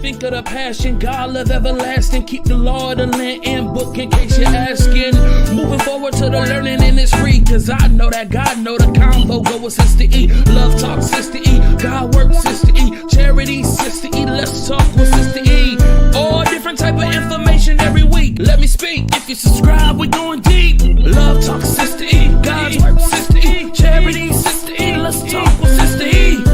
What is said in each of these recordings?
think of the passion, God love everlasting. Keep the law of the land and book in case you're asking. Moving forward to the learning and it's free, cause I know that God know the combo go with Sister E. Love talk Sister E, God work Sister E, charity Sister E, let's talk with Sister E. All different type of information every week. Let me speak. If you subscribe, we going deep. Love talk Sister E, God's work Sister E, charity Sister E, let's talk with Sister E.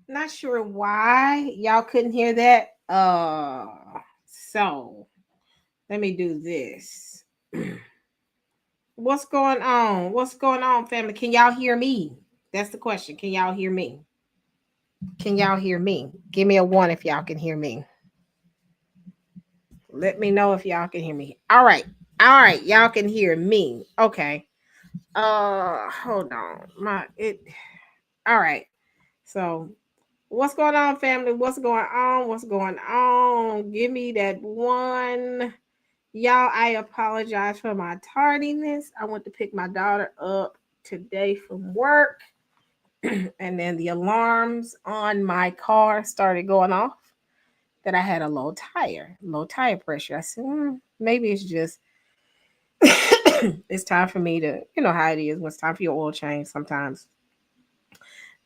Not sure why y'all couldn't hear that. So let me do this. What's going on? What's going on, family? Can y'all hear me? That's the question. Can y'all hear me? Can y'all hear me? Give me a one if y'all can hear me. Let me know if y'all can hear me. All right. All right. Y'all can hear me. Okay. Hold on. All right. So what's going on, family? What's going on? What's going on? Give me that one. Y'all, I apologize for my tardiness. I went to pick my daughter up today from work, and then the alarms on my car started going off that I had a low tire pressure. I said, maybe it's just it's time for me to, you know how it is when it's time for your oil change. Sometimes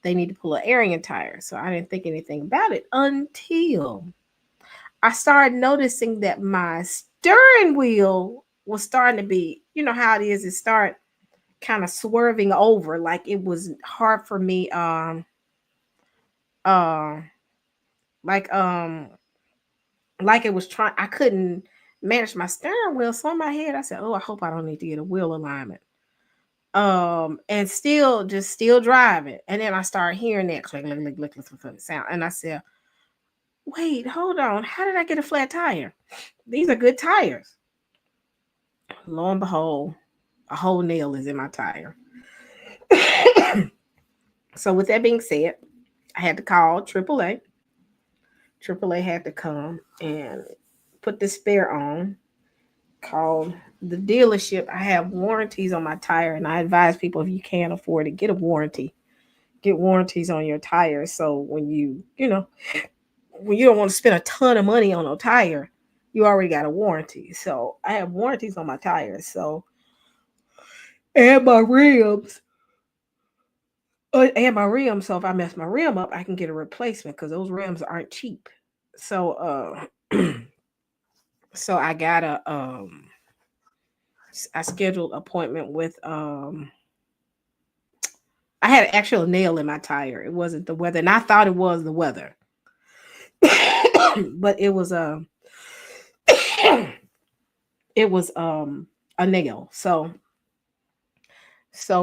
they need to pull an air in your tire. So I didn't think anything about it until I started noticing that my steering wheel was starting to be, you know how it is, it start kind of swerving over, like it was hard for me uh like like it was trying, I couldn't manage my steering wheel. So in my head I said, oh, I hope I don't need to get a wheel alignment. And still driving. And then I started hearing that click sound. And I said, wait, hold on. How did I get a flat tire? These are good tires. Lo and behold, a whole nail is in my tire. So with that being said, I had to call AAA. AAA had to come and put the spare on. Called the dealership. I have warranties on my tire, and I advise people, if you can't afford it, get a warranty. Get warranties on your tires. So when when you don't want to spend a ton of money on a tire, you already got a warranty. So I have warranties on my tires. So and my rims. And my rims. So if I mess my rim up, I can get a replacement because those rims aren't cheap. So so I got I scheduled appointment with I had an actual nail in my tire. It wasn't the weather, and I thought it was the weather, but it was it was a nail. So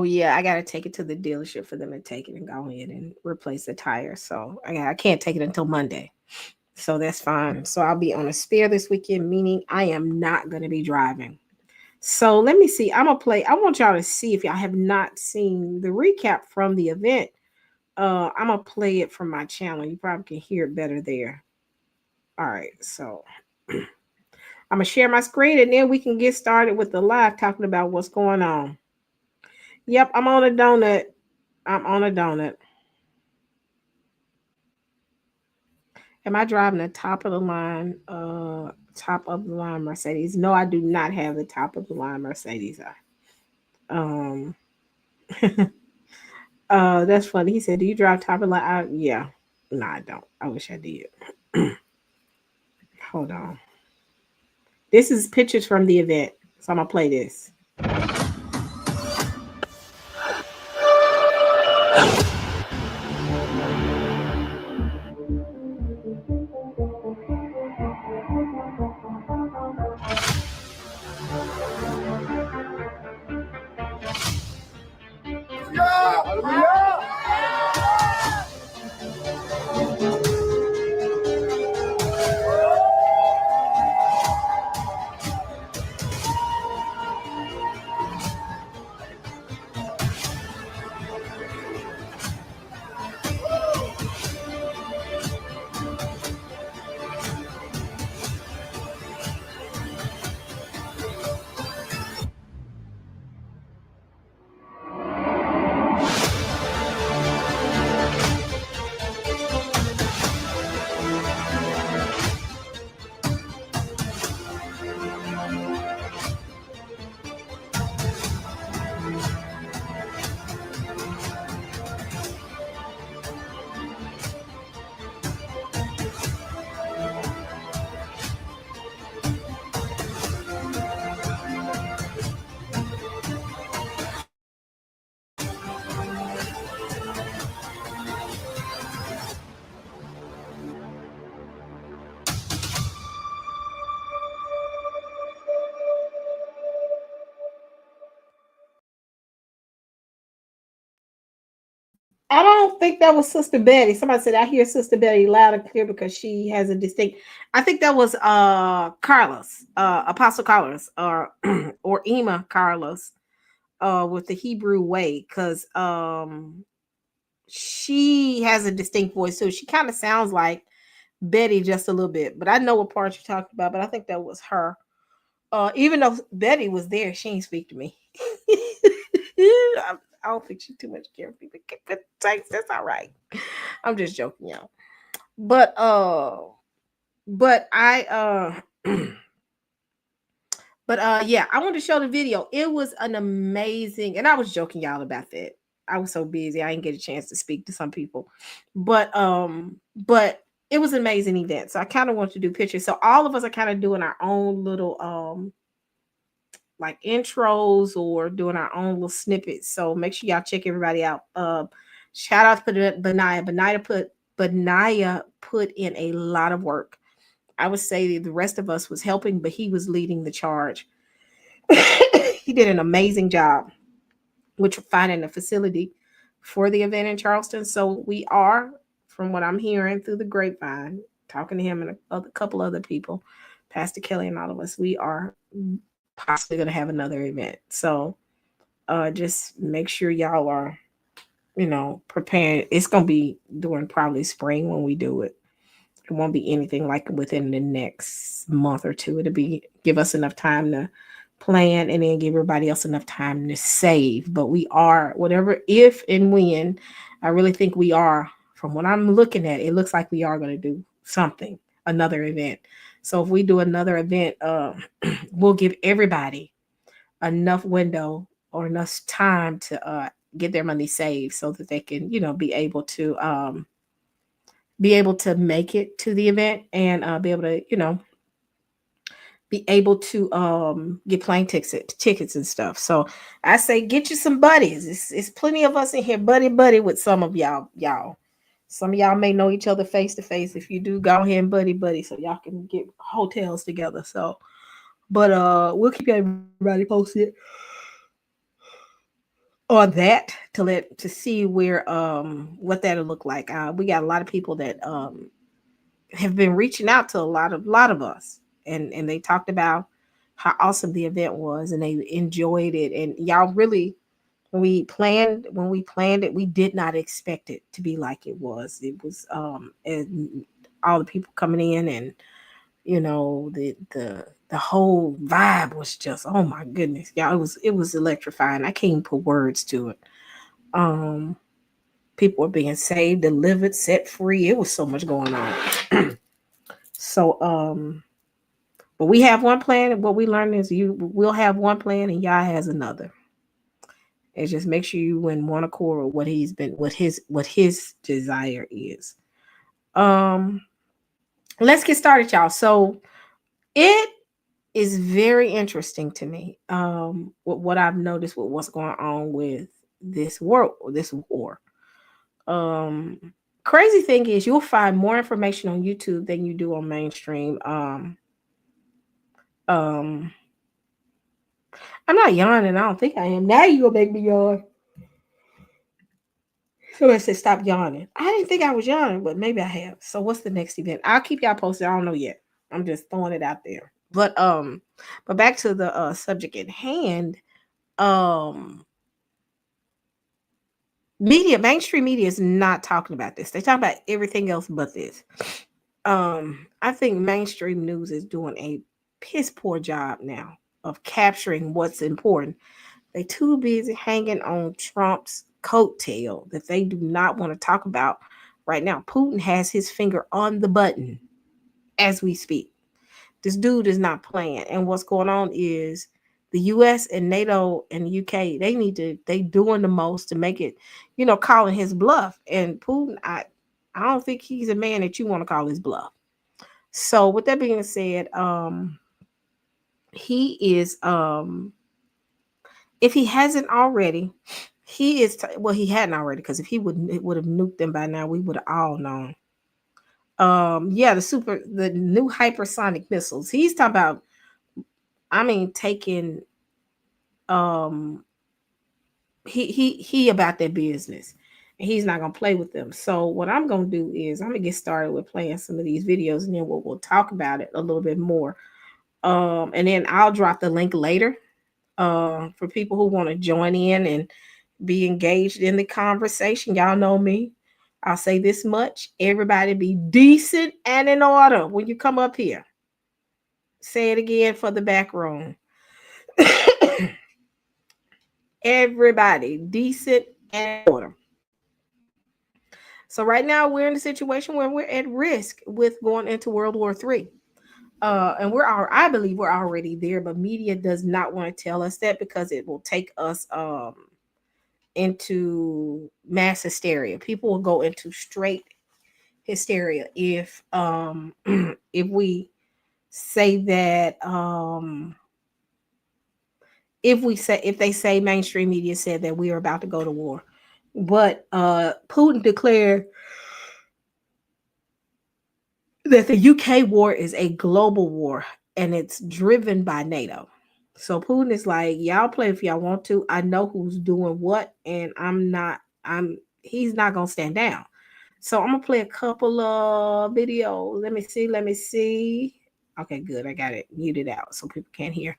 yeah, I gotta take it to the dealership for them to take it and go in and replace the tire. So I can't take it until Monday. So that's fine. So I'll be on a spare this weekend, meaning I am not gonna be driving. So let me see. I'm gonna play. I want y'all to see, if y'all have not seen the recap from the event. I'm gonna play it from my channel. You probably can hear it better there. All right, so I'm gonna share my screen and then we can get started with the live talking about what's going on. Yep, I'm on a donut. I'm on a donut. Am I driving the top of the line? Top of the line Mercedes? No, I do not have the top of the line Mercedes. Um, that's funny. He said, "Do you drive top of the line?" Yeah. No, I don't. I wish I did. Hold on. This is pictures from the event, so I'm gonna play this. I don't think that was Sister Betty. Somebody said I hear Sister Betty loud and clear because she has a distinct. I think that was Carlos, Apostle Carlos, or or Ema Carlos, with the Hebrew way, because she has a distinct voice too. She kind of sounds like Betty just a little bit, but I know what part you're talking about. But I think that was her. Even though Betty was there, she ain't speak to me. I don't think she's too much care for people. But thanks, that's all right. I'm just joking, y'all. But I yeah, I wanted to show the video. It was an amazing, and I was joking y'all about that. I was so busy, I didn't get a chance to speak to some people. But it was an amazing event. So I kind of want to do pictures. So all of us are kind of doing our own little like intros or doing our own little snippets. So make sure y'all check everybody out. Shout out to Benaya. Benaya put in a lot of work. I would say the rest of us was helping, but he was leading the charge. He did an amazing job, which finding a facility for the event in Charleston. So we are, from what I'm hearing through the grapevine, talking to him and a couple other people, Pastor Kelly and all of us, we are possibly going to have another event. So just make sure y'all are, preparing. It's going to be during probably spring when we do it. It won't be anything like within the next month or two. It'll be give us enough time to plan and then give everybody else enough time to save. But we are whatever if and when I really think we are from what I'm looking at, it looks like we are going to do something, another event. So if we do another event, we'll give everybody enough window or enough time to get their money saved so that they can, be able to make it to the event and be able to, be able to get plane tickets and stuff. So I say get you some buddies. It's plenty of us in here, buddy with some of y'all. Some of y'all may know each other face to face. If you do, go ahead and buddy, so y'all can get hotels together. So, but we'll keep everybody posted on that to see where what that'll look like. We got a lot of people that have been reaching out to a lot of us, and they talked about how awesome the event was, and they enjoyed it. And y'all really, when we planned it, we did not expect it to be like it was. It was and all the people coming in, and the whole vibe was just, oh my goodness, y'all, it was electrifying. I can't even put words to it. um People were being saved, delivered, set free. It was so much going on. So but we have one plan, and what we learned is we'll have one plan and Yah has another. And just make sure you in one accord with what his desire is. um let's get started, y'all. So it is very interesting to me, what I've noticed with what's going on with this war. um Crazy thing is you'll find more information on YouTube than you do on mainstream. Um I'm not yawning. I don't think I am. Now you gonna make me yawn. Somebody said stop yawning. I didn't think I was yawning, but maybe I have. So what's the next event? I'll keep y'all posted. I don't know yet. I'm just throwing it out there. But back to the subject at hand. Um Mainstream media is not talking about this. They talk about everything else but this. I think mainstream news is doing a piss poor job now of capturing what's important. They too busy hanging on Trump's coattail that they do not want to talk about right now. Putin has his finger on the button as we speak. This dude is not playing. And what's going on is the US and NATO and UK, they doing the most to make it, calling his bluff. And Putin, I don't think he's a man that you want to call his bluff. So with that being said, he is if he hasn't already, he is well, he hadn't already, because if he would have nuked them by now, we would have all known. Yeah, the new hypersonic missiles. He's talking about, taking he about their business, and he's not gonna play with them. So what I'm gonna do is I'm gonna get started with playing some of these videos, and then we'll talk about it a little bit more. And then I'll drop the link later for people who want to join in and be engaged in the conversation. Y'all know me. I'll say this much: everybody be decent and in order when you come up here. Say it again for the back room. Everybody decent and in order. So right now we're in a situation where we're at risk with going into World War III. And I believe we're already there, but media does not want to tell us that because it will take us into mass hysteria. People will go into straight hysteria if we say that if they say mainstream media said that we are about to go to war. But Putin declared that the UK war is a global war and it's driven by NATO. So Putin is like, y'all play if y'all want to. I know who's doing what, and he's not gonna stand down. So I'm gonna play a couple of videos. Let me see. Okay, good. I got it muted out so people can't hear.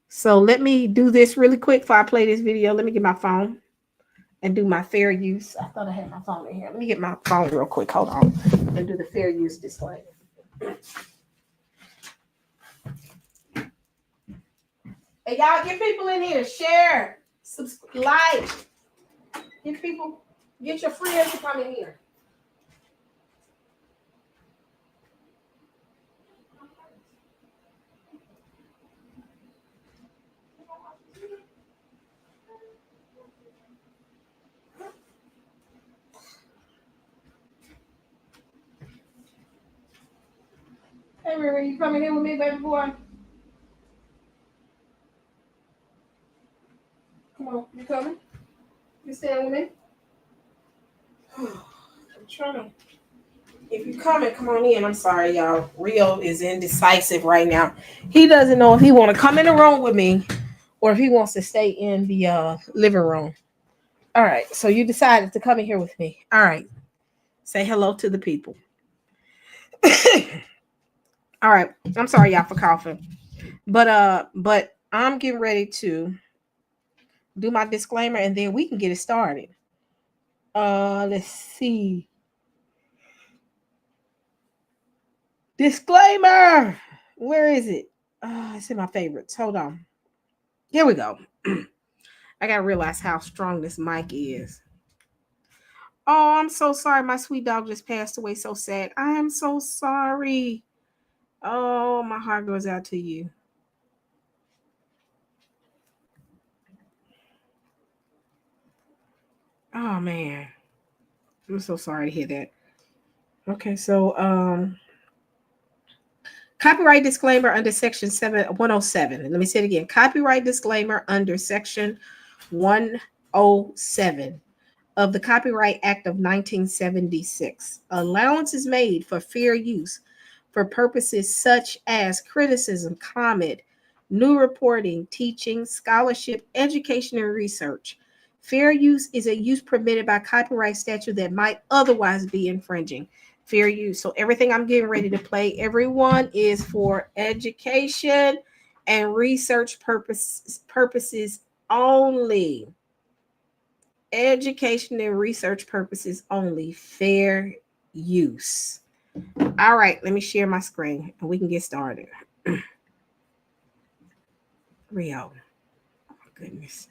So let me do this really quick before I play this video. Let me get my phone and do my fair use. I thought I had my phone in here. Let me get my phone real quick. Hold on. And do the fair use disclaimer. Hey, y'all, get people in here. Share. Subscribe. Like. Get your friends to come in here. Hey, Riri, you coming in with me, baby boy? Come on, you coming? You staying with me? I'm trying to. If you coming, come on in. I'm sorry, y'all. Rio is indecisive right now. He doesn't know if he want to come in the room with me or if he wants to stay in the living room. All right, so you decided to come in here with me. All right, say hello to the people. All right, I'm sorry, y'all, for coughing, but I'm getting ready to do my disclaimer and then we can get it started. Let's see. Disclaimer. Where is it? It's in my favorites. Hold on. Here we go. I gotta realize how strong this mic is. Oh, I'm so sorry. My sweet dog just passed away. So sad. I am so sorry. Oh, my heart goes out to you. Oh man. I'm so sorry to hear that. Okay, so copyright disclaimer under section 107. And let me say it again. Copyright disclaimer under section 107 of the Copyright Act of 1976. Allowance is made for fair use for purposes such as criticism, comment, new reporting, teaching, scholarship, education, and research. Fair use is a use permitted by copyright statute that might otherwise be infringing. Fair use. So everything I'm getting ready to play, everyone, is for education and research purposes only. Education and research purposes only. Fair use. All right, let me share my screen and we can get started. Rio. Oh my goodness.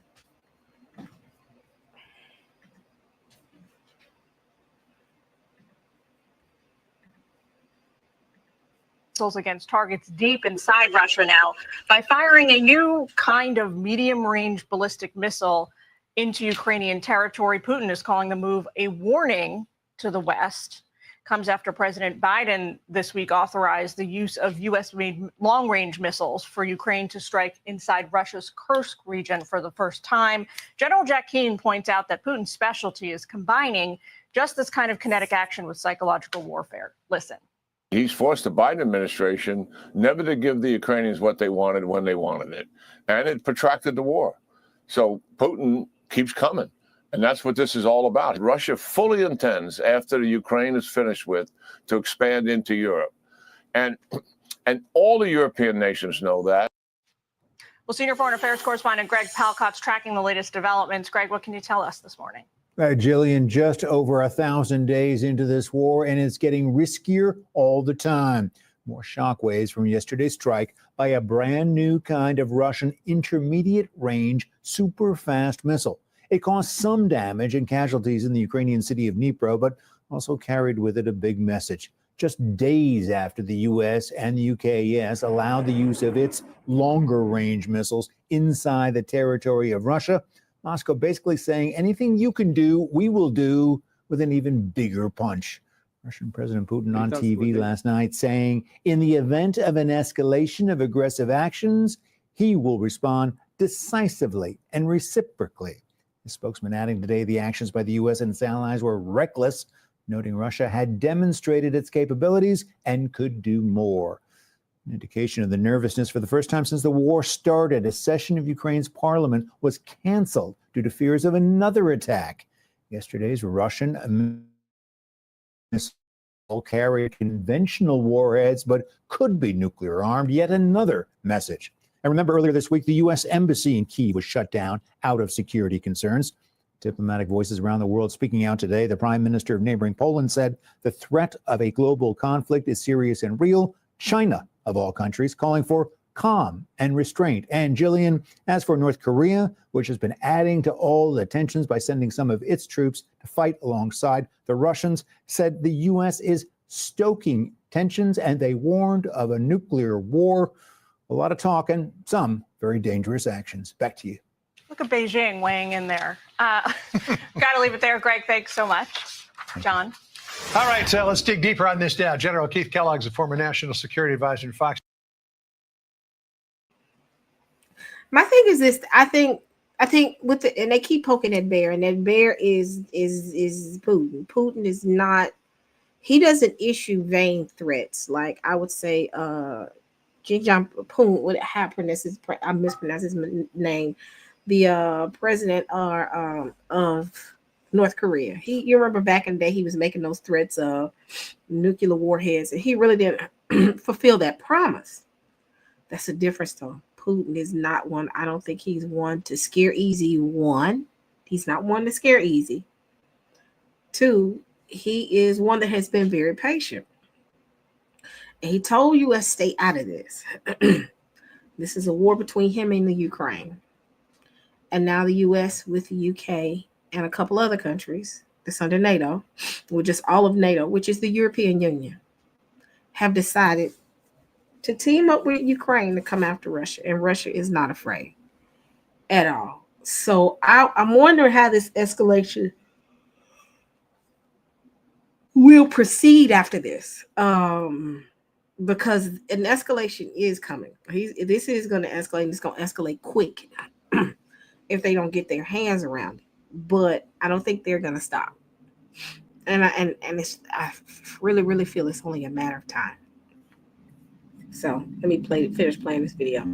Against targets deep inside Russia now by firing a new kind of medium-range ballistic missile into Ukrainian territory. Putin is calling the move a warning to the West. Comes after President Biden this week authorized the use of U.S.-made long-range missiles for Ukraine to strike inside Russia's Kursk region for the first time. General Jack Keane points out that Putin's specialty is combining just this kind of kinetic action with psychological warfare. Listen. He's forced the Biden administration never to give the Ukrainians what they wanted when they wanted it. And it protracted the war. So Putin keeps coming. And that's what this is all about. Russia fully intends, after the Ukraine is finished with, to expand into Europe. And all the European nations know that. Well, senior foreign affairs correspondent Greg Palcott's tracking the latest developments. Greg, what can you tell us this morning? Jillian, just over 1,000 days into this war, and it's getting riskier all the time. More shockwaves from yesterday's strike by a brand new kind of Russian intermediate range super fast missile. It caused some damage and casualties in the Ukrainian city of Dnipro, but also carried with it a big message. Just days after the U.S. and the U.K. allowed the use of its longer range missiles inside the territory of Russia, Moscow basically saying anything you can do, we will do, with an even bigger punch. Russian President Putin on TV last night saying in the event of an escalation of aggressive actions, he will respond decisively and reciprocally. The spokesman adding today the actions by the U.S. and its allies were reckless, noting Russia had demonstrated its capabilities and could do more. An indication of the nervousness. For the first time since the war started, a session of Ukraine's parliament was canceled due to fears of another attack. Yesterday's Russian missile carried conventional warheads, but could be nuclear armed. Yet another message. And remember, earlier this week, the U.S. embassy in Kyiv was shut down out of security concerns. Diplomatic voices around the world speaking out today. The prime minister of neighboring Poland said the threat of a global conflict is serious and real. China, of all countries, calling for calm and restraint. And Jillian, as for North Korea, which has been adding to all the tensions by sending some of its troops to fight alongside the Russians, said the U.S. is stoking tensions and they warned of a nuclear war. A lot of talk and some very dangerous actions. Back to you. Look at Beijing weighing in there. Got to leave it there. Greg, thanks so much. John. All right, so let's dig deeper on this now. General Keith Kellogg's a former national security advisor to Fox. My thing is this: I think with the, and they keep poking at Bear, and that Bear is Putin. Putin is not. He doesn't issue vain threats like I would say. Xi Jinping would have pronounced his. I mispronounced his name. The president of North Korea. You remember back in the day, he was making those threats of nuclear warheads, and he really didn't fulfill that promise. That's the difference, though. Putin is not one. I don't think he's one to scare easy. One, he's not one to scare easy. Two, he is one that has been very patient. And he told U.S. stay out of this. This is a war between him and the Ukraine. And now the U.S. with the UK and a couple other countries that's under NATO, or just all of NATO, which is the European Union, have decided to team up with Ukraine to come after Russia. And Russia is not afraid at all. So I'm wondering how this escalation will proceed after this. Because an escalation is coming. This is going to escalate. It's going to escalate quick if they don't get their hands around it. But I don't think they're going to stop. And I really feel it's only a matter of time. So let me finish playing this video.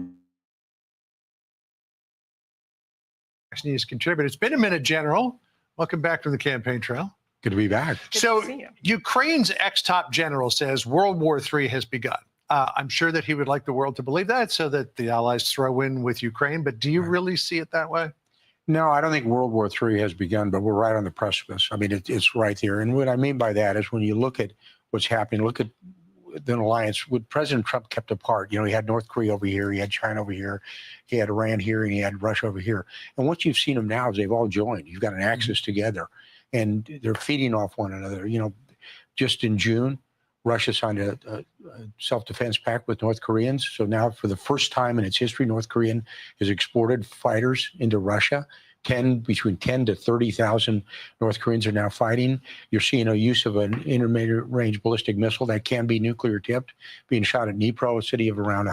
News contributor. It's been a minute, General. Welcome back to the campaign trail. Good to be back. So Ukraine's ex-top general says World War III has begun. I'm sure that he would like the world to believe that so that the Allies throw in with Ukraine. But do you really see it that way? No, I don't think World War III has begun, but we're right on the precipice. I mean, it's right there. And what I mean by that is when you look at what's happening, look at the alliance, what President Trump kept apart. You know, he had North Korea over here, he had China over here, he had Iran here, and he had Russia over here. And what you've seen them now is they've all joined. You've got an axis together, and they're feeding off one another. You know, just in June, Russia signed a self-defense pact with North Koreans. So now, for the first time in its history, North Korea has exported fighters into Russia. Between 10 to 30,000 North Koreans are now fighting. You're seeing a use of an intermediate range ballistic missile that can be nuclear tipped, being shot at Dnipro, a city of around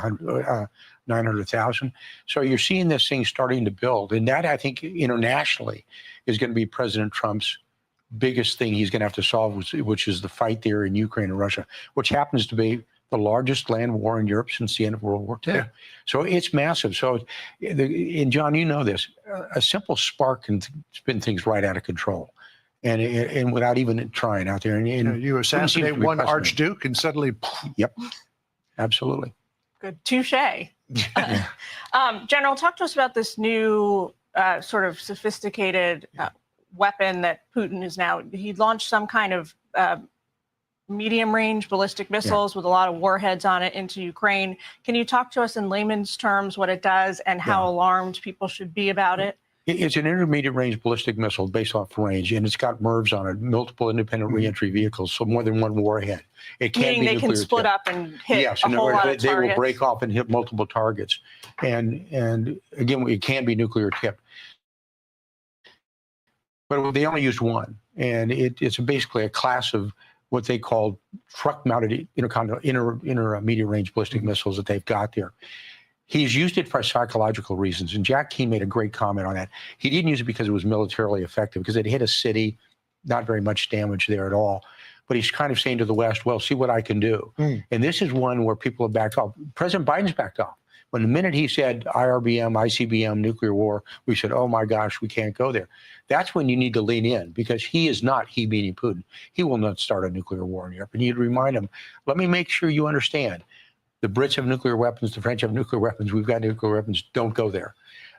900,000. So you're seeing this thing starting to build. And that, I think, internationally is going to be President Trump's biggest thing he's going to have to solve, which is the fight there in Ukraine and Russia, which happens to be the largest land war in Europe since the end of World War II. Yeah. So it's massive. So, and John, you know this, a simple spark can spin things right out of control. And without even trying out there. And you assassinate one archduke and suddenly. Yep, absolutely. Good. Touche. General, talk to us about this new sort of sophisticated weapon that Putin is now. He launched some kind of medium-range ballistic missiles with a lot of warheads on it into Ukraine. Can you talk to us in layman's terms what it does and how alarmed people should be about it? It's an intermediate-range ballistic missile based off range, and it's got MIRVs on it, multiple independent reentry vehicles, so more than one warhead. It can Meaning be they can split up and hit a whole lot of targets. They will break off and hit multiple targets. And again, it can be nuclear tipped. But they only used one, and it's basically a class of what they call truck-mounted intermediate range ballistic missiles that they've got there. He's used it for psychological reasons, and Jack Keane made a great comment on that. He didn't use it because it was militarily effective, because it hit a city, not very much damage there at all. But he's kind of saying to the West, well, see what I can do. And this is one where people have backed off. President Biden's backed off. When the minute he said IRBM, ICBM, nuclear war, we said, oh my gosh, we can't go there. That's when you need to lean in, because he meaning Putin, he will not start a nuclear war in Europe. And you'd remind him, let me make sure you understand, the Brits have nuclear weapons, the French have nuclear weapons, we've got nuclear weapons, don't go there.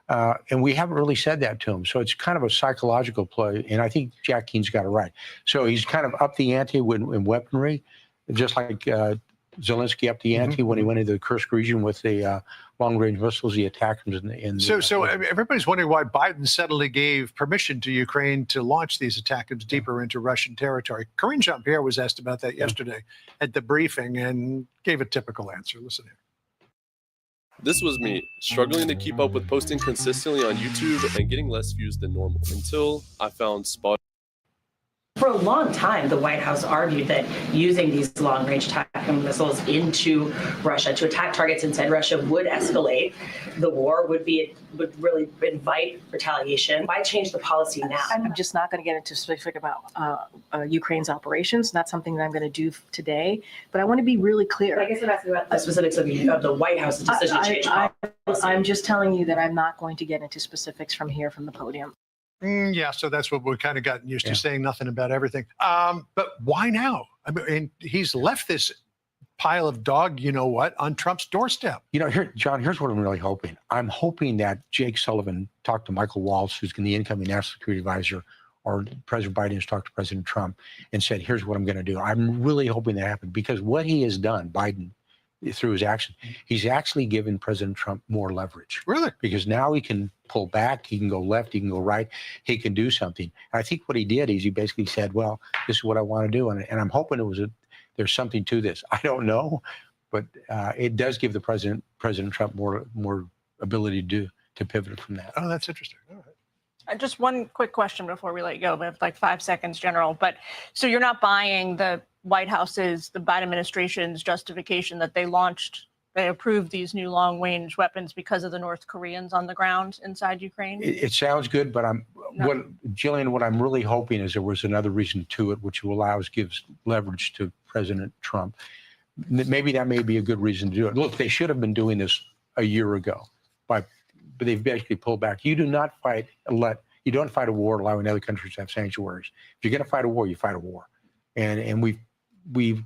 And we haven't really said that to him. So it's kind of a psychological play. And I think Jack Keene's got it right. So he's kind of up the ante in weaponry, just like Zelensky upped the ante when he went into the Kursk region with the long-range missiles. He attacked them So everybody's wondering why Biden suddenly gave permission to Ukraine to launch these attacks deeper into Russian territory. Karine Jean-Pierre was asked about that yesterday at the briefing and gave a typical answer. Listen here. This was me, struggling to keep up with posting consistently on YouTube and getting less views than normal until I found Spot. For a long time, the White House argued that using these long-range tactical missiles into Russia to attack targets inside Russia would escalate the war, would really invite retaliation. Why change the policy now? I'm just not going to get into specific about Ukraine's operations. Not something that I'm going to do today. But I want to be really clear. I guess I'm asking about the specifics of the White House's decision to change policy. I'm just telling you that I'm not going to get into specifics from here from the podium. Yeah, so that's what we've kind of gotten used to, saying nothing about everything. But why now? I mean, he's left this pile of dog, you know what, on Trump's doorstep. You know, John, here's what I'm really hoping. I'm hoping that Jake Sullivan talked to Michael Waltz, who's the incoming national security advisor, or President Biden has talked to President Trump and said, here's what I'm going to do. I'm really hoping that happens, because what he has done, Biden, through his action, he's actually given President Trump more leverage. Really? Because now he can pull back, he can go left, he can go right, he can do something. And I think what he did is he basically said, well, this is what I want to do. And I'm hoping there's something to this. I don't know, but it does give the President Trump more ability to pivot from that. Oh, that's interesting. All right. Just one quick question before we let you go, but like 5 seconds, General. But so you're not buying the White House's, the Biden administration's justification that they approved these new long-range weapons because of the North Koreans on the ground inside Ukraine? It sounds good, but Jillian, what I'm really hoping is there was another reason to it, which gives leverage to President Trump. Maybe that may be a good reason to do it. Look, they should have been doing this a year ago, but they've basically pulled back. You don't fight a war allowing other countries to have sanctuaries. If you're going to fight a war, you fight a war. And we've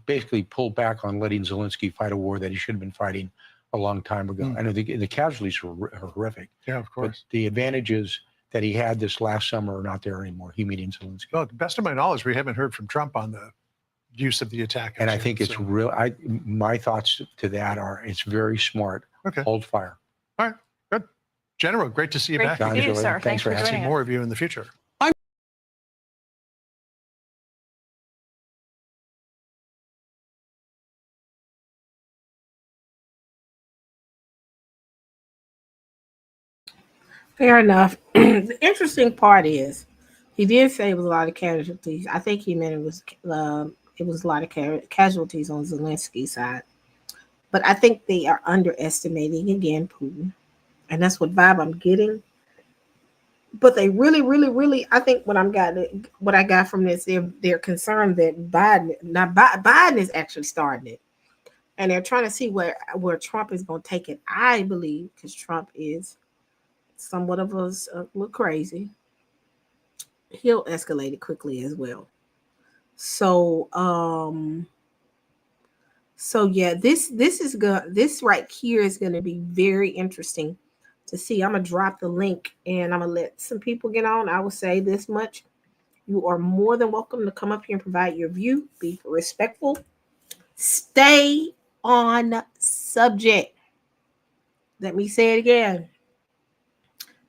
basically pulled back on letting Zelensky fight a war that he should have been fighting a long time ago. I know the casualties are horrific. Yeah, of course. But the advantages that he had this last summer are not there anymore. He meeting Zelensky. Well, to the best of my knowledge, we haven't heard from Trump on the use of the attack. And I think it's real. My thoughts to that are it's very smart. Okay. Hold fire. All right. Good. General, great to see you back. Great to see you, sir. Thanks for See joining us. more of you in the future. Fair enough. The interesting part is he did say it was a lot of casualties. I think he meant it was a lot of casualties on Zelensky's side. But I think they are underestimating again Putin, and that's what vibe I'm getting. But they really, I think what I got from this, they're concerned that Biden is actually starting it, and they're trying to see where Trump is going to take it. I believe because Trump is somewhat of a little crazy, he'll escalate it quickly as well. So yeah, this is good. This right here is going to be very interesting to see. I'm gonna drop the link and I'm gonna let some people get on. I will say this much: you are more than welcome to come up here and provide your view. Be respectful. Stay on subject. Let me say it again.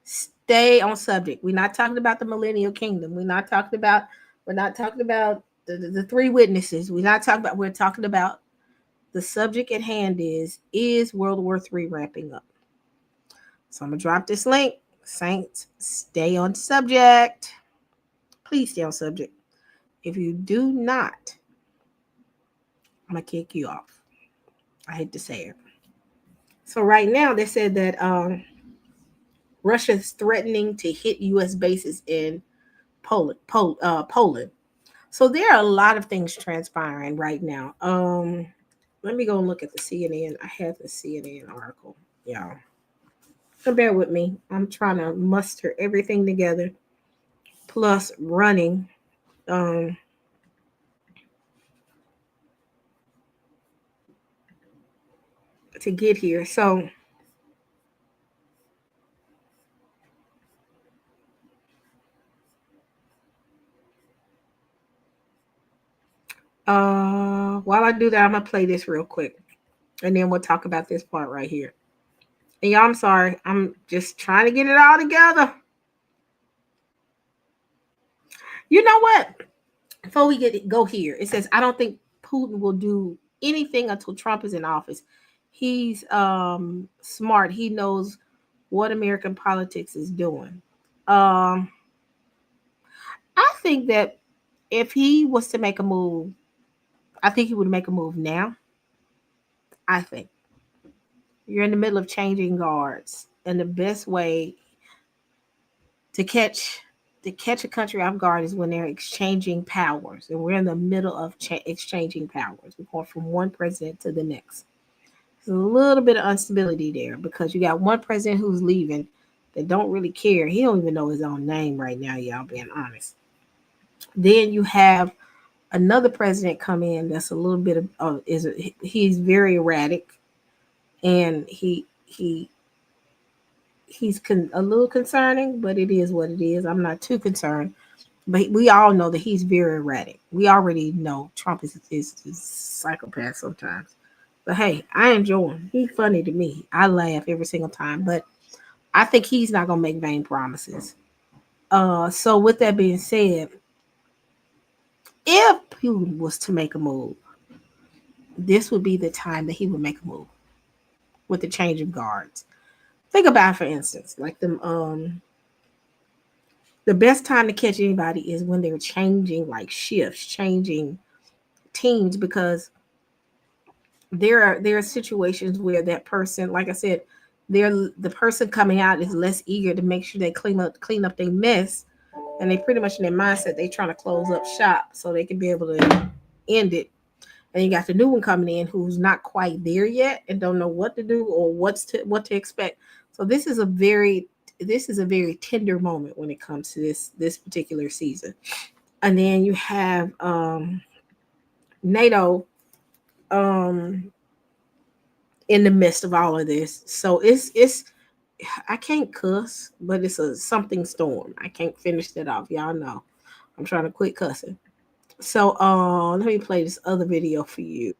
Stay on subject. We're not talking about the millennial kingdom. We're not talking about the three witnesses. We're talking about the subject at hand is World War III ramping up. So I'm gonna drop this link. Saints, stay on subject. Please stay on subject. If you do not, I'm gonna kick you off. I hate to say it. So right now they said that Russia is threatening to hit U.S. bases in Poland. So there are a lot of things transpiring right now. Let me go and look at the CNN. I have the CNN article, y'all. So bear with me. I'm trying to muster everything together, plus running. To get here. So I do that, I'm gonna play this real quick, and then we'll talk about this part right here. And y'all, I'm sorry, I'm just trying to get it all together. You know what? Before we go here, it says, I don't think Putin will do anything until Trump is in office. He's smart. He knows what American politics is doing. I think that if he was to make a move, I think he would make a move now. I think you're in the middle of changing guards, and the best way to catch a country off guard is when they're exchanging powers, and we're in the middle of exchanging powers. We're going from one president to the next. There's a little bit of instability there because you got one president who's leaving that don't really care. He don't even know his own name right now, y'all, being honest. Then you have another president come in that's a little bit of he's very erratic, and he's a little concerning, but it is what it is. I'm not too concerned, but we all know that he's very erratic. We already know Trump is psychopath sometimes, but hey, I enjoy him. He's funny to me. I laugh every single time, but I think he's not gonna make vain promises. So with that being said, if Putin was to make a move, this would be the time that he would make a move with the change of guards. Think about, for instance, like the best time to catch anybody is when they're changing like shifts, changing teams, because there are situations where that person, like I said, the person coming out is less eager to make sure they clean up their mess, and they pretty much in their mindset they trying to close up shop so they can be able to end it. And you got the new one coming in who's not quite there yet and don't know what to do or what to expect. So this is a very tender moment when it comes to this particular season. And then you have NATO in the midst of all of this. So it's I can't cuss, but it's a something storm. I can't finish that off. Y'all know I'm trying to quit cussing. So let me play this other video for you.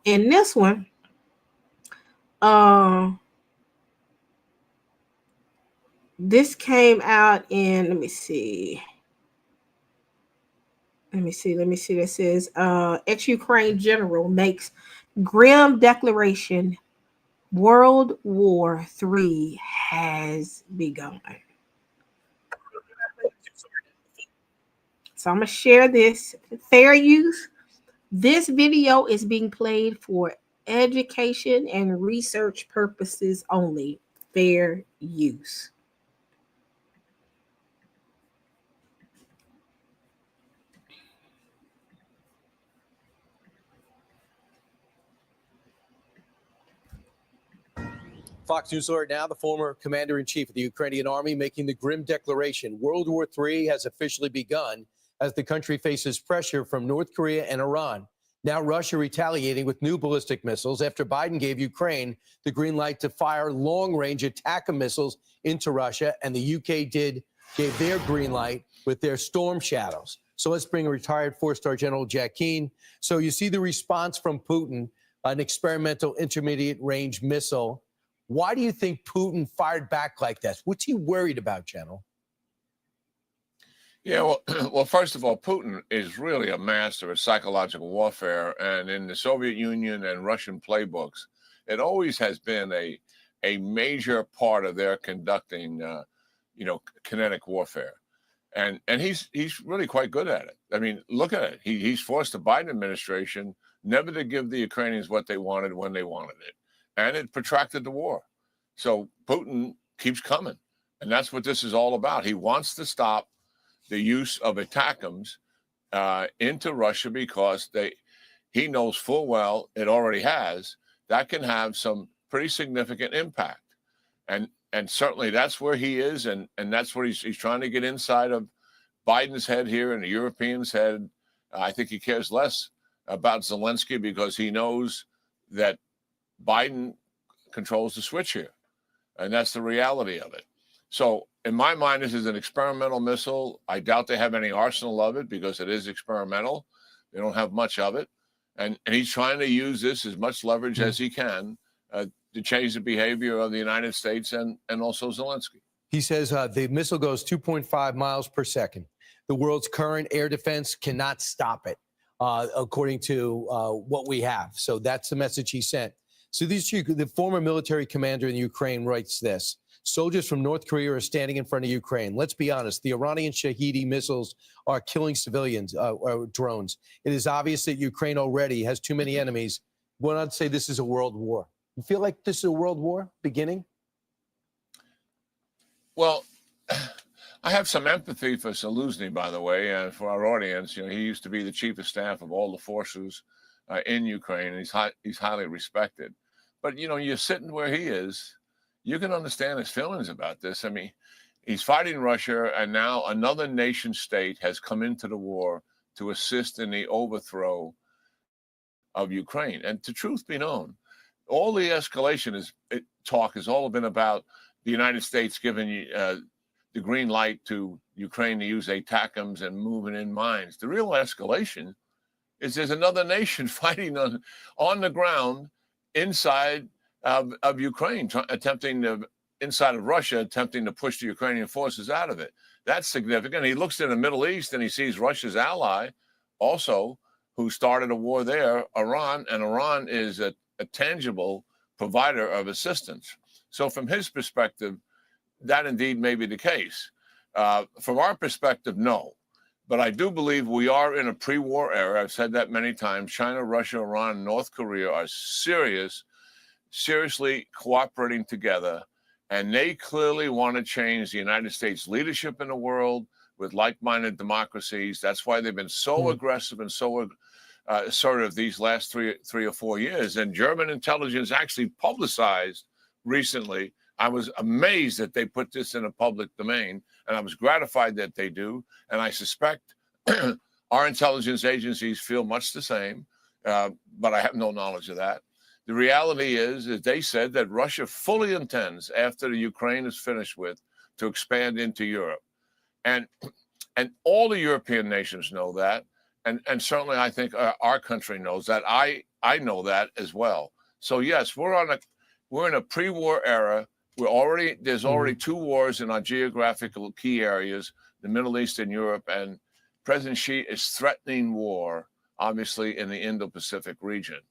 In this one, this came out in, let me see. That says ex-Ukraine general makes grim declaration, World War III has begun. So I'm going to share this. Fair use. This video is being played for education and research purposes only. Fair use. Fox News alert now, the former commander-in-chief of the Ukrainian army making the grim declaration, World War III has officially begun as the country faces pressure from North Korea and Iran. Now Russia retaliating with new ballistic missiles after Biden gave Ukraine the green light to fire long-range attack missiles into Russia, and the UK gave their green light with their Storm Shadows. So let's bring a retired four-star General Jack Keane. So you see the response from Putin, an experimental intermediate-range missile. Why do you think Putin fired back like that? What's he worried about, General? Yeah, well, first of all, Putin is really a master of psychological warfare, and in the Soviet Union and Russian playbooks, it always has been a major part of their conducting, kinetic warfare, and he's really quite good at it. I mean, look at it. He's forced the Biden administration never to give the Ukrainians what they wanted when they wanted it, and it protracted the war. So Putin keeps coming, and that's what this is all about. He wants to stop the use of ATACMS into Russia because he knows full well it already has. That can have some pretty significant impact, and certainly that's where he is, and that's what he's trying to get inside of Biden's head here and the Europeans' head. I think he cares less about Zelensky because he knows that Biden controls the switch here, and that's the reality of it. So in my mind, this is an experimental missile. I doubt they have any arsenal of it because it is experimental. They don't have much of it. And he's trying to use this as much leverage as he can to change the behavior of the United States and also Zelensky. He says the missile goes 2.5 miles per second. The world's current air defense cannot stop it, according to what we have. So that's the message he sent. So the former military commander in Ukraine writes this. Soldiers from North Korea are standing in front of Ukraine. Let's be honest. The Iranian Shahidi missiles are killing civilians, drones. It is obvious that Ukraine already has too many enemies. Why not say this is a world war? You feel like this is a world war beginning? Well, I have some empathy for Zelensky, by the way, and for our audience. You know, he used to be the chief of staff of all the forces in Ukraine, and he's highly respected. But, you know, you're sitting where he is, you can understand his feelings about this. I mean, he's fighting Russia, and now another nation state has come into the war to assist in the overthrow of Ukraine. And to truth be known, all the escalation talk has all been about the United States giving the green light to Ukraine to use ATACMS and moving in mines. The real escalation is there's another nation fighting on the ground inside of Ukraine, inside of Russia, attempting to push the Ukrainian forces out of it. That's significant. He looks in the Middle East and he sees Russia's ally also, who started a war there, Iran, and Iran is a tangible provider of assistance. So from his perspective, that indeed may be the case. From our perspective, no. But I do believe we are in a pre-war era. I've said that many times. China, Russia, Iran, North Korea are seriously cooperating together. And they clearly want to change the United States leadership in the world with like-minded democracies. That's why they've been so aggressive and so assertive these last three or 4 years. And German intelligence actually publicized recently. I was amazed that they put this in a public domain, and I was gratified that they do. And I suspect our intelligence agencies feel much the same, but I have no knowledge of that. The reality is they said that Russia fully intends, after the Ukraine is finished with, to expand into Europe. And all the European nations know that. And certainly I think our country knows that. I know that as well. So yes, we're in a pre-war era. There's already two wars in our geographical key areas, the Middle East and Europe, and President Xi is threatening war, obviously, in the Indo-Pacific region.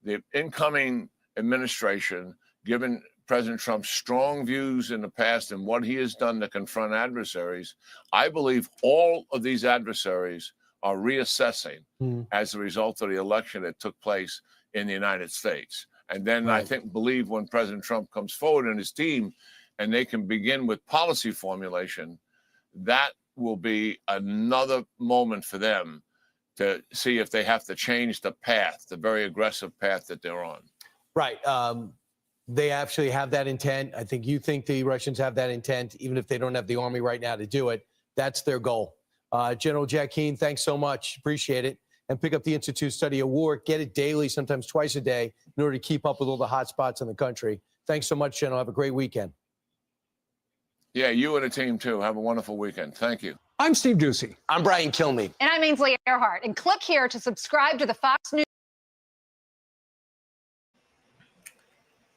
The incoming administration, given President Trump's strong views in the past and what he has done to confront adversaries, I believe all of these adversaries are reassessing as a result of the election that took place in the United States. And then I believe when President Trump comes forward and his team, and they can begin with policy formulation, that will be another moment for them to see if they have to change the path, the very aggressive path that they're on. Right. They actually have that intent. I think you think the Russians have that intent, even if they don't have the army right now to do it. That's their goal. General Jack Keane, thanks so much. Appreciate it. And pick up the Institute Study of War. Get it daily, sometimes twice a day, in order to keep up with all the hot spots in the country. Thanks so much, General. Have a great weekend. Yeah, you and the team, too. Have a wonderful weekend. Thank you. I'm Steve Ducey. I'm Brian Kilmeade. And I'm Ainsley Earhart. And click here to subscribe to the Fox News.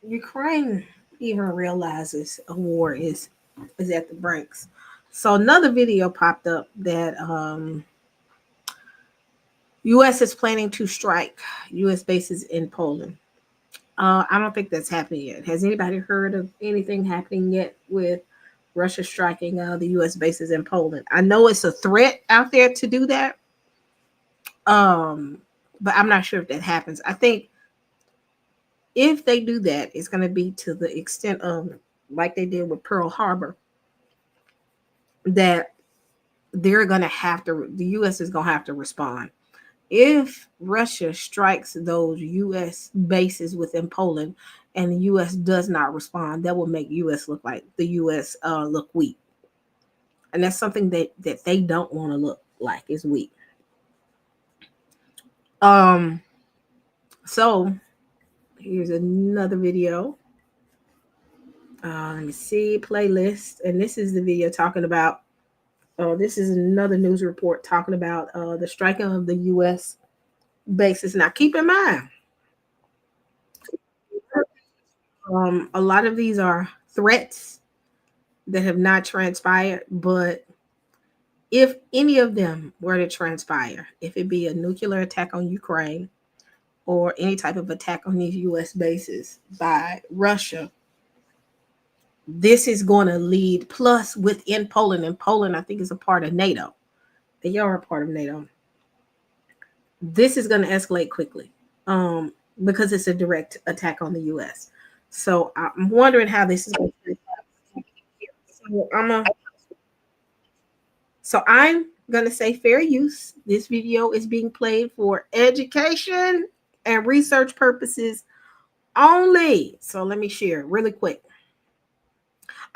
Ukraine even realizes a war is at the brinks. So another video popped up that U.S. is planning to strike U.S. bases in Poland. I don't think that's happening yet. Has anybody heard of anything happening yet with Russia striking the U.S. bases in Poland? I know it's a threat out there to do that, but I'm not sure if that happens. I think if they do that, it's going to be to the extent of, like they did with Pearl Harbor, that they're going to have to, the U.S. is going to have to respond. If Russia strikes those U.S. bases within Poland and the U.S. does not respond, that will make U.S. look like the U.S. Look weak. And that's something that they don't want to look like is weak. So here's another video. Let me see, playlist. And this is the video talking about, this is another news report talking about the striking of the U.S. basis. Now, keep in mind, a lot of these are threats that have not transpired, but if any of them were to transpire, if it be a nuclear attack on Ukraine or any type of attack on these U.S. bases by Russia, this is going to lead, plus within Poland, and Poland, I think, is a part of NATO. They are a part of NATO. This is going to escalate quickly because it's a direct attack on the U.S. So I'm wondering how this is going to So I'm going to say fair use. This video is being played for education and research purposes only. So let me share really quick.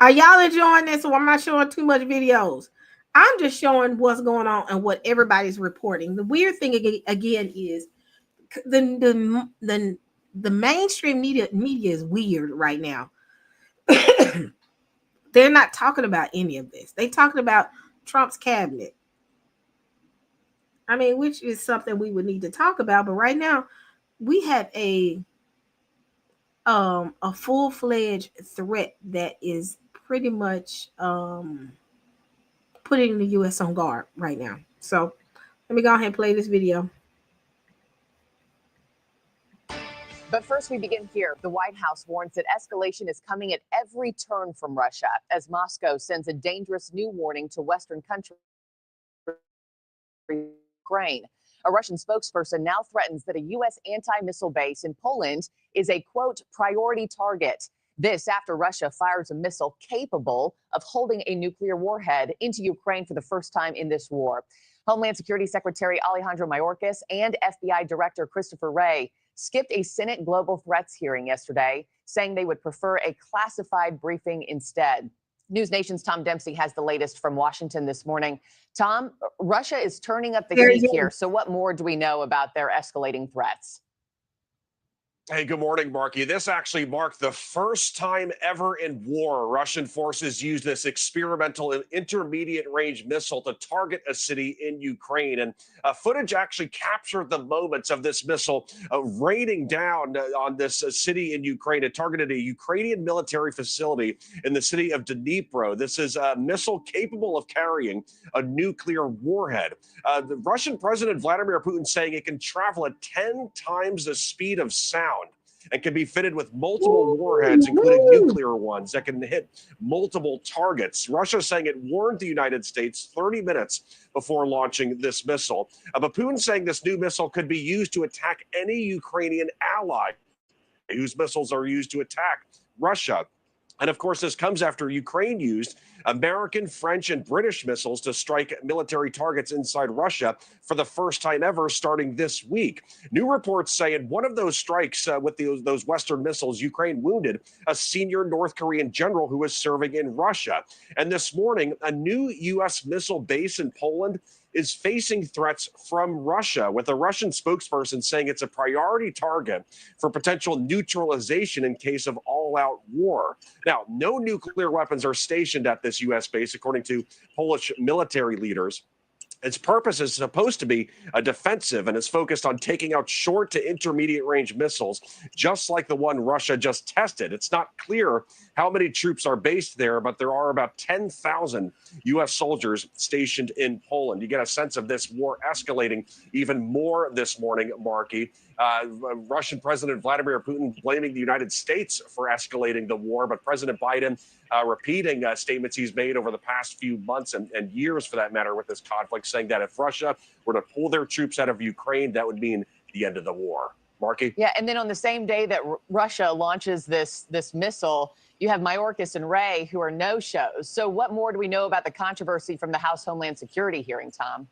Are y'all enjoying this? So I'm not showing too much videos. I'm just showing what's going on and what everybody's reporting. The weird thing again is the mainstream media is weird right now. They're not talking about any of this. They're talking about Trump's cabinet. I mean, which is something we would need to talk about. But right now, we have a full-fledged threat that is pretty much putting the U.S. on guard right now. So let me go ahead and play this video. But first, we begin here. The White House warns that escalation is coming at every turn from Russia as Moscow sends a dangerous new warning to Western countries. Ukraine. A Russian spokesperson now threatens that a U.S. anti-missile base in Poland is a, quote, priority target. This after Russia fires a missile capable of holding a nuclear warhead into Ukraine for the first time in this war. Homeland Security Secretary Alejandro Mayorkas and FBI Director Christopher Wray skipped a Senate Global Threats hearing yesterday, saying they would prefer a classified briefing instead. News Nation's Tom Dempsey has the latest from Washington this morning. Tom, Russia is turning up the heat here. So what more do we know about their escalating threats? Hey, good morning, Marky. This actually marked the first time ever in war Russian forces used this experimental and intermediate range missile to target a city in Ukraine. And footage actually captured the moments of this missile raining down on this city in Ukraine. It targeted a Ukrainian military facility in the city of Dnipro. This is a missile capable of carrying a nuclear warhead. The Russian President Vladimir Putin saying it can travel at 10 times the speed of sound and can be fitted with multiple warheads, including nuclear ones that can hit multiple targets. Russia saying it warned the United States 30 minutes before launching this missile. But Putin saying this new missile could be used to attack any Ukrainian ally whose missiles are used to attack Russia. And of course, this comes after Ukraine used American, French, and British missiles to strike military targets inside Russia for the first time ever starting this week. New reports say in one of those strikes with those Western missiles, Ukraine wounded a senior North Korean general who was serving in Russia. And this morning, a new U.S. missile base in Poland is facing threats from Russia, with a Russian spokesperson saying it's a priority target for potential neutralization in case of all-out war. Now, no nuclear weapons are stationed at this U.S. base, according to Polish military leaders. Its purpose is supposed to be a defensive, and it's focused on taking out short to intermediate range missiles, just like the one Russia just tested. It's not clear how many troops are based there, but there are about 10,000 U.S. soldiers stationed in Poland. You get a sense of this war escalating even more this morning, Marky. Russian President Vladimir Putin blaming the United States for escalating the war, but President Biden repeating statements he's made over the past few months and years, for that matter, with this conflict, saying that if Russia were to pull their troops out of Ukraine, that would mean the end of the war. Marky? Yeah, and then on the same day that Russia launches this missile, you have Mayorkas and Wray who are no-shows. So what more do we know about the controversy from the House Homeland Security hearing, Tom?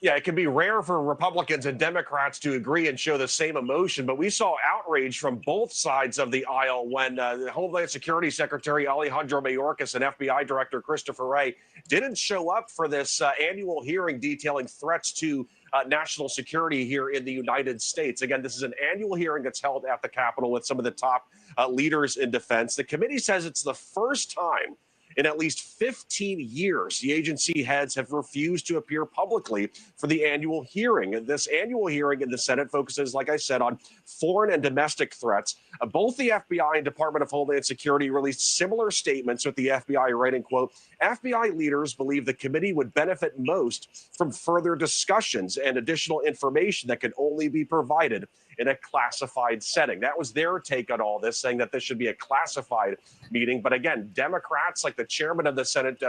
Yeah, it can be rare for Republicans and Democrats to agree and show the same emotion, but we saw outrage from both sides of the aisle when the Homeland Security Secretary Alejandro Mayorkas and FBI Director Christopher Wray didn't show up for this annual hearing detailing threats to national security here in the United States. Again, this is an annual hearing that's held at the Capitol with some of the top leaders in defense. The committee says it's the first time In at least 15 years, the agency heads have refused to appear publicly for the annual hearing. And this annual hearing in the Senate focuses, like I said, on foreign and domestic threats. Both the FBI and Department of Homeland Security released similar statements, with the FBI writing, quote, FBI leaders believe the committee would benefit most from further discussions and additional information that can only be provided in a classified setting. That was their take on all this, saying that this should be a classified meeting. But again, Democrats, like the chairman of the Senate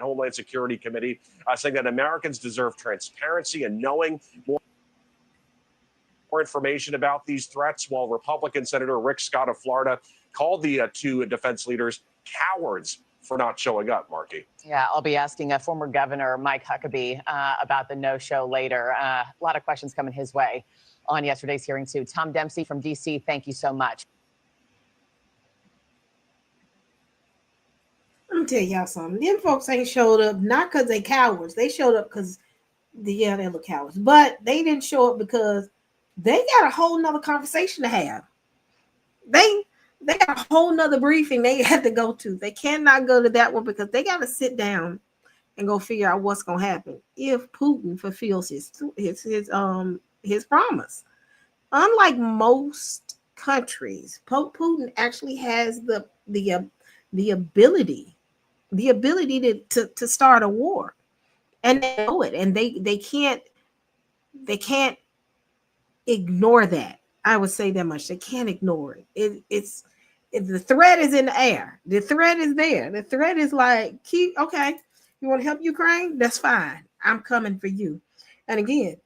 Homeland Security Committee, saying that Americans deserve transparency and knowing more information about these threats, while Republican Senator Rick Scott of Florida called the two defense leaders cowards for not showing up, Marky. Yeah, I'll be asking former Governor Mike Huckabee about the no-show later. A lot of questions coming his way on yesterday's hearing, too. Tom Dempsey from D.C., thank you so much. Let me tell y'all something. Them folks ain't showed up not because they cowards. They showed up because, they look cowards. But they didn't show up because they got a whole nother conversation to have. They got a whole nother briefing they had to go to. They cannot go to that one because they got to sit down and go figure out what's going to happen if Putin fulfills his promise. Unlike most countries, Putin actually has the ability to start a war, and they know it, and they can't ignore that. I would say that much. They can't ignore it. It's the threat is in the air. The threat is there. The threat is like, okay, you want to help Ukraine? That's fine. I'm coming for you. And again,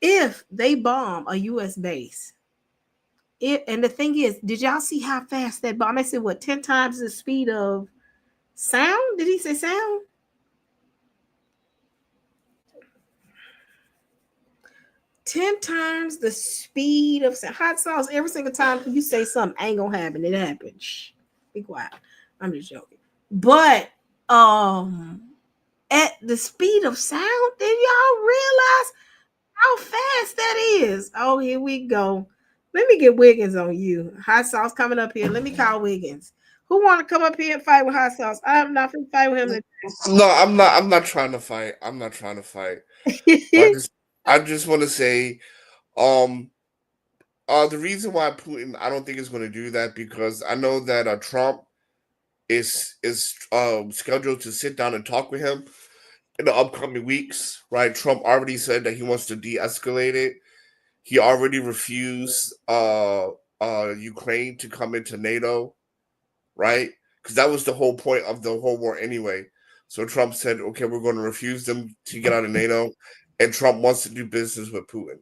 if they bomb a U.S. base, and the thing is, did y'all see how fast that bomb? I said, what, 10 times the speed of sound? Did he say sound? 10 times the speed of sound. Hot sauce, every single time you say something ain't gonna happen, it happens. Shh, be quiet. I'm just joking. But at the speed of sound, did y'all realize how fast that is? Oh, here we go. Let me get Wiggins on you. Hot sauce coming up here. Let me call Wiggins. Who want to come up here and fight with Hot sauce? I'm not going to fight with him today. No, I'm not trying to fight. I'm not trying to fight. I just want to say, the reason why Putin, I don't think is going to do that, because I know that Trump is scheduled to sit down and talk with him in the upcoming weeks, right? Trump already said that he wants to de-escalate it. He already refused Ukraine to come into NATO, right? Because that was the whole point of the whole war anyway. So Trump said, okay, we're going to refuse them to get out of NATO, and Trump wants to do business with Putin.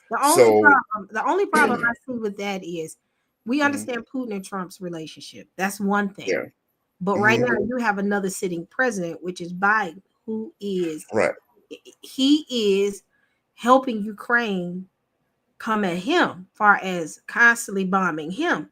The only problem I see with that is we understand Putin and Trump's relationship. That's one thing. Yeah. But right now you have another sitting president, which is Biden, who is he is helping Ukraine come at him, far as constantly bombing him.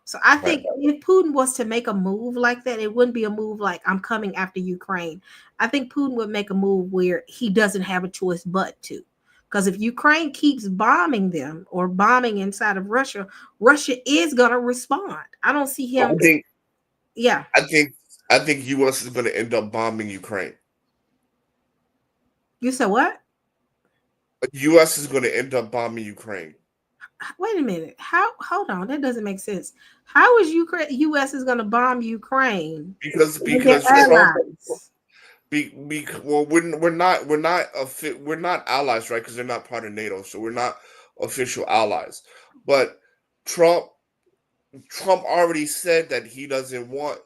So I think if Putin was to make a move like that, it wouldn't be a move like, I'm coming after Ukraine. I think Putin would make a move where he doesn't have a choice but to. Because if Ukraine keeps bombing them or bombing inside of Russia, Russia is going to respond. I don't see him. I think U.S. is going to end up bombing Ukraine. You said what? U.S. is going to end up bombing Ukraine. Wait a minute. Hold on. That doesn't make sense. How is U.S. is going to bomb Ukraine? Because well, we're not allies, right? Because they're not part of NATO, so we're not official allies. But Trump already said that he doesn't want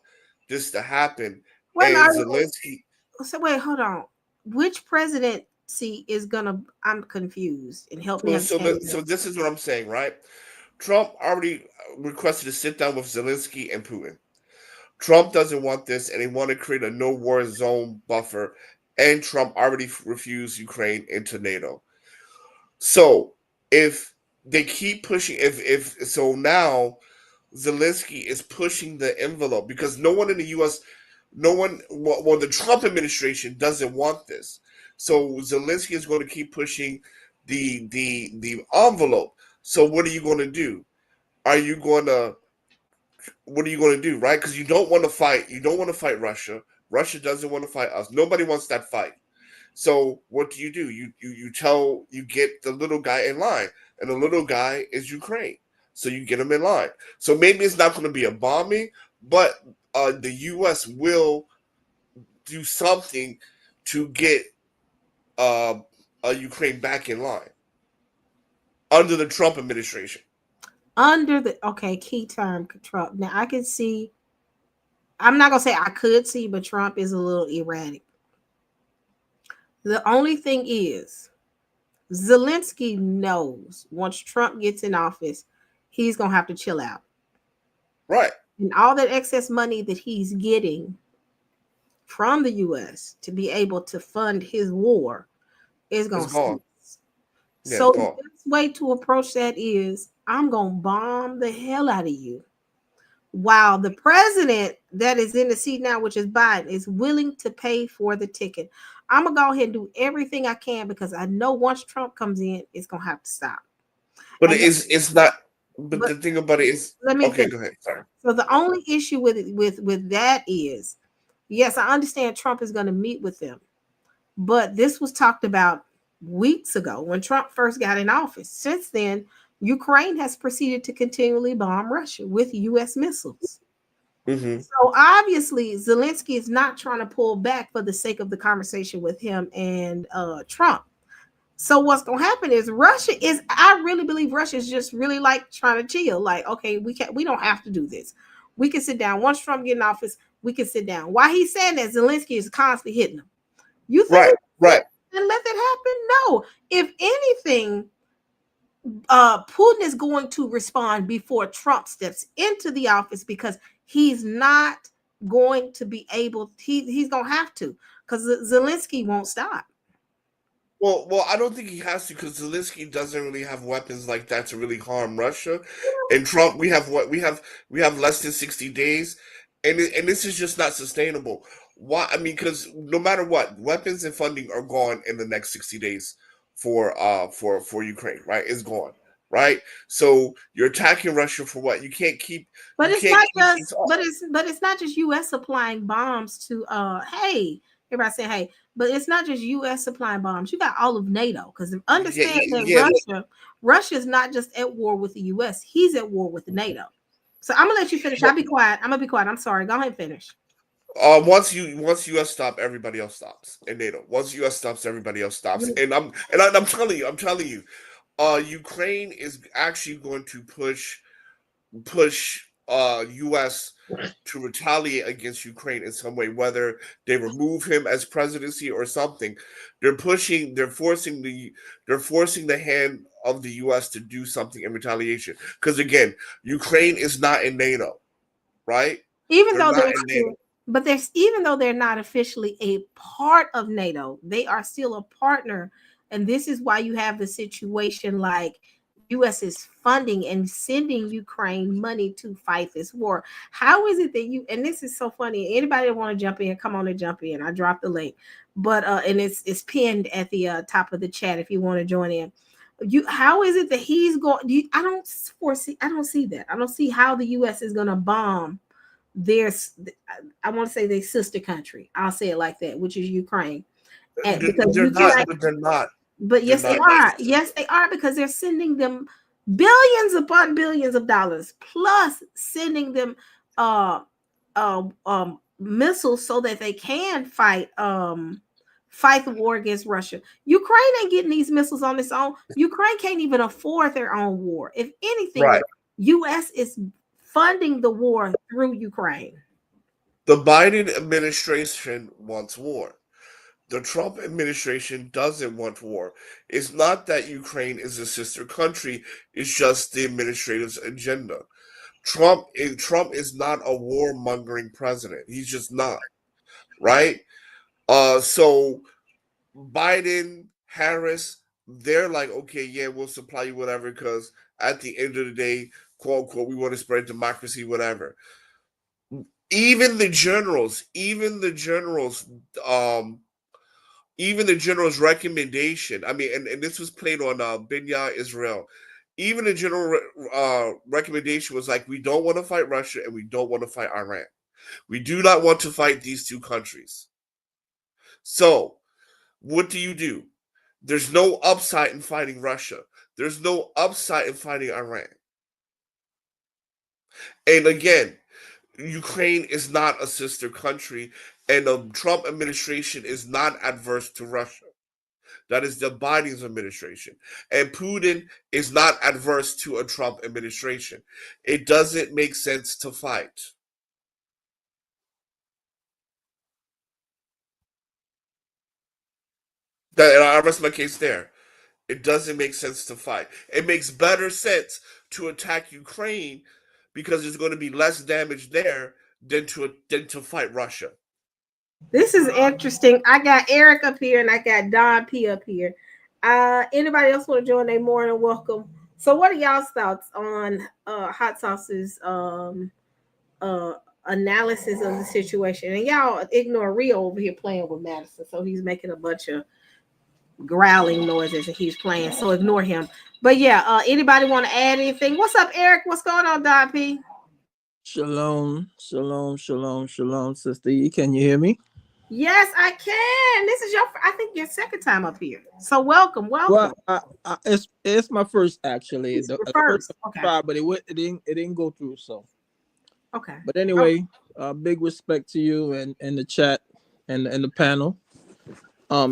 this to happen. Zelensky. So wait, hold on. Which presidency is gonna? I'm confused, and help me understand. So this is what I'm saying, right? Trump already requested to sit down with Zelensky and Putin. Trump doesn't want this, and they want to create a no-war zone buffer, and Trump already refused Ukraine into NATO. So if they keep pushing, so now Zelensky is pushing the envelope, because no one in the U.S., the Trump administration doesn't want this. So Zelensky is going to keep pushing the envelope. So what are you going to do? Are you going to what are you going to do, right? Because you don't want to fight. You don't want to fight Russia. Russia doesn't want to fight us. Nobody wants that fight. So what do? You get the little guy in line, and the little guy is Ukraine. So you get him in line. So maybe it's not going to be a bombing, but the U.S. will do something to get Ukraine back in line under the Trump administration. Key term Trump. Now I can see. I'm not gonna say I could see, but Trump is a little erratic. The only thing is, Zelensky knows once Trump gets in office, he's gonna have to chill out. Right. And all that excess money that he's getting from the U.S. to be able to fund his war is going to gone. Yeah, so the best way to approach that is, I'm going to bomb the hell out of you. While the president that is in the seat now, which is Biden, is willing to pay for the ticket. I'm going to go ahead and do everything I can because I know once Trump comes in, it's going to have to stop. But it's not. But the thing about it is, let me okay, go ahead. Sorry. So the only issue with that is, yes, I understand Trump is going to meet with them, but this was talked about weeks ago when Trump first got in office. Since then, Ukraine has proceeded to continually bomb Russia with U.S. missiles. Mm-hmm. So obviously, Zelensky is not trying to pull back for the sake of the conversation with him and Trump. So what's going to happen is I really believe Russia is just really like trying to chill. Like, okay, we don't have to do this. We can sit down. Once Trump get in office, we can sit down. Why he's saying that Zelensky is constantly hitting him. You think right. And let that happen? No. If anything, Putin is going to respond before Trump steps into the office because he's not going to be able, he's going to have to, because Zelensky won't stop. Well, I don't think he has to because Zelensky doesn't really have weapons like that to really harm Russia. And Trump, we have less than 60 days, and this is just not sustainable. Why? I mean, because no matter what, weapons and funding are gone in the next 60 days for Ukraine, right? It's gone, right? So you're attacking Russia for what? You can't keep. But it's not just U.S. supplying bombs to hey. Everybody saying, hey, but it's not just U.S. supplying bombs. You got all of NATO, because understand that Russia is not just at war with the U.S. He's at war with the NATO. So I'm gonna let you finish. I'll be quiet. I'm gonna be quiet. I'm sorry. Go ahead and finish. Once U.S. stop, everybody else stops in NATO. Once U.S. stops, everybody else stops. And I'm telling you, Ukraine is actually going to push U.S. to retaliate against Ukraine in some way, whether they remove him as presidency or something. They're forcing the hand of the U.S. to do something in retaliation. Because again, Ukraine is not in NATO, right? Even though they're not officially a part of NATO, they are still a partner. And this is why you have the situation like U.S. is funding and sending Ukraine money to fight this war. How is it that and this is so funny. Anybody that want to jump in, come on and jump in. I dropped the link, but and it's pinned at the top of the chat if you want to join in. How is it that he's going? I don't see that. I don't see how the U.S. is going to bomb I want to say their sister country. I'll say it like that, which is Ukraine. And they're not. But yes, they are. Yes, they are, because they're sending them billions upon billions of dollars, plus sending them missiles so that they can fight the war against Russia. Ukraine ain't getting these missiles on its own. Ukraine can't even afford their own war. If anything, U.S. is funding the war through Ukraine. The Biden administration wants war. The Trump administration doesn't want war. It's not that Ukraine is a sister country. It's just the administrator's agenda. Trump is not a warmongering president. He's just not, right? So Biden, Harris, they're like, okay, yeah, we'll supply you whatever, because at the end of the day, quote unquote, we want to spread democracy, whatever. Even the generals' recommendation. I mean, and this was played on Binya Israel. even the general recommendation was like, we don't want to fight Russia and we don't want to fight Iran. We do not want to fight these two countries. So, what do? There's no upside in fighting Russia. There's no upside in fighting Iran. And again, Ukraine is not a sister country, and the Trump administration is not adverse to Russia. That is the Biden's administration. And Putin is not adverse to a Trump administration. It doesn't make sense to fight. And I rest my case there. It doesn't make sense to fight. It makes better sense to attack Ukraine because there's going to be less damage there than to fight Russia. This is interesting. I got Eric up here and I got Don P up here. Anybody else want to join? They more than welcome. So, what are y'all's thoughts on Hot Sauce's analysis of the situation? And y'all ignore Rio over here playing with Madison, so he's making a bunch of growling noises and he's playing. So ignore him. But yeah, anybody want to add anything? What's up, Eric? What's going on, Don P? Shalom, shalom, shalom, shalom, Sister E. Can you hear me? Yes, I can. This is I think your second time up here. So welcome. Well, it's my first actually. It's The your first first. Okay. try, but it didn't go through. So okay. But anyway, big respect to you and the chat and the panel.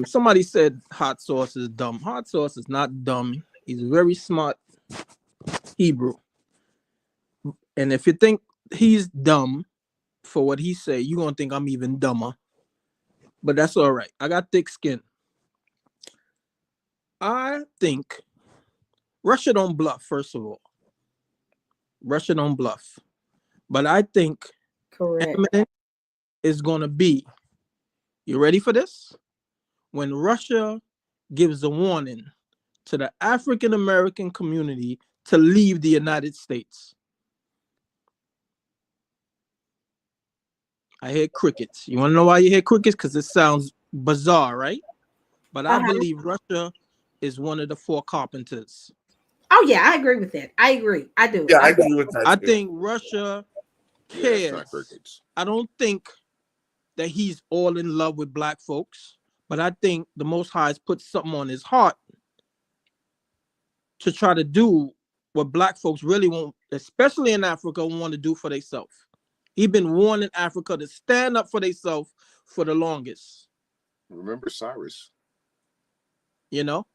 Somebody said Hot Sauce is dumb. Hot Sauce is not dumb. He's very smart Hebrew. And if you think he's dumb for what he say, you're gonna think I'm even dumber. But that's all right. I got thick skin. I think Russia don't bluff, first of all. Russia don't bluff. But I think imminent is gonna be, you ready for this? When Russia gives a warning to the African American community to leave the United States. I hear crickets. You want to know why you hear crickets? Because it sounds bizarre, right? But I believe Russia is one of the four carpenters. Oh, yeah, I agree with that. I agree. I do. Yeah, I agree with that. I think Russia cares. I don't think that he's all in love with black folks, but I think the Most High has put something on his heart to try to do what black folks really want, especially in Africa, want to do for themselves. He's been warning Africa to stand up for themselves for the longest. Remember Cyrus? You know,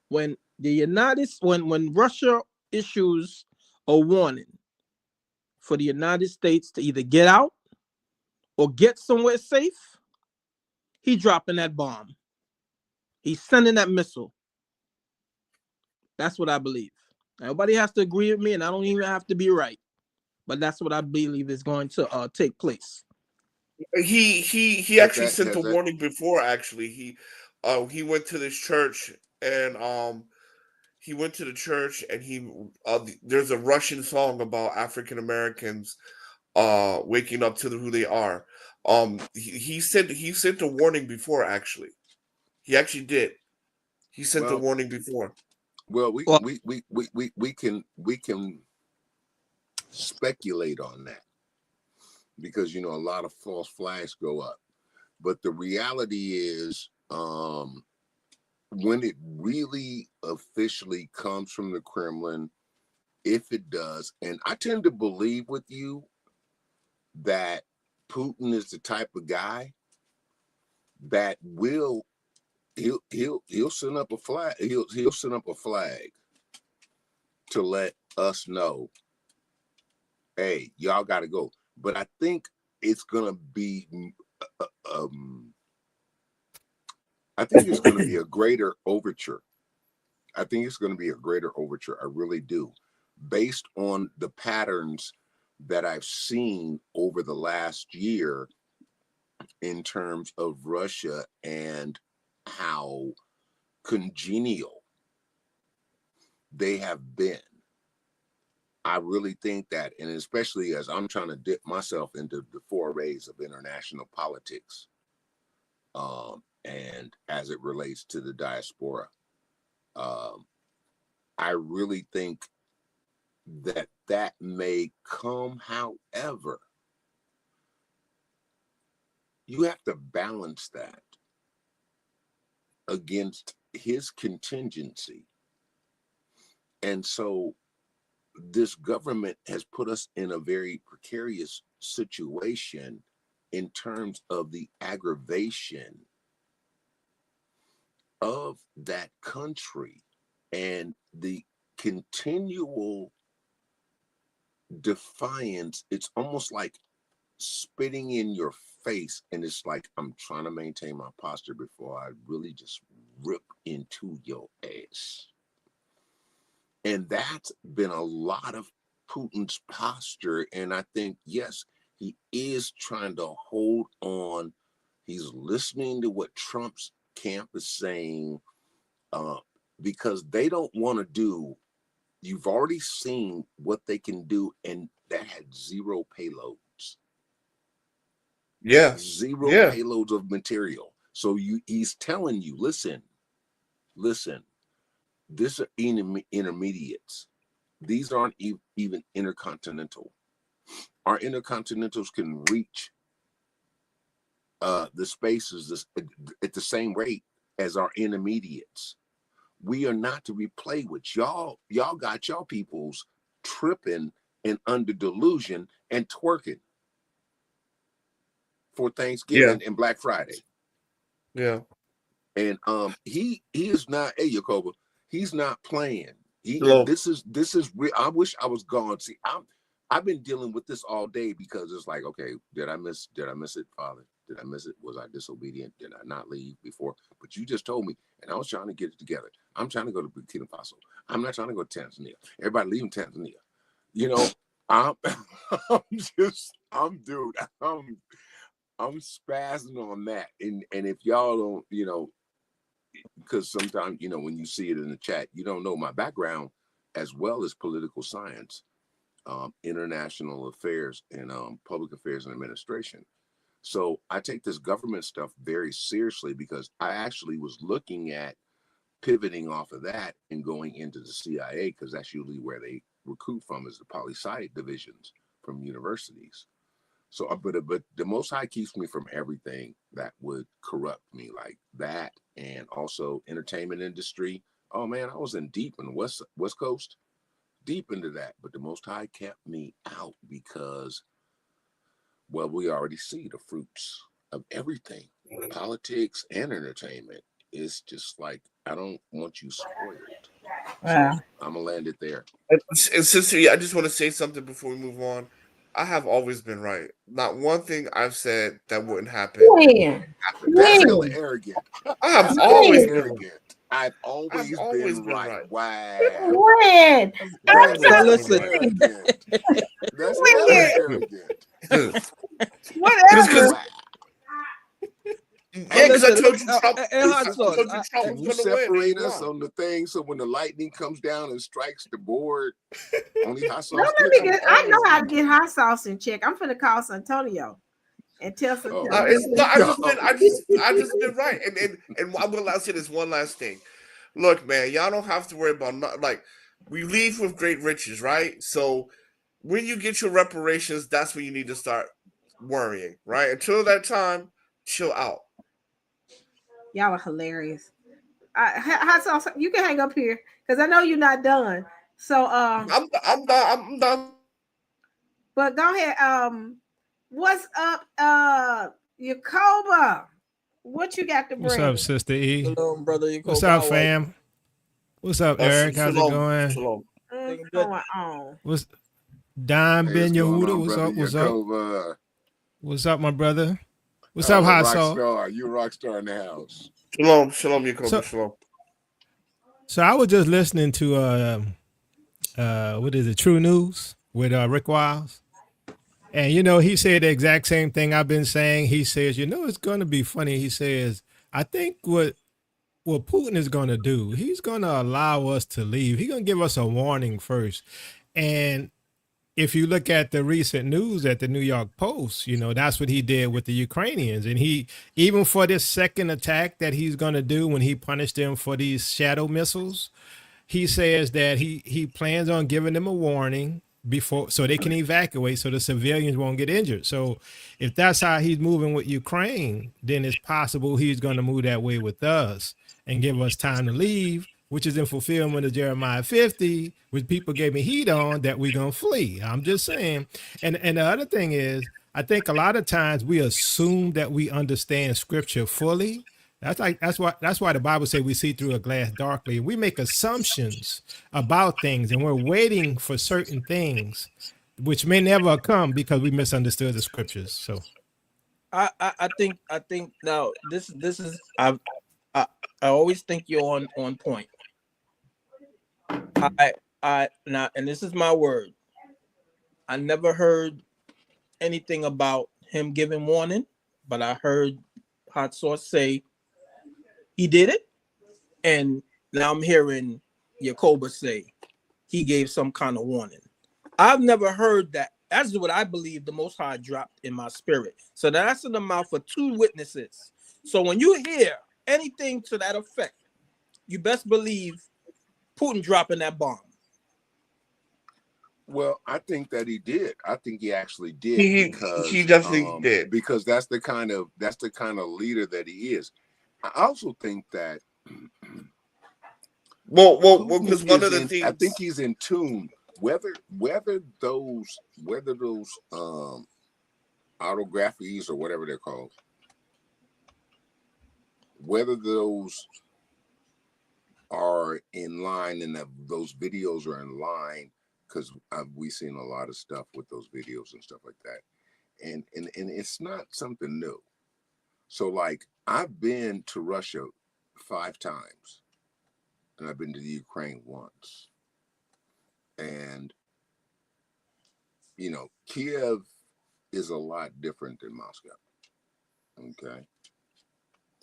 when when Russia issues a warning for the United States to either get out or get somewhere safe, he's dropping that bomb. He's sending that missile. That's what I believe. Everybody has to agree with me, and I don't even have to be right. But that's what I believe is going to take place. He actually sent a warning before. Actually, he went to this church and he went to the church and there's a Russian song about African Americans waking up to who they are. He sent a warning before. Actually, he actually did. He sent a warning before. Well, we can speculate on that because a lot of false flags go up, but the reality is when it really officially comes from the Kremlin, if it does, and I tend to believe with you that Putin is the type of guy that he'll send up a flag. He'll send up a flag to let us know, hey, y'all got to go. But I think it's gonna be, I think it's gonna be a greater overture. I think it's gonna be a greater overture. I really do, based on the patterns that I've seen over the last year in terms of Russia and how congenial they have been. I really think that, and especially as I'm trying to dip myself into the forays of international politics, and as it relates to the diaspora, I really think that may come. However, you have to balance that against his contingency. And so this government has put us in a very precarious situation in terms of the aggravation of that country and the continual defiance. It's almost like spitting in your face, and it's like, I'm trying to maintain my posture before I really just rip into your ass. And that's been a lot of Putin's posture. And I think, yes, he is trying to hold on. He's listening to what Trump's camp is saying, because they don't want to do. You've already seen what they can do, and that had zero payloads. Yeah. Zero Yeah. payloads of material. So he's telling you, listen, these are intermediates. These aren't even intercontinental. Our intercontinentals can reach the spaces at the same rate as our intermediates. We are not to be played with. Y'all got y'all peoples tripping and under delusion and twerking for Thanksgiving and Black Friday. Yeah. And he is not, hey Yakoba, he's not playing. This is real. I wish I was gone. See, I've been dealing with this all day, because it's like, okay, did I miss it, Father? Did I miss it? Was I disobedient? Did I not leave before? But you just told me, and I was trying to get it together. I'm trying to go to Burkina Faso. I'm not trying to go to Tanzania. Everybody leaving Tanzania. You know, I'm spazzing on that. And if y'all don't, you know, because sometimes, you know, when you see it in the chat, you don't know my background as well as political science, international affairs, and public affairs and administration. So I take this government stuff very seriously, because I actually was looking at pivoting off of that and going into the CIA, because that's usually where they recruit from, is the poli-sci divisions from universities. So, but the Most High keeps me from everything that would corrupt me, like that, and also entertainment industry. Oh man, I was deep in the West Coast, deep into that. But the Most High kept me out because, well, we already see the fruits of everything, politics and entertainment. It's just like, I don't want you spoiled. Wow. So I'm gonna land it there. And sister, I just want to say something before we move on. I have always been right. Not one thing I've said that wouldn't happen. That's hella arrogant. I have always been arrogant. I've always been right. Wow. When? That's So listen. arrogant. That's hella arrogant. Whatever. Yeah, because I told you Can you separate us on the thing, so when the lightning comes down and strikes the board, only hot sauce? I know how to get hot sauce in check. I'm finna call Santonio and tell Santonio. I just been right. And I'm gonna say this one last thing. Look, man, y'all don't have to worry about like, we leave with great riches, right? So when you get your reparations, that's when you need to start worrying, right? Until that time, chill out. Y'all are hilarious. Hot sauce, you can hang up here because I know you're not done. So I'm done. But go ahead. What's up, Yakoba? What you got to bring? What's up, Sister E? Hello, brother. Yakoba. What's up, fam? What's up, Eric? How's it going? What's going on? What's Don Ben Yehuda? What's up? What's Yakoba. up? What's up, my brother? What's up, Hot Sauce? You a rock star in the house. Shalom, Yakoba, shalom. So I was just listening to what is it, True News with Rick Wiles. And you know, he said the exact same thing I've been saying. He says, you know, it's gonna be funny. He says, I think what Putin is gonna do, he's gonna allow us to leave. He's gonna give us a warning first. And if you look at the recent news at the New York Post, you know, that's what he did with the Ukrainians. And he, even for this second attack that he's going to do when he punished them for these shadow missiles, he says that he plans on giving them a warning before so they can evacuate so the civilians won't get injured. So if that's how he's moving with Ukraine, then it's possible he's going to move that way with us and give us time to leave, which is in fulfillment of Jeremiah 50, which people gave me heat on, that we're going to flee. I'm just saying. And the other thing is, I think a lot of times we assume that we understand scripture fully. That's why the Bible says we see through a glass darkly. We make assumptions about things, and we're waiting for certain things, which may never come because we misunderstood the scriptures. So, I think now this is I always think you're on point. I now, and this is my word. I never heard anything about him giving warning, but I heard Hot Sauce say he did it, and now I'm hearing Yakoba say he gave some kind of warning. I've never heard that. That's what I believe the Most High dropped in my spirit. So that's in the mouth of two witnesses. So when you hear anything to that effect, you best believe Putin dropping that bomb. Well, I think that he did. I think he actually did. He definitely did, because that's the kind of leader that he is. I also think that because one of the things I think he's in tune. Whether those autographies or whatever they're called, whether those are in line and that those videos are in line, because we've seen a lot of stuff with those videos and stuff like that, and it's not something new. So like, I've been to Russia 5 times, and I've been to the Ukraine once. And, you know, Kiev is a lot different than Moscow. Okay.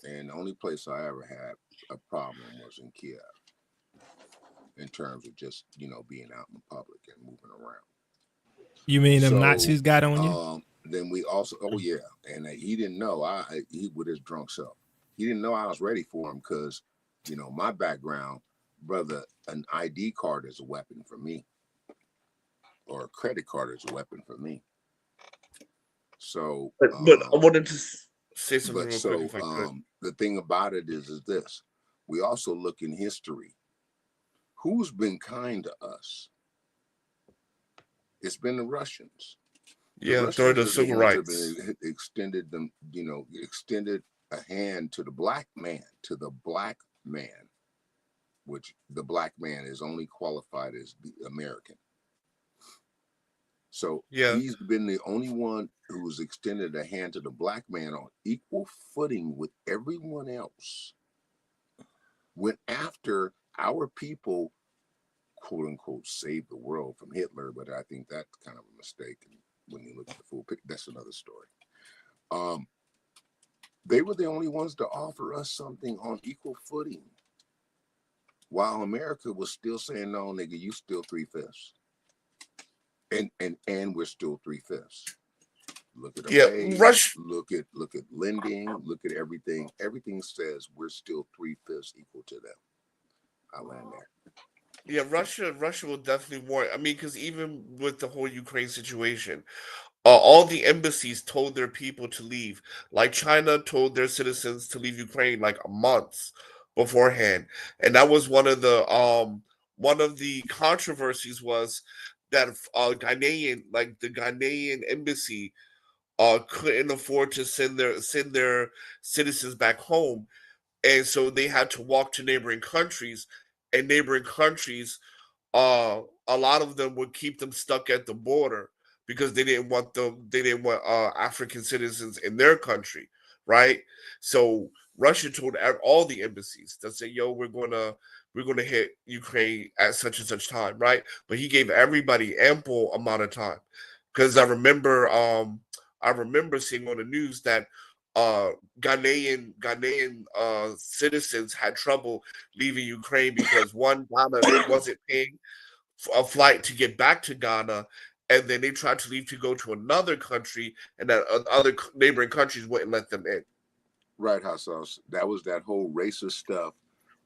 And the only place I ever had a problem was in Kiev, in terms of just, you know, being out in public and moving around. you mean them Nazis got on you? Then we also, oh yeah, and he didn't know, he with his drunk self, he didn't know I was ready for him, because, you know, my background, brother, an ID card is a weapon for me, or a credit card is a weapon for me. So, but I wanted to say something real quick, if I could. The thing about it is this: we also look in history. Who's been kind to us? It's been the Russians. Yeah, during the civil rights, extended them, you know, extended a hand to the black man, which the black man is only qualified as the American. So yeah, he's been the only one who's extended a hand to the black man on equal footing with everyone else. Went after our people, quote unquote, saved the world from Hitler, but I think that's kind of a mistake. And when you look at the full picture, that's another story. They were the only ones to offer us something on equal footing, while America was still saying, no, nigga, you still 3/5. And we're still 3/5. Look at the page, look at lending, look at everything. Everything says we're still 3/5 equal to them. I land there. Yeah, Russia will definitely warn. I mean, because even with the whole Ukraine situation, all the embassies told their people to leave. Like China told their citizens to leave Ukraine like a month beforehand, and that was one of the controversies was that the Ghanaian embassy couldn't afford to send their citizens back home, and so they had to walk to neighboring countries, and neighboring countries, a lot of them would keep them stuck at the border because they didn't want African citizens in their country, right? So Russia told all the embassies to say, yo, we're gonna hit Ukraine at such and such time, right? But he gave everybody ample amount of time, because I remember seeing on the news that Ghanaian citizens had trouble leaving Ukraine because Ghana wasn't paying a flight to get back to Ghana, and then they tried to leave to go to another country, and that other neighboring countries wouldn't let them in. Right, Hassan. That was that whole racist stuff.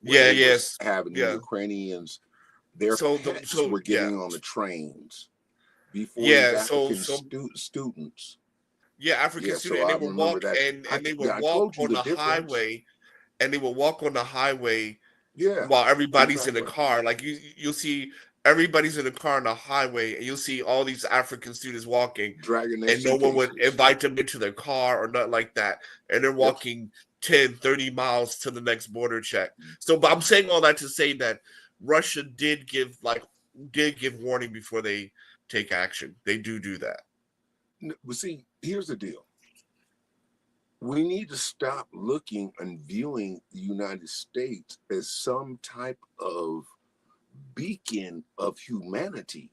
Yeah, yes. Having the Ukrainians Their pets were getting on the trains before these African students. Yeah, African students, and they would walk and they would walk on the highway, and they would walk on the highway while everybody's in the car. Like you'll see everybody's in the car on the highway, and you'll see all these African students walking, dragging their and no one would suitcases. invite them into their car or nothing like that. And they're walking 10, 30 miles to the next border check. So, but I'm saying all that to say that Russia did give warning before they take action. They do that. But see, here's the deal. We need to stop looking and viewing the United States as some type of beacon of humanity.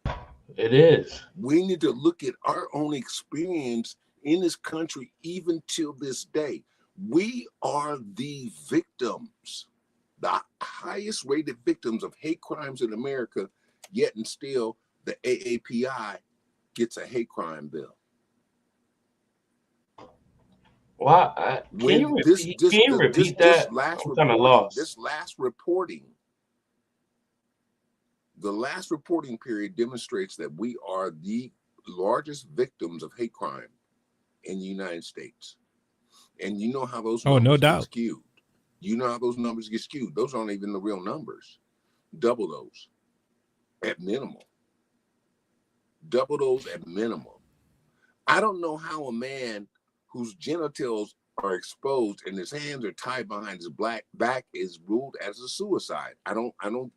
It is. We need to look at our own experience in this country, even till this day. We are the victims, the highest rated victims of hate crimes in America, yet and still the AAPI gets a hate crime bill. Well, can you repeat that? I'm kind of lost. This last reporting, the last reporting period demonstrates that we are the largest victims of hate crime in the United States. And you know how those numbers get skewed. You know how those numbers get skewed. Those aren't even the real numbers. Double those at minimum. Double those at minimum. I don't know how a man whose genitals are exposed and his hands are tied behind his back is ruled as a suicide. I don't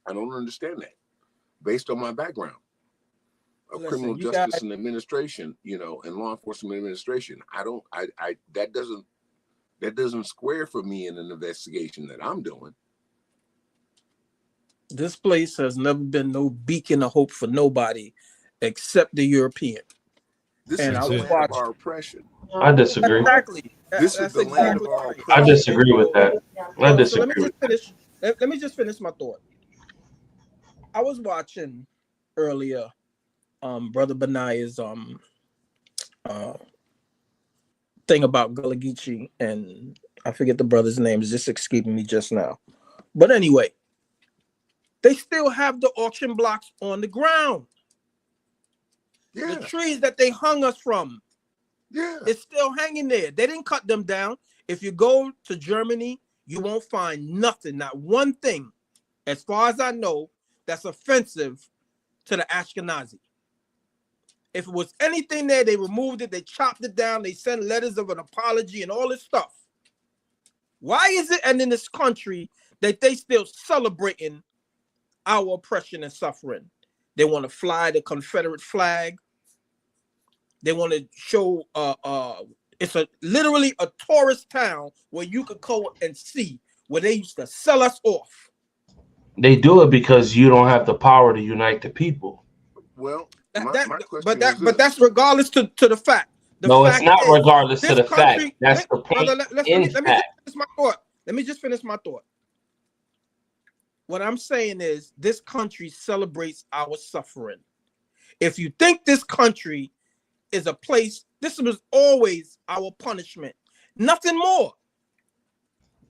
understand that. Based on my background of criminal justice and administration, and law enforcement administration, that doesn't square for me in an investigation that I'm doing. This place has never been no beacon of hope for nobody except the European. This is the land of our oppression. I disagree. Exactly. This is the land of our oppression. I disagree with that. I disagree. So let me just finish my thought. I was watching earlier Brother Benaya's thing about Gullah Geechee, and I forget the brother's name, is just escaping me just now. But anyway, they still have the auction blocks on the ground. Yeah. The trees that they hung us from, it's still hanging there. They didn't cut them down. If you go to Germany, you won't find nothing, not one thing, as far as I know, that's offensive to the Ashkenazi. If it was anything there, they removed it, they chopped it down, they sent letters of an apology and all this stuff. Why is it, and in this country, that they still celebrating our oppression and suffering? They want to fly the Confederate flag. They want to show it's literally a tourist town where you could go and see where they used to sell us off. They do it because you don't have the power to unite the people. Well, but that's regardless to the fact. No, it's not regardless to the fact. That's the point. Let me just finish my thought. What I'm saying is this country celebrates our suffering. If you think this country is a place, this was always our punishment. Nothing more.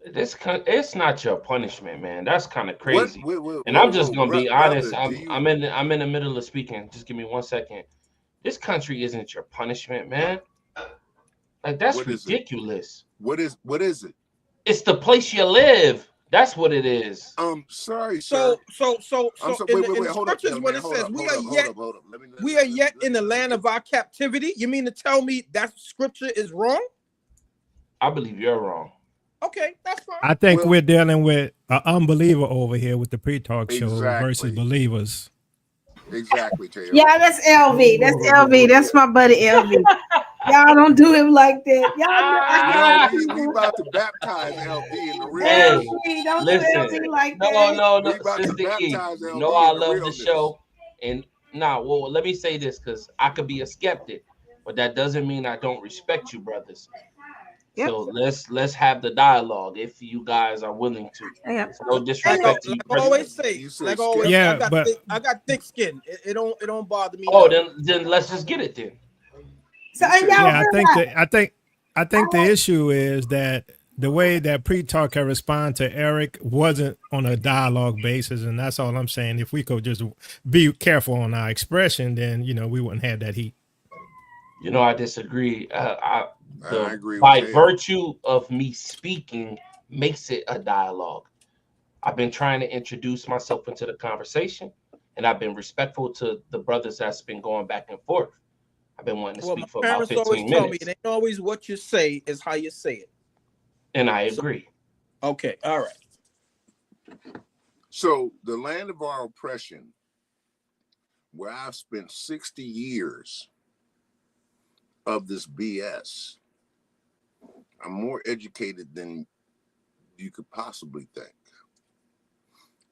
It's not your punishment, man. That's kind of crazy. And I'm just gonna be honest. I'm in the middle of speaking. Just give me 1 second. This country isn't your punishment, man. Like that's ridiculous. What is it? It's the place you live. That's what it is. Sorry, sir. So in the scriptures when it says we are yet in the land of our captivity, you mean to tell me that scripture is wrong? I believe you're wrong. Okay, that's fine. I think we're dealing with an unbeliever over here with the pre-talk show versus believers. Exactly, Taylor. Yeah, that's LV. That's LV. That's my buddy LV. Y'all don't do him like that. Y'all, we about to baptize LV in the real. Hey, don't listen, do LV like no, that. Sister E. No, I love the show, and well, let me say this because I could be a skeptic, but that doesn't mean I don't respect you, brothers. Yep. So let's have the dialogue if you guys are willing to. Yep. No disrespect to you. Like always say, like always. Yeah, I got thick skin. It don't bother me. Oh, then let's just get it then. So I think the issue is that the way that pre-talk can respond to Eric wasn't on a dialogue basis, and that's all I'm saying. If we could just be careful on our expression, then we wouldn't have that heat. I disagree. I agree with By Taylor. virtue of me speaking makes it a dialogue. I've been trying to introduce myself into the conversation, and I've been respectful to the brothers that's been going back and forth. I've been wanting to speak for about 15 always minutes. tell me it ain't always what you say, is how you say it. And I agree. Okay, all right. So the land of our oppression, where I've spent 60 years of this BS, I'm more educated than you could possibly think,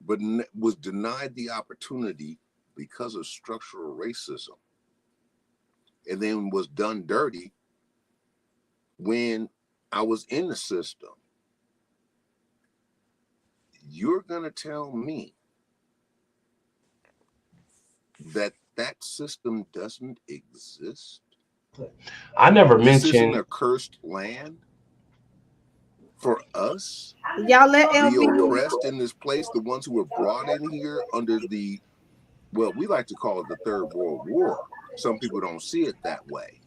but was denied the opportunity because of structural racism, and then was done dirty when I was in the system. You're going to tell me that that system doesn't exist? I never This mentioned isn't a cursed land for us? Y'all let The LV. oppressed in this place, the ones who were brought in here under the, well, we like to call it the Third World War. Some people don't see it that way.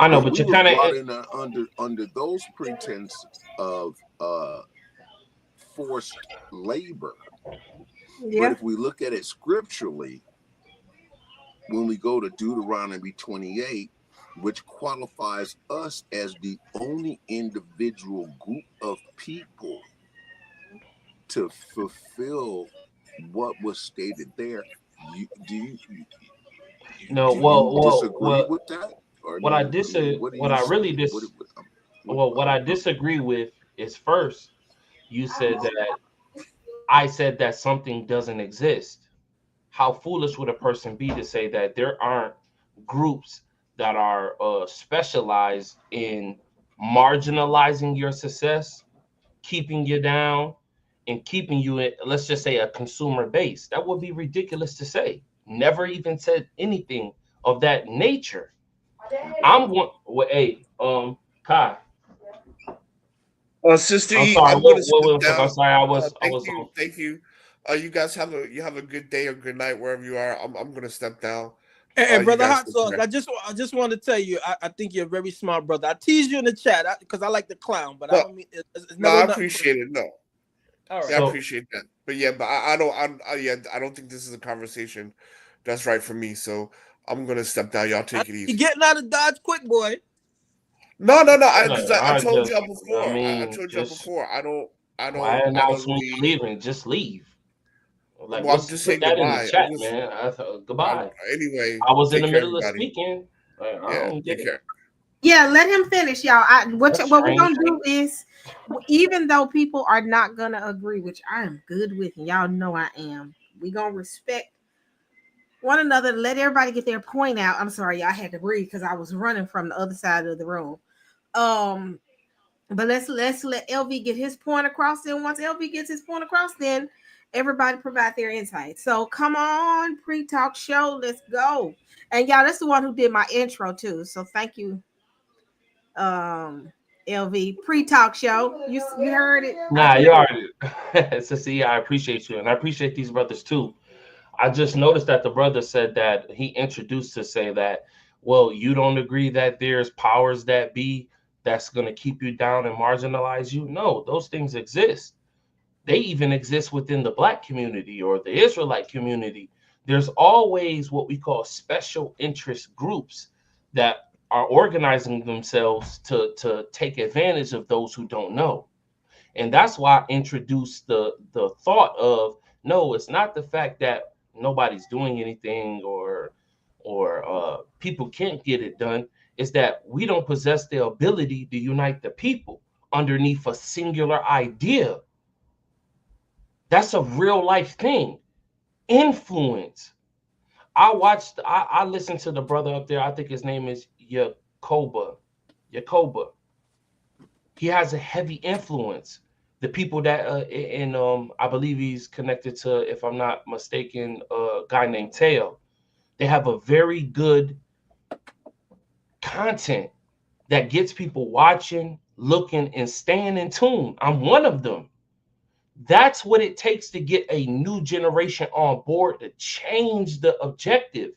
I know, but we you were kind brought of in under those pretense of forced labor. Yeah. But if we look at it scripturally, when we go to Deuteronomy 28, which qualifies us as the only individual group of people to fulfill what was stated there, do you disagree with that? Or what no? I disagree, What do what you I really say? what I disagree with is, first, you said that I said that something doesn't exist. How foolish would a person be to say that there aren't groups that are specialized in marginalizing your success, keeping you down, and keeping you in, let's just say, a consumer base? That would be ridiculous to say. Never even said anything of that nature. I'm one. Well, hey, Kai. Sister I'm E, sorry. I'm gonna step What down. I'm sorry. I was. Thank you. You guys have a good day or good night wherever you are. I'm gonna step down. Hey, You brother guys Hot take Sauce, care. I just want to tell you, I think you're a very smart brother. I tease you in the chat because I like the clown, but I don't mean it's No, never I nothing appreciate it. No, All right. yeah, I appreciate that. But yeah, but I don't think this is a conversation that's right for me. So I'm gonna step down. Y'all take it You're easy. getting out of Dodge quick, boy. No. I told y'all before. I mean, I told y'all before. I don't why announce when leave. you're leaving? Just leave. Like, Well, I'm just put saying that in the goodbye. chat, man. Goodbye. Anyway, I was in take the care, middle of everybody. speaking. I Yeah, don't get take it. care. Yeah, let him finish, y'all. What That's we're gonna strange. do is, even though people are not gonna agree, which I am good with, and y'all know I am, we gonna respect one another. Let everybody get their point out. I'm sorry, y'all had to breathe because I was running from the other side of the room. But let's let LV get his point across. Then once LV gets his point across, then everybody provide their insight. So come on, pre-talk show, let's go. And y'all, that's the one who did my intro too. So thank you, LV. Pre-talk show. You heard it. Nah, you already. So see, I appreciate you, and I appreciate these brothers too. I just noticed that the brother said that he introduced to say that, well, you don't agree that there's powers that be that's going to keep you down and marginalize you. No, those things exist. They even exist within the Black community or the Israelite community. There's always what we call special interest groups that are organizing themselves to take advantage of those who don't know. And that's why I introduced the thought of, no, it's not the fact that nobody's doing anything or people can't get it done. It's that we don't possess the ability to unite the people underneath a singular idea. That's a real life thing. Influence. I listened to the brother up there. I think his name is Yacoba. He has a heavy influence. The people that I believe he's connected to, if I'm not mistaken, a guy named Teo. They have a very good content that gets people watching, looking and staying in tune. I'm one of them. That's what it takes to get a new generation on board to change the objective.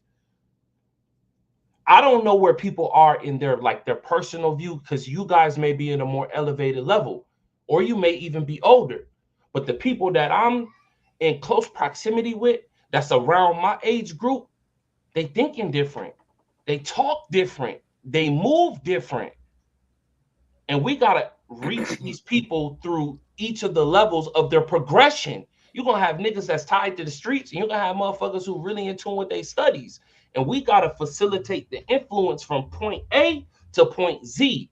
I don't know where people are in their personal view, because you guys may be in a more elevated level, or you may even be older. But the people that I'm in close proximity with, that's around my age group, they thinking different. They talk different. They move different. And we gotta reach these people through each of the levels of their progression. You're gonna have niggas that's tied to the streets, and you're gonna have motherfuckers who really in tune with their studies. And we gotta facilitate the influence from point A to point Z.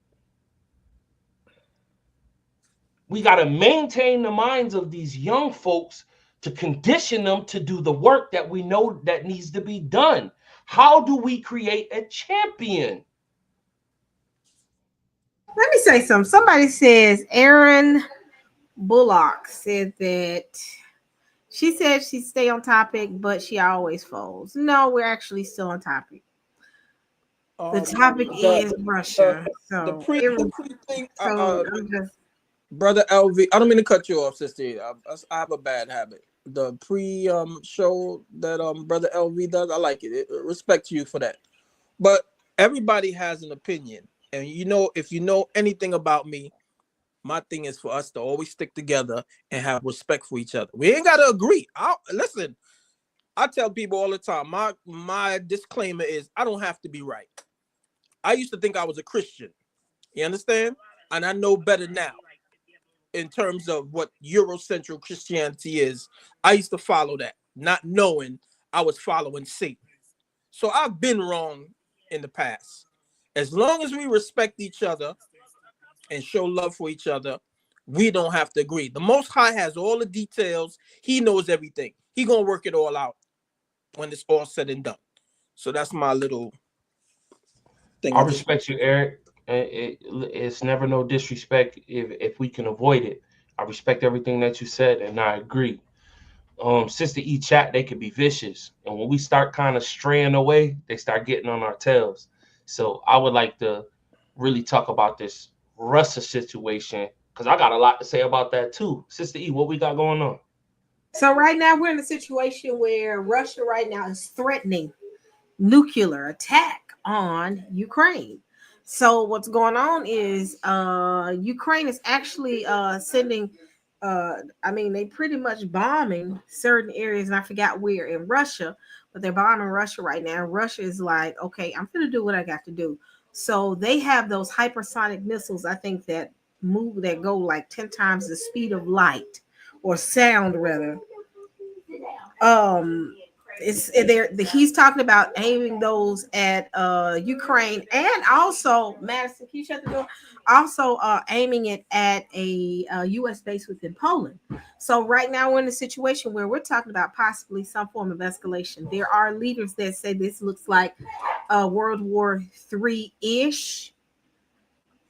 We gotta maintain the minds of these young folks to condition them to do the work that we know that needs to be done. How do we create a champion? Let me say something. Somebody says Aaron Bullock said that she said she stay on topic, but she always folds. No, we're actually still on topic. The topic is Russia. The So, pre thing. I'm just, Brother LV, I don't mean to cut you off, sister. I have a bad habit. The pre show that Brother LV does, I like it. Respect to you for that. But everybody has an opinion, and if you know anything about me, my thing is for us to always stick together and have respect for each other. We ain't gotta agree. Listen, I tell people all the time, my disclaimer is I don't have to be right. I used to think I was a Christian. You understand? And I know better now in terms of what Eurocentric Christianity is. I used to follow that, not knowing I was following Satan. So I've been wrong in the past. As long as we respect each other and show love for each other, we don't have to agree. The Most High has all the details. He knows everything. He gonna work it all out when it's all said and done. So that's my little thing. I respect you, Eric. It's never no disrespect if we can avoid it. I respect everything that you said, and I agree. Sister E chat, they can be vicious, and when we start kind of straying away, they start getting on our tails. So I would like to really talk about this Russia situation, because I got a lot to say about that too. Sister E, what we got going on? so right now we're in a situation where Russia right now is threatening nuclear attack on Ukraine. So what's going on is Ukraine is actually sending they pretty much bombing certain areas, and I forgot where in Russia, but they're bombing Russia right now. Russia is like, okay, I'm gonna do what I got to do. So they have those hypersonic missiles, I think, that go like 10 times the speed of light or sound rather. It's there. He's talking about aiming those at Ukraine, and also Madison. Can you shut the door? Also aiming it at a U.S. base within Poland. So right now we're in a situation where we're talking about possibly some form of escalation. There are leaders that say this looks like World War III ish.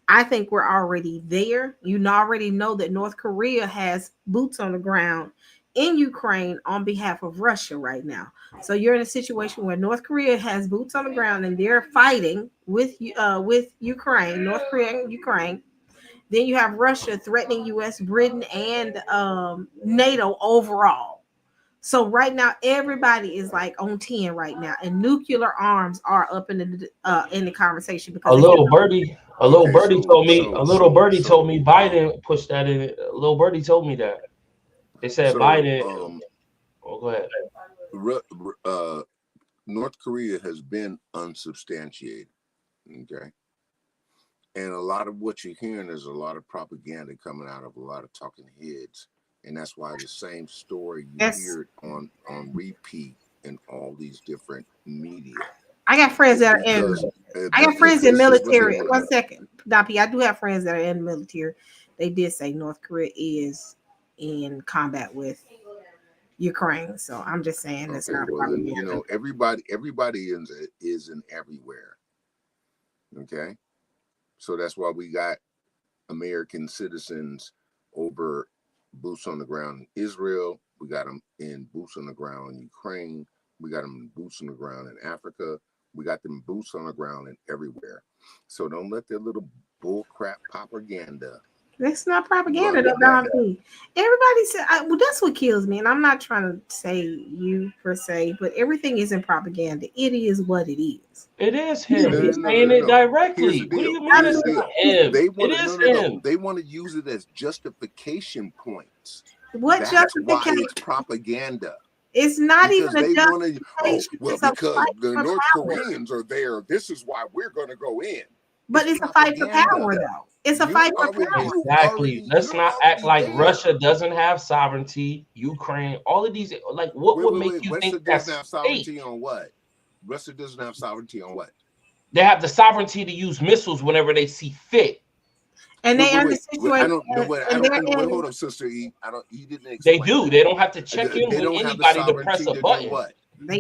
I think we're already there. You already know that North Korea has boots on the ground in Ukraine on behalf of Russia right now. So you're in a situation where North Korea has boots on the ground and they're fighting with Ukraine, North Korea and Ukraine. Then you have Russia threatening U.S., Britain, and NATO overall. So right now, everybody is like on 10 right now, and nuclear arms are up in the conversation because A little birdie told me Biden pushed that in. A little birdie told me that. They said Biden. Go ahead. North Korea has been unsubstantiated. Okay. And a lot of what you're hearing is a lot of propaganda coming out of a lot of talking heads. And that's why the same story you hear on repeat in all these different media. I got friends that are in military. 1 second, Dapi. I do have friends that are in the military. They did say North Korea is in combat with Ukraine. So I'm just saying that's not propaganda. Everybody is in everywhere. Okay. So that's why we got American citizens over boots on the ground in Israel. We got them in boots on the ground in Ukraine. We got them in boots on the ground in Africa. We got them boots on the ground and everywhere. So don't let their little bull crap propaganda. That's not propaganda, though, Don P. Everybody said, well, that's what kills me. And I'm not trying to say you per se, but everything isn't propaganda. It is what it is. It is him. He's saying it directly. What do you mean it's not him? They want It is no. him. They want to use it as justification points. What That's justification? why it's propaganda. It's not Because even a they want to. justification. Well, It's a because fight the for North power. Koreans are there. This is why we're going to go in. But it's a fight for power, though. It's a fight for power. Exactly. Let's not act like Russia doesn't have sovereignty. Ukraine, all of these, like, what would make you think that's Russia doesn't have sovereignty on what? Russia doesn't have sovereignty on what? They have the sovereignty to use missiles whenever they see fit. And they are in the I don't know. Hold up, Sister E. You didn't explain. They do. They don't have to check in with anybody to press a button.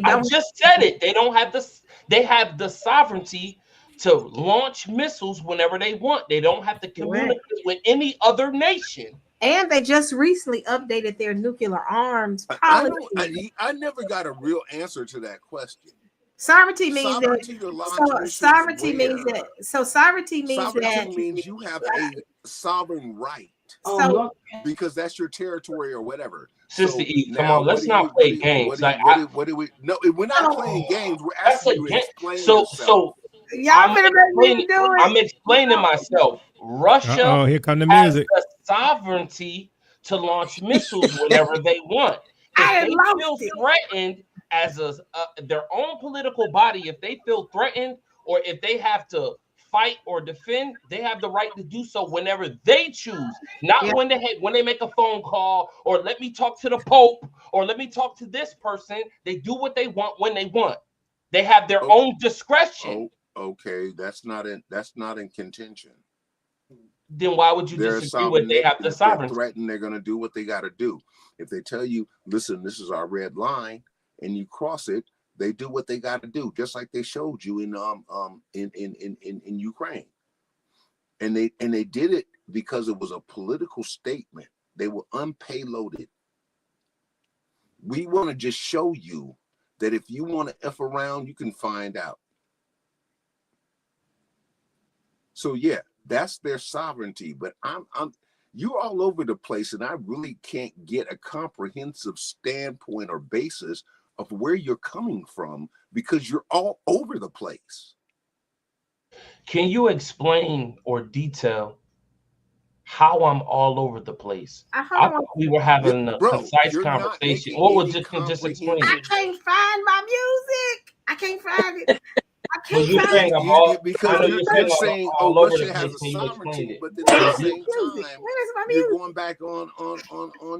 I just said it. They don't have this. They have the sovereignty to launch missiles whenever they want. They don't have to communicate with any other nation. And they just recently updated their nuclear arms policy. I never got a real answer to that question. Sovereignty means sovereignty means you have a sovereign right. Because that's your territory or whatever. Sister E, come on, let's not play games. What do we? No, we're not playing games. We're asking you to explain yourself. I'm explaining myself. Russia here come the has music. the sovereignty to launch missiles whenever they want. If they feel threatened as their own political body, if they feel threatened or if they have to fight or defend, they have the right to do so whenever they choose, not when they make a phone call or let me talk to the Pope or let me talk to this person. They do what they want when they want. They have their own discretion. Okay, that's not in contention. Then why would you disagree with they have the sovereignty? Threaten, they're going to do what they got to do. If they tell you, listen, this is our red line, and you cross it, they do what they got to do, just like they showed you in Ukraine. And they did it because it was a political statement. They were unpayloaded. We want to just show you that if you want to F around, you can find out. So yeah, that's their sovereignty. But you're all over the place, and I really can't get a comprehensive standpoint or basis of where you're coming from because you're all over the place. Can you explain or detail how I'm all over the place? I thought we were having a concise conversation. What was just explain? I can't find my music. I can't find it. Well, you're saying because you're saying, Russia has a sovereignty, but then at the same time, you're going back on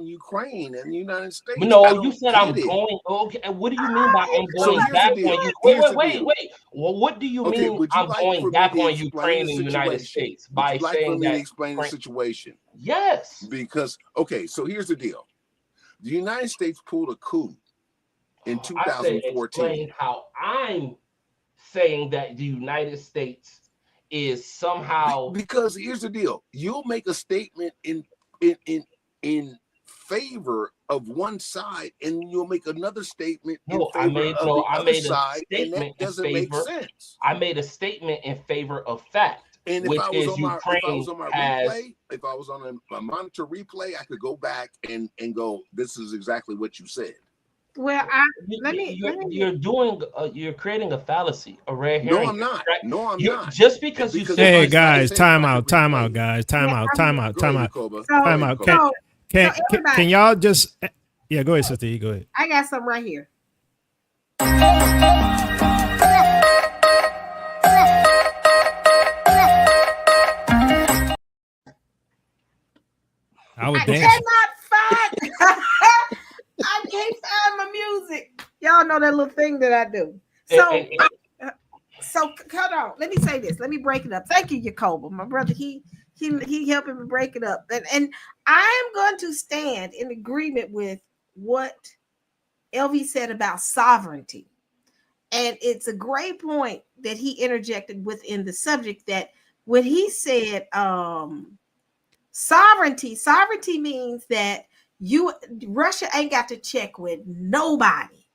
Ukraine and the United States. No, you said I'm going. Okay, and what do you mean by I'm going back on Ukraine? Wait. Well, what do you mean I'm going back on Ukraine and the United States by saying that? Explain the situation. Yes. Because so here's the deal: the United States pulled a coup in 2014. Explain how I'm saying that the United States is somehow because here's the deal: you'll make a statement in favor of one side, and you'll make another statement in favor of the other side, and that doesn't make sense. I made a statement in favor of fact. And if I was on a monitor replay, I could go back and go, "This is exactly what you said." Well, you're creating a fallacy, a red herring. No, I'm not. Not. Just because you said, hey guys, time out, guys, time out. Can y'all just go ahead, Sister E, go ahead. I got something right here. I can't find my music. Y'all know that little thing that I do. So hold on. Let me say this. Let me break it up. Thank you, Jacoba. My brother, he helping me break it up. And I am going to stand in agreement with what LV said about sovereignty. And it's a great point that he interjected within the subject that when he said sovereignty means that Russia ain't got to check with nobody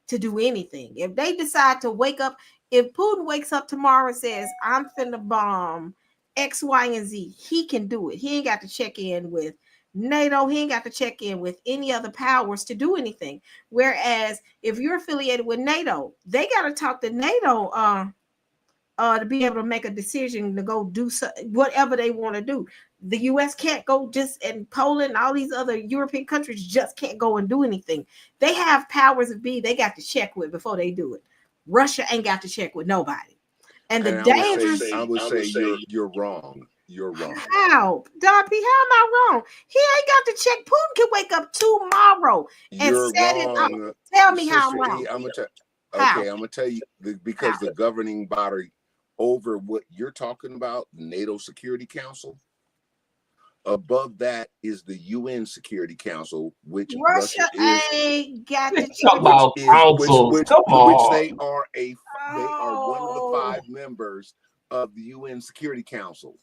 to do anything. If they decide to wake up, If Putin wakes up tomorrow and says, I'm finna bomb X, Y, and Z, he can do it. He ain't got to check in with NATO. He ain't got to check in with any other powers to do anything. Whereas if you're affiliated with NATO, they got to talk to NATO to be able to make a decision to go do whatever they want to do. The U.S. can't go just, and Poland, all these other European countries just can't go and do anything. They have powers of be they got to check with before they do it. Russia ain't got to check with nobody. And the dangers. I would say you're wrong. You're wrong. How, Darby? How am I wrong? He ain't got to check. Putin can wake up tomorrow and set it up. Tell me how I'm wrong. I'm gonna tell you because the governing body over what you're talking about, NATO Security Council. Above that is the UN Security Council, which Russia ain't got to check about council. Which they are one of the 5 members of the UN Security Council.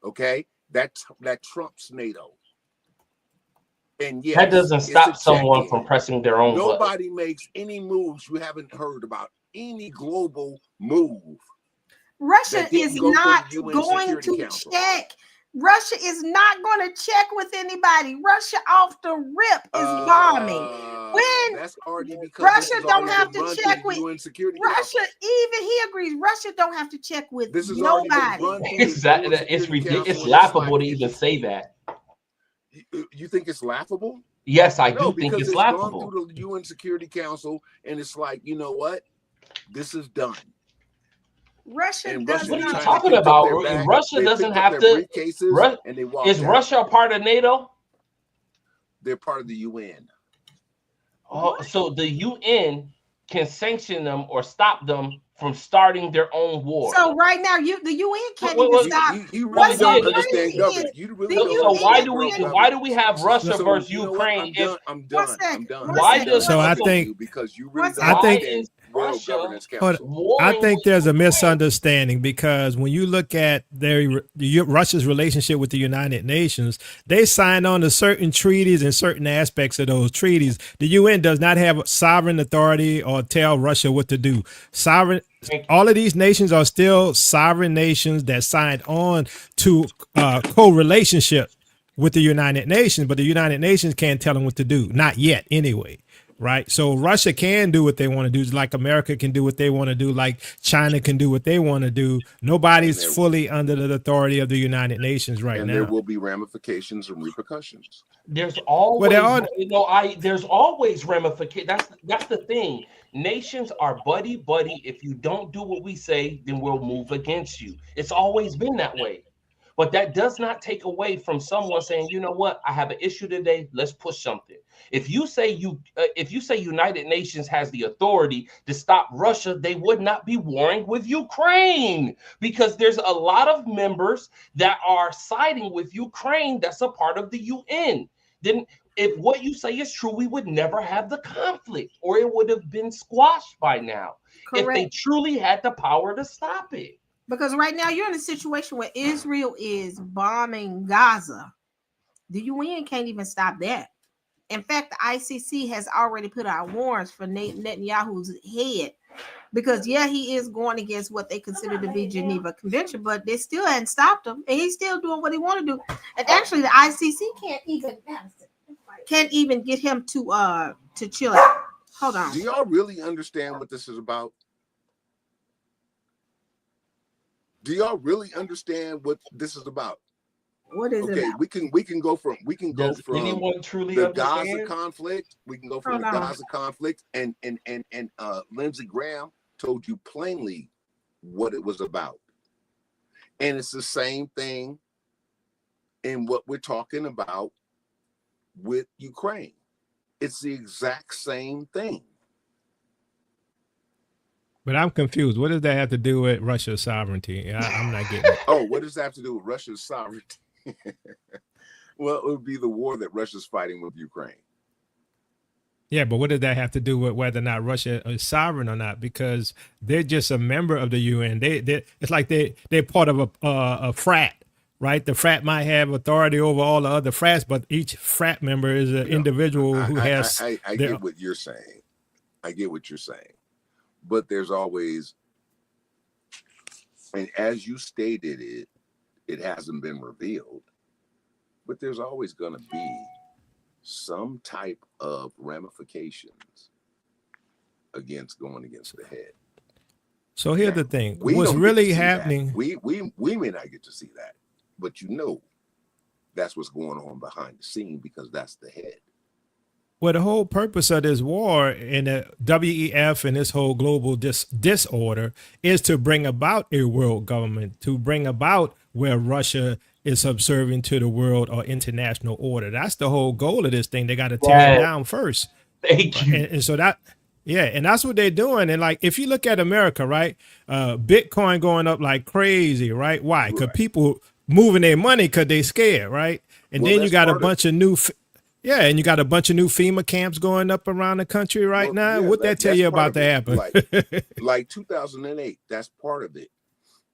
Okay, that trumps NATO. And yes, that doesn't stop someone from pressing their own button. Nobody makes any moves. You haven't heard about any global move. Russia is not going to check. Russia is not going to check with anybody. Russia off the rip is bombing. When that's already because Russia don't have to check with UN Security Russia, even he agrees. Russia don't have to check with nobody. It's ridiculous. It's laughable to even say that. You think it's laughable? Yes, I do think it's laughable. Gone through the UN Security Council, and it's like, you know what? This is done. Russia what are you talking about? Russia doesn't have to. Is Russia a part of NATO? They're part of the UN. Oh, so the UN can sanction them or stop them from starting their own war. So right now, the UN can't even stop. You really don't understand government. So why do we have Russia versus Ukraine? I'm done. Why does so I think because you really I think World Governance Council. I think there's a misunderstanding because when you look at Russia's relationship with the United Nations, they signed on to certain treaties and certain aspects of those treaties. The UN does not have sovereign authority or tell Russia what to do. All of these nations are still sovereign nations that signed on to co-relationship with the United Nations, but the United Nations can't tell them what to do. Not yet, anyway. Right. So Russia can do what they want to do, like America can do what they want to do, like China can do what they want to do. Nobody's fully under the authority of the United Nations right now. There will be ramifications and repercussions. There's always, there's always ramifications. That's the thing. Nations are buddy. If you don't do what we say, then we'll move against you. It's always been that way. But that does not take away from someone saying, you know what, I have an issue today. Let's push something. If you say United Nations has the authority to stop Russia, they would not be warring with Ukraine because there's a lot of members that are siding with Ukraine that's a part of the UN. Then if what you say is true, we would never have the conflict or it would have been squashed by now. Correct. If they truly had the power to stop it. Because right now you're in a situation where Israel is bombing Gaza. The UN can't even stop that. In fact, the ICC has already put out warrants for Netanyahu's head because, he is going against what they consider to be Geneva Convention, but they still hadn't stopped him, and he's still doing what he want to do. And actually, the ICC can't even get him to chill out. Hold on. Do y'all really understand what this is about? Do y'all really understand what this is about? What is it about? we can go from anyone truly the understand? Gaza conflict. We can go from the Gaza conflict, and Lindsey Graham told you plainly what it was about, and it's the same thing in what we're talking about with Ukraine. It's the exact same thing. But I'm confused. What does that have to do with Russia's sovereignty? I'm not getting it. Oh, what does that have to do with Russia's sovereignty? Well, it would be the war that Russia's fighting with Ukraine. Yeah, but what does that have to do with whether or not Russia is sovereign or not? Because they're just a member of the UN. It's like they're part of a frat, right? The frat might have authority over all the other frats, but each frat member is an individual who has. I get what you're saying. I get what you're saying. But there's always And as you stated it hasn't been revealed, but there's always going to be some type of ramifications going against the head. So here's the thing: We what's don't get to really see that. happening? We may not get to see that, but that's what's going on behind the scene, because that's the head. Well, the whole purpose of this war and the WEF and this whole global disorder is to bring about a world government, to bring about where Russia is subservient to the world or international order. That's the whole goal of this thing. They got to tear it down first. Thank you. And so that, yeah, and that's what they're doing. And like, if you look at America, right, Bitcoin going up like crazy, right? Why? Because people moving their money because they scared, right? And then you got a bunch of new... Yeah, and you got a bunch of new FEMA camps going up around the country right now. What that tell you about to happen? Like 2008, that's part of it.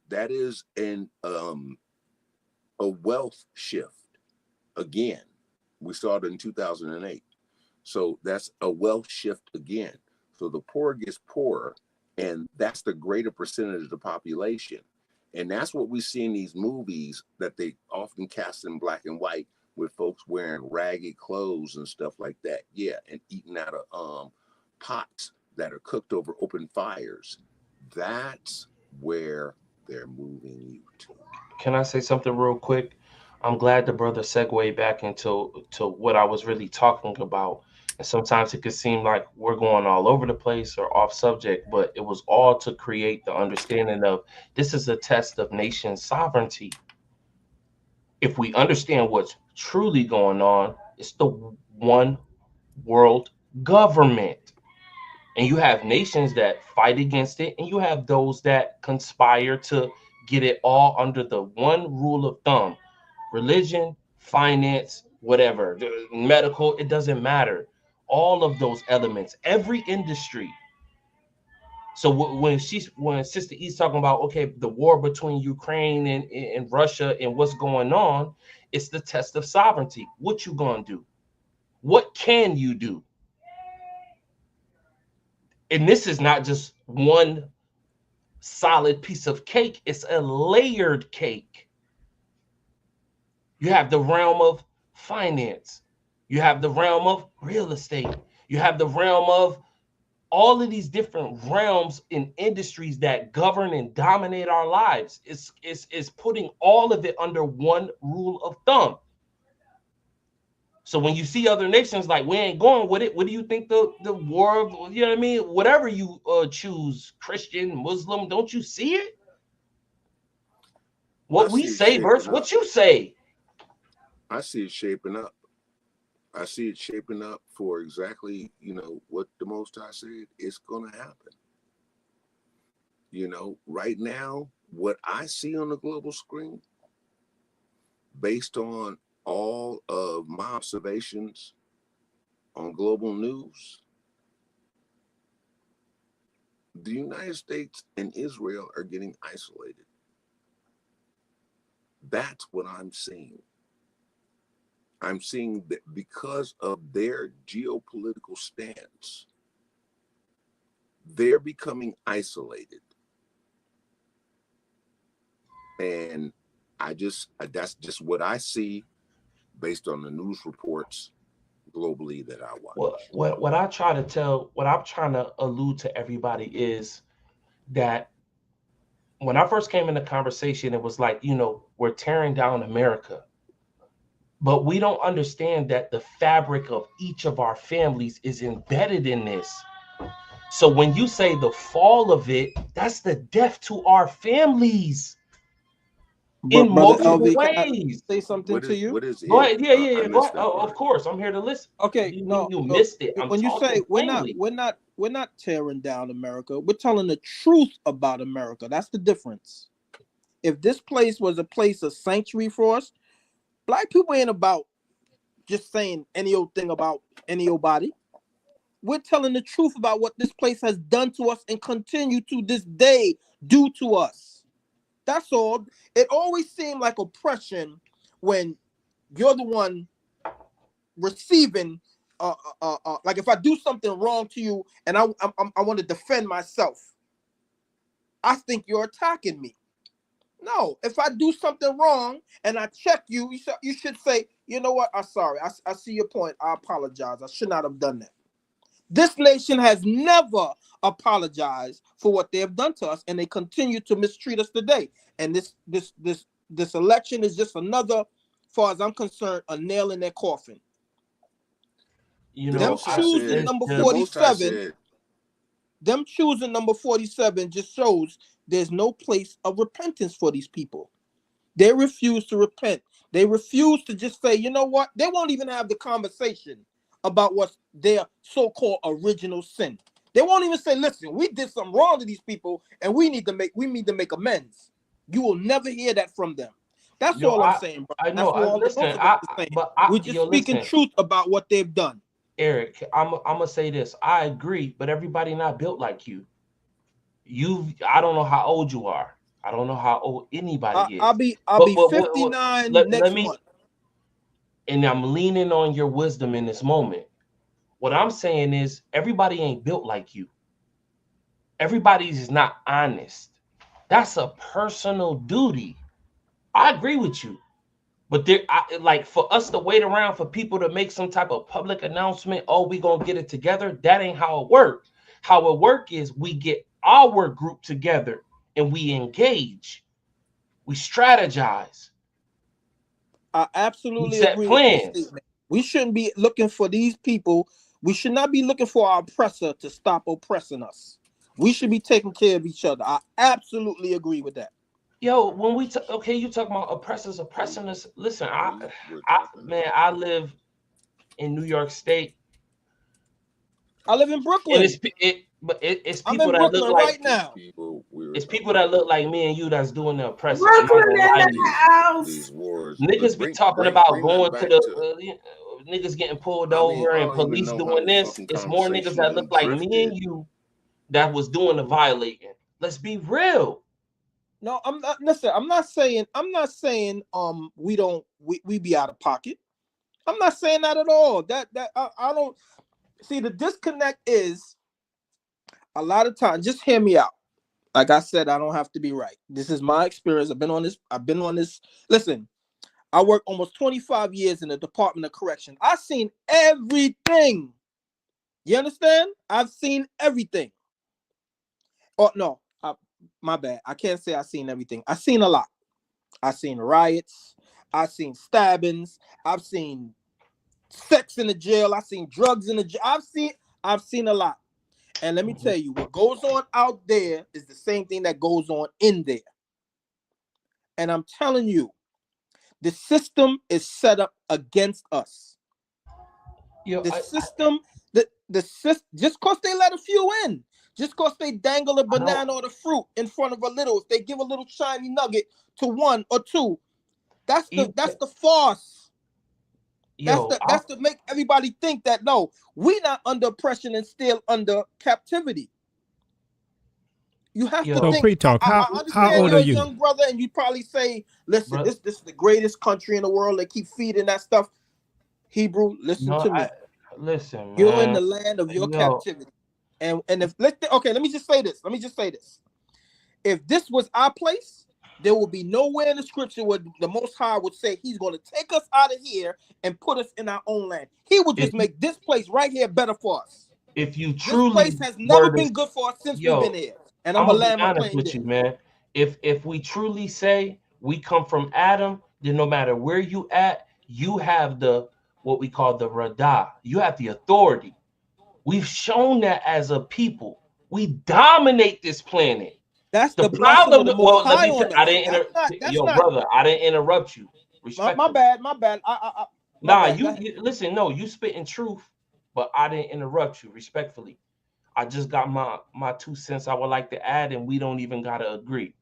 That is a wealth shift. Again, we saw it in 2008. So that's a wealth shift again. So the poor gets poorer, and that's the greater percentage of the population. And that's what we see in these movies that they often cast in black and white, with folks wearing ragged clothes and stuff like that. Yeah, and eating out of pots that are cooked over open fires. That's where they're moving you to. Can I say something real quick? I'm glad the brother segued back into what I was really talking about. And sometimes it could seem like we're going all over the place or off subject, but it was all to create the understanding of this is a test of nation sovereignty. If we understand what's truly going on, it's the one world government. And you have nations that fight against it, and you have those that conspire to get it all under the one rule of thumb. Religion, finance, whatever, medical, it doesn't matter. All of those elements, every industry. So when Sister E's talking about, okay, the war between Ukraine and Russia and what's going on, it's the test of sovereignty. What you gonna do? What can you do? And this is not just one solid piece of cake. It's a layered cake. You have the realm of finance. You have the realm of real estate. You have the realm of all of these different realms in industries that govern and dominate our lives. It's putting all of it under one rule of thumb. So when you see other nations like, we ain't going with it, what do you think the war of, you know what I mean? Whatever you choose, Christian, Muslim, don't you see it? What we say versus what you say. I see it shaping up. I see it shaping up for exactly, what the Most High said is going to happen. Right now, what I see on the global screen, based on all of my observations on global news, the United States and Israel are getting isolated. That's what I'm seeing. I'm seeing that because of their geopolitical stance, they're becoming isolated. And that's just what I see based on the news reports globally that I watch. What I'm trying to allude to everybody is that when I first came in the conversation, it was like, we're tearing down America. But we don't understand that the fabric of each of our families is embedded in this. So when you say the fall of it, that's the death to our families in multiple ways. Say something to you. What is it? Go ahead. Yeah. Go ahead. Of course, I'm here to listen. Okay, You missed it. When you say we're not tearing down America, we're telling the truth about America. That's the difference. If this place was a place of sanctuary for us, Black people ain't about just saying any old thing about any old body. We're telling the truth about what this place has done to us and continue to this day do to us. That's all. It always seemed like oppression when you're the one receiving. Like if I do something wrong to you and I want to defend myself, I think you're attacking me. No, if I do something wrong and I check you, you should say, you know what? I'm sorry. I see your point. I apologize. I should not have done that. This nation has never apologized for what they have done to us, and they continue to mistreat us today. And this election is just another, as far as I'm concerned, a nail in their coffin. You them know, choosing number 47, them choosing number 47 just shows there's no place of repentance for these people. They refuse to repent. They refuse to just say, you know what? They won't even have the conversation about what's their so-called original sin. They won't even say, listen, we did something wrong to these people and we need to make amends. You will never hear that from them. That's all I'm saying, bro. I That's know. what all the rest of us is saying. We're just speaking truth about what they've done. Eric, I'm gonna say this. I agree, but everybody not built like you. I don't know how old you are. I don't know how old anybody is. I'll be 59 next month. And I'm leaning on your wisdom in this moment. What I'm saying is everybody ain't built like you. Everybody's not honest. That's a personal duty. I agree with you. But like for us to wait around for people to make some type of public announcement, oh, we gonna get it together. That ain't how it works. How it work is we get our group together and we engage. We strategize. I absolutely agree with this statement. We shouldn't be looking for these people. We should not be looking for our oppressor to stop oppressing us. We should be taking care of each other. I absolutely agree with that. Yo, when we you talk about oppressors oppressing us. Listen, I live in New York State. I live in Brooklyn. And it's people I'm in that Brooklyn look like right now. It's people that look like me and you that's doing the oppressing. Brooklyn in the house. Niggas be talking about going to the niggas getting pulled over and police doing this. It's more niggas that look like me and you that was doing the violating. Let's be real. No, I'm not. Listen, I'm not saying we be out of pocket. I'm not saying that at all. I don't see the disconnect is a lot of times. Just hear me out. Like I said, I don't have to be right. This is my experience. I've been on this. Listen, I worked almost 25 years in the Department of Correction. I've seen everything. You understand? I've seen everything. Oh no, my bad. I can't say I've seen everything. I've seen a lot. I've seen riots. I've seen stabbings. I've seen sex in the jail. I've seen drugs in the jail. I've seen a lot. And let me tell you, what goes on out there is the same thing that goes on in there. And I'm telling you, the system is set up against us. The system, just because they let a few in, just because they dangle a banana or the fruit in front of a little, if they give a little shiny nugget to one or two, that's the farce. That's to make everybody think that no, we're not under oppression and still under captivity. You have to think. Pre-talk. I understand you're a young brother, and you probably say, "Listen, this is the greatest country in the world." They keep feeding that stuff. Hebrew, listen to me. Listen, man. You're in the land of your captivity, and if let me just say this. If this was our place, there will be nowhere in the scripture where the Most High would say He's going to take us out of here and put us in our own land. He would just make this place right here better for us. If you truly, this place has never been good for us since we've been here. And I'm gonna be honest with you, man. If we truly say we come from Adam, then no matter where you at, you have what we call the Radah. You have the authority. We've shown that as a people. We dominate this planet. That's the problem. Well, let me I didn't brother, I didn't interrupt you. My bad. You listen, no, you spitting truth, but I didn't interrupt you respectfully. I just got my 2 cents I would like to add, and we don't even gotta agree.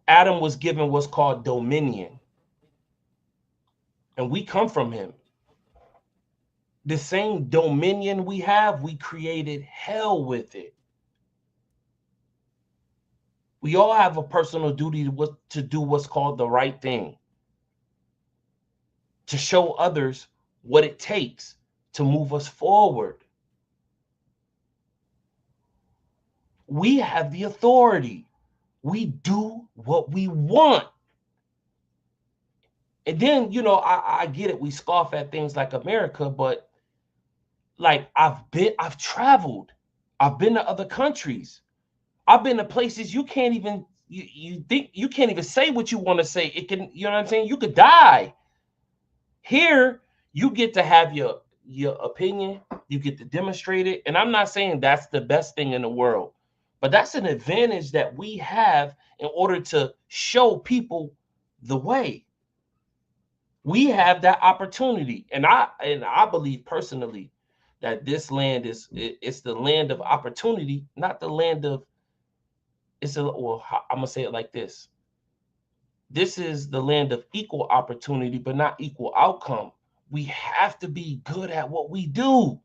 Adam was given what's called dominion, and we come from him. The same dominion we have, we created hell with it. We all have a personal duty to do what's called the right thing, to show others what it takes to move us forward. We have the authority. We do what we want. And then, you know, I get it. We scoff at things like America, but like I've traveled. I've been to other countries. I've been to places you can't even, you think you can't even say what you want to say. It can, you know what I'm saying? You could die. Here, you get to have your opinion, you get to demonstrate it. And I'm not saying that's the best thing in the world, but that's an advantage that we have in order to show people the way. We have that opportunity. And I believe personally that this land it's the land of opportunity, not the land of well, I'm gonna say it like this. This is the land of equal opportunity, but not equal outcome. We have to be good at what we do.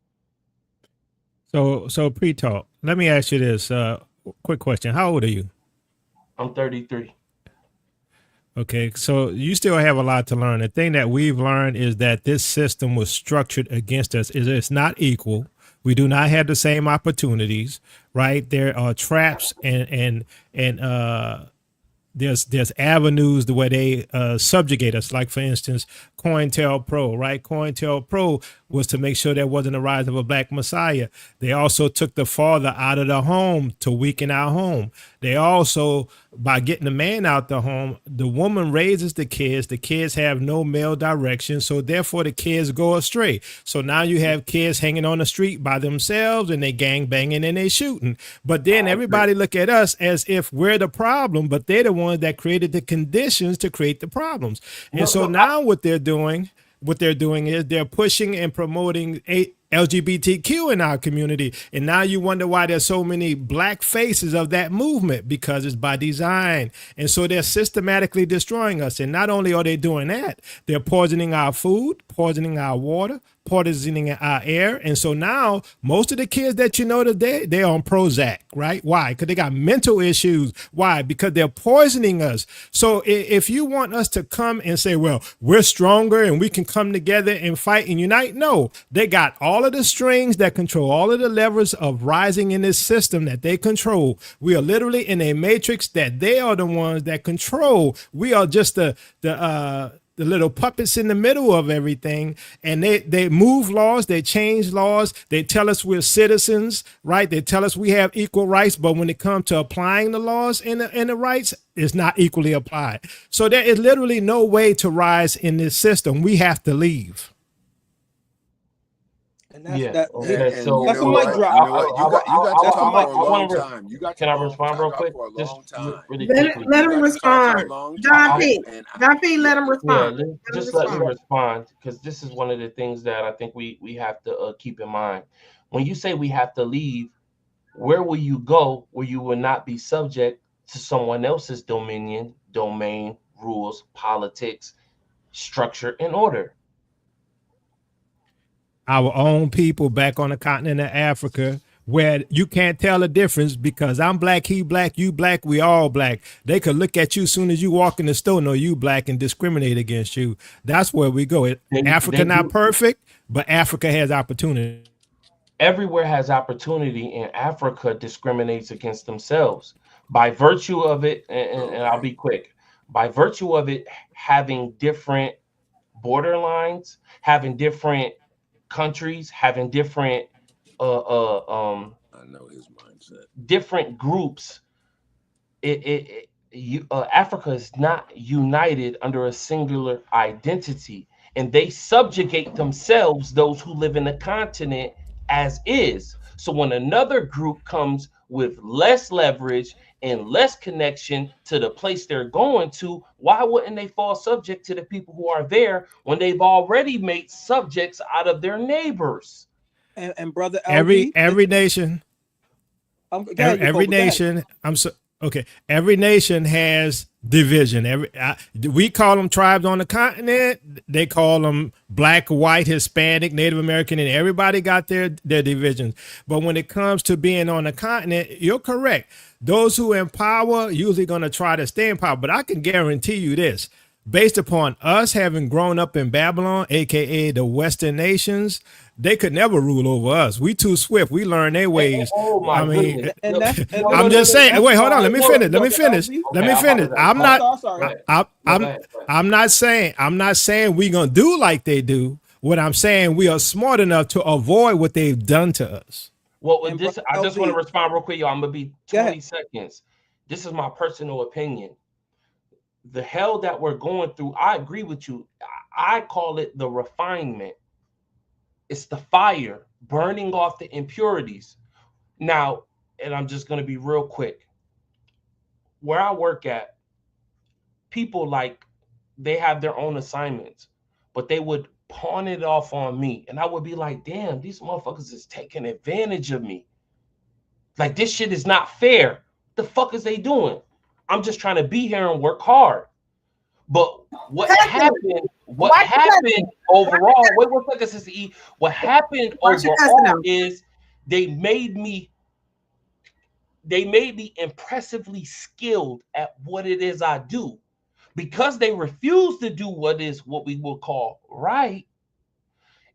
So pre-talk. Let me ask you this quick question. How old are you? I'm 33. Okay, so you still have a lot to learn. The thing that we've learned is that this system was structured against us. It's not equal. We do not have the same opportunities, right? There are traps and there's avenues the way they subjugate us. Like, for instance, COINTELPRO, right? COINTELPRO was to make sure there wasn't a rise of a black messiah. They also took the father out of the home to weaken our home. They also, by getting the man out the home, the woman raises the kids have no male direction, so therefore the kids go astray. So now you have kids hanging on the street by themselves and they gang banging and they shooting. But then everybody look at us as if we're the problem, but they're the ones that created the conditions to create the problems. And so now what they're doing is they're pushing and promoting LGBTQ in our community. And now you wonder why there's so many black faces of that movement, because it's by design. And so they're systematically destroying us. And not only are they doing that, they're poisoning our food, poisoning our water, poisoning our air. And so now most of the kids that you know today, they're on Prozac, right? Why? Because they got mental issues. Why? Because they're poisoning us. So if you want us to come and say, well, we're stronger and we can come together and fight and unite, no, they got all of the strings that control all of the levers of rising in this system that they control. We are literally in a matrix that they are the ones that control. We are just the little puppets in the middle of everything. And they move laws, they change laws, they tell us we're citizens, right? They tell us we have equal rights, but when it comes to applying the laws and the rights, it's not equally applied. So there is literally no way to rise in this system. We have to leave. And that's Yeah. that. Okay. And So That's a you know mic what? drop. You know what? You got to That's a talk mic. for a long time. You got Can I respond real talk quick? for a Just long time. really Let quickly. him You got to talk for respond. a long John time. P. And John P. Let him Yeah, respond. Let him just let me respond. respond, because this is one of the things that I think we have to keep in mind. When you say we have to leave, where will you go where you will not be subject to someone else's dominion, domain, rules, politics, structure, and order? Our own people back on the continent of Africa, where you can't tell the difference because I'm black, he black, you black, we all black. They could look at you as soon as you walk in the store, know you black, and discriminate against you. That's where we go. Africa not perfect, but Africa has opportunity. Everywhere has opportunity, and Africa discriminates against themselves by virtue of it. And I'll be quick. By virtue of it having different borderlines, having different countries, having different I know his mindset. different groups, Africa is not united under a singular identity, and they subjugate themselves, those who live in the continent, as is. So when another group comes with less leverage and less connection to the place they're going to, why wouldn't they fall subject to the people who are there when they've already made subjects out of their neighbors? And brother Every LB, nation, every go ahead. nation. Okay. Every nation has division. We call them tribes on the continent. They call them black, white, Hispanic, Native American, and everybody got their divisions. But when it comes to being on the continent, you're correct. Those who in power usually going to try to stay in power. But I can guarantee you this: based upon us having grown up in Babylon, aka the Western nations, they could never rule over us. We too swift. We learn their ways. Oh my I mean, goodness. I'm just saying. Wait, hold on. Let me finish. Let me finish. Let me finish. I'm not saying we're gonna do like they do. What I'm saying, we are smart enough to avoid what they've done to us. Well, with this, I just want to respond real quick, y'all. I'm gonna be 20 seconds. This is my personal opinion. The hell that we're going through, I agree with you. I call it the refinement. It's the fire burning off the impurities. Now, and I'm just gonna be real quick. Where I work at, people like they have their own assignments, but they would pawn it off on me. And I would be like, damn, these motherfuckers is taking advantage of me. Like, this shit is not fair. The fuck is they doing? I'm just trying to be here and work hard. But what happened overall, wait 1 second, Sister E. What happened overall is they made me impressively skilled at what it is I do. Because they refuse to do what we will call right,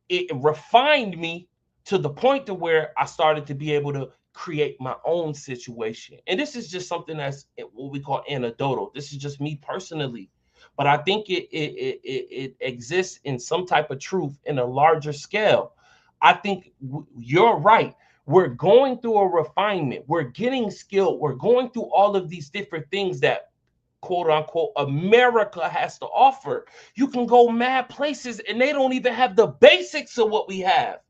it refined me to the point to where I started to be able to create my own situation. And this is just something that's what we call anecdotal. This is just me personally. But I think it exists in some type of truth in a larger scale. I think you're right. We're going through a refinement. We're getting skilled. We're going through all of these different things that quote unquote America has to offer. You can go mad places and they don't even have the basics of what we have.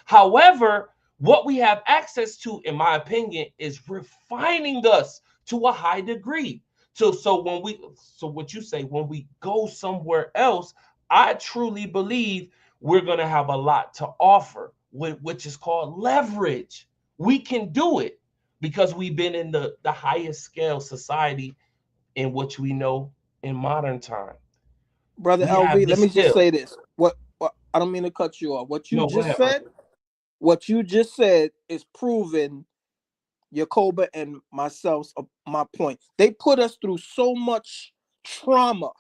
However, what we have access to, in my opinion, is refining us to a high degree. So what you say, when we go somewhere else, I truly believe we're going to have a lot to offer, which is called leverage. We can do it because we've been in the highest scale society in which we know in modern time. Brother LV, let me just say this. What I don't mean to cut you off. What you just said is proving Yacoba and myself my point. They put us through so much trauma,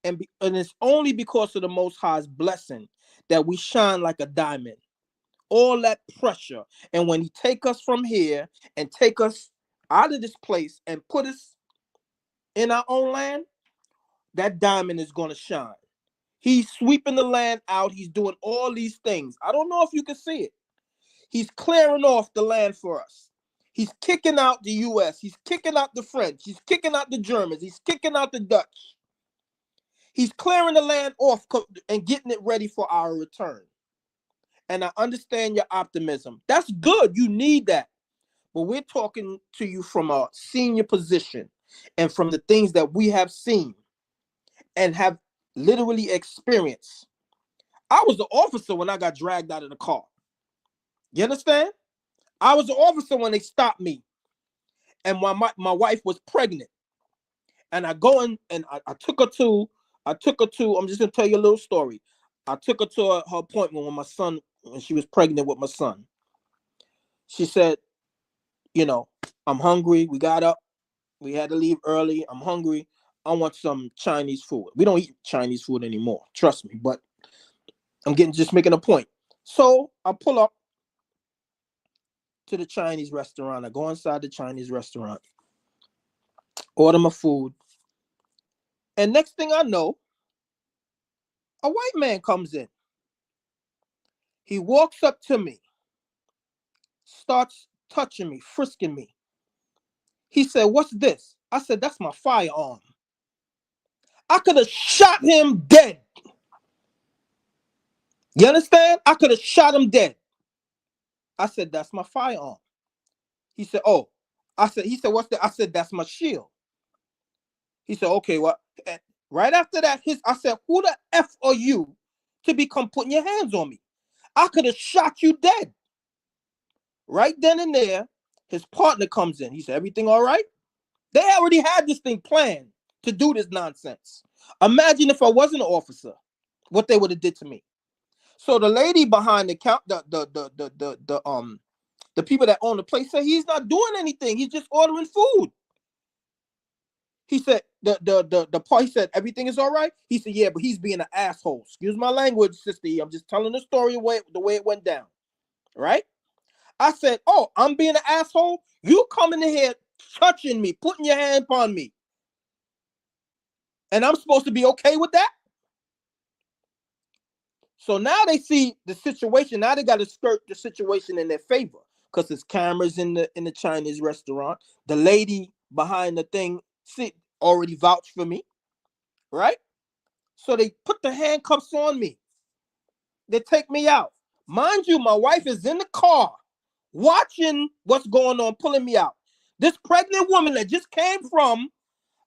and it's only because of the Most High's blessing that we shine like a diamond. All that pressure, and when he take us from here and take us out of this place and put us in our own land, that diamond is going to shine. He's sweeping the land out. He's doing all these things. I don't know if you can see it. He's clearing off the land for us. He's kicking out the U.S. He's kicking out the French. He's kicking out the Germans. He's kicking out the Dutch. He's clearing the land off and getting it ready for our return. And I understand your optimism. That's good. You need that. But we're talking to you from a senior position and from the things that we have seen and have literally experienced. I was the officer when I got dragged out of the car. You understand? I was the officer when they stopped me. And my wife was pregnant. And I go in and I took her to, I'm just going to tell you a little story. I took her to her appointment when she was pregnant with my son. She said, I'm hungry. We got up. We had to leave early. I'm hungry. I want some Chinese food. We don't eat Chinese food anymore. Trust me. But I'm just making a point. So I pull up to the Chinese restaurant. I go inside the Chinese restaurant, order my food. And next thing I know, a white man comes in. He walks up to me, starts touching me, frisking me. He said, "What's this?" I said, "That's my firearm." I could have shot him dead. You understand? I could have shot him dead. I said, "That's my firearm." He said, "Oh." He said, "What's that?" I said, "That's my shield." He said, "Okay, what?" Right after that, I said, "Who the F are you to come putting your hands on me? I could have shot you dead." Right then and there, his partner comes in. He said, "Everything all right?" They already had this thing planned to do this nonsense. Imagine if I wasn't an officer, what they would have did to me. So the lady behind the the people that own the place said he's not doing anything. He's just ordering food. He said the part. He said everything is all right. He said, yeah, but he's being an asshole. Excuse my language, Sister E. I'm just telling the story the way it went down. Right? I said, oh, I'm being an asshole. You coming in here touching me, putting your hand upon me, and I'm supposed to be okay with that? So now they see the situation. Now they got to skirt the situation in their favor because there's cameras in the Chinese restaurant. The lady behind the thing already vouched for me, right? So they put the handcuffs on me. They take me out. Mind you, my wife is in the car watching what's going on, pulling me out. This pregnant woman that just came from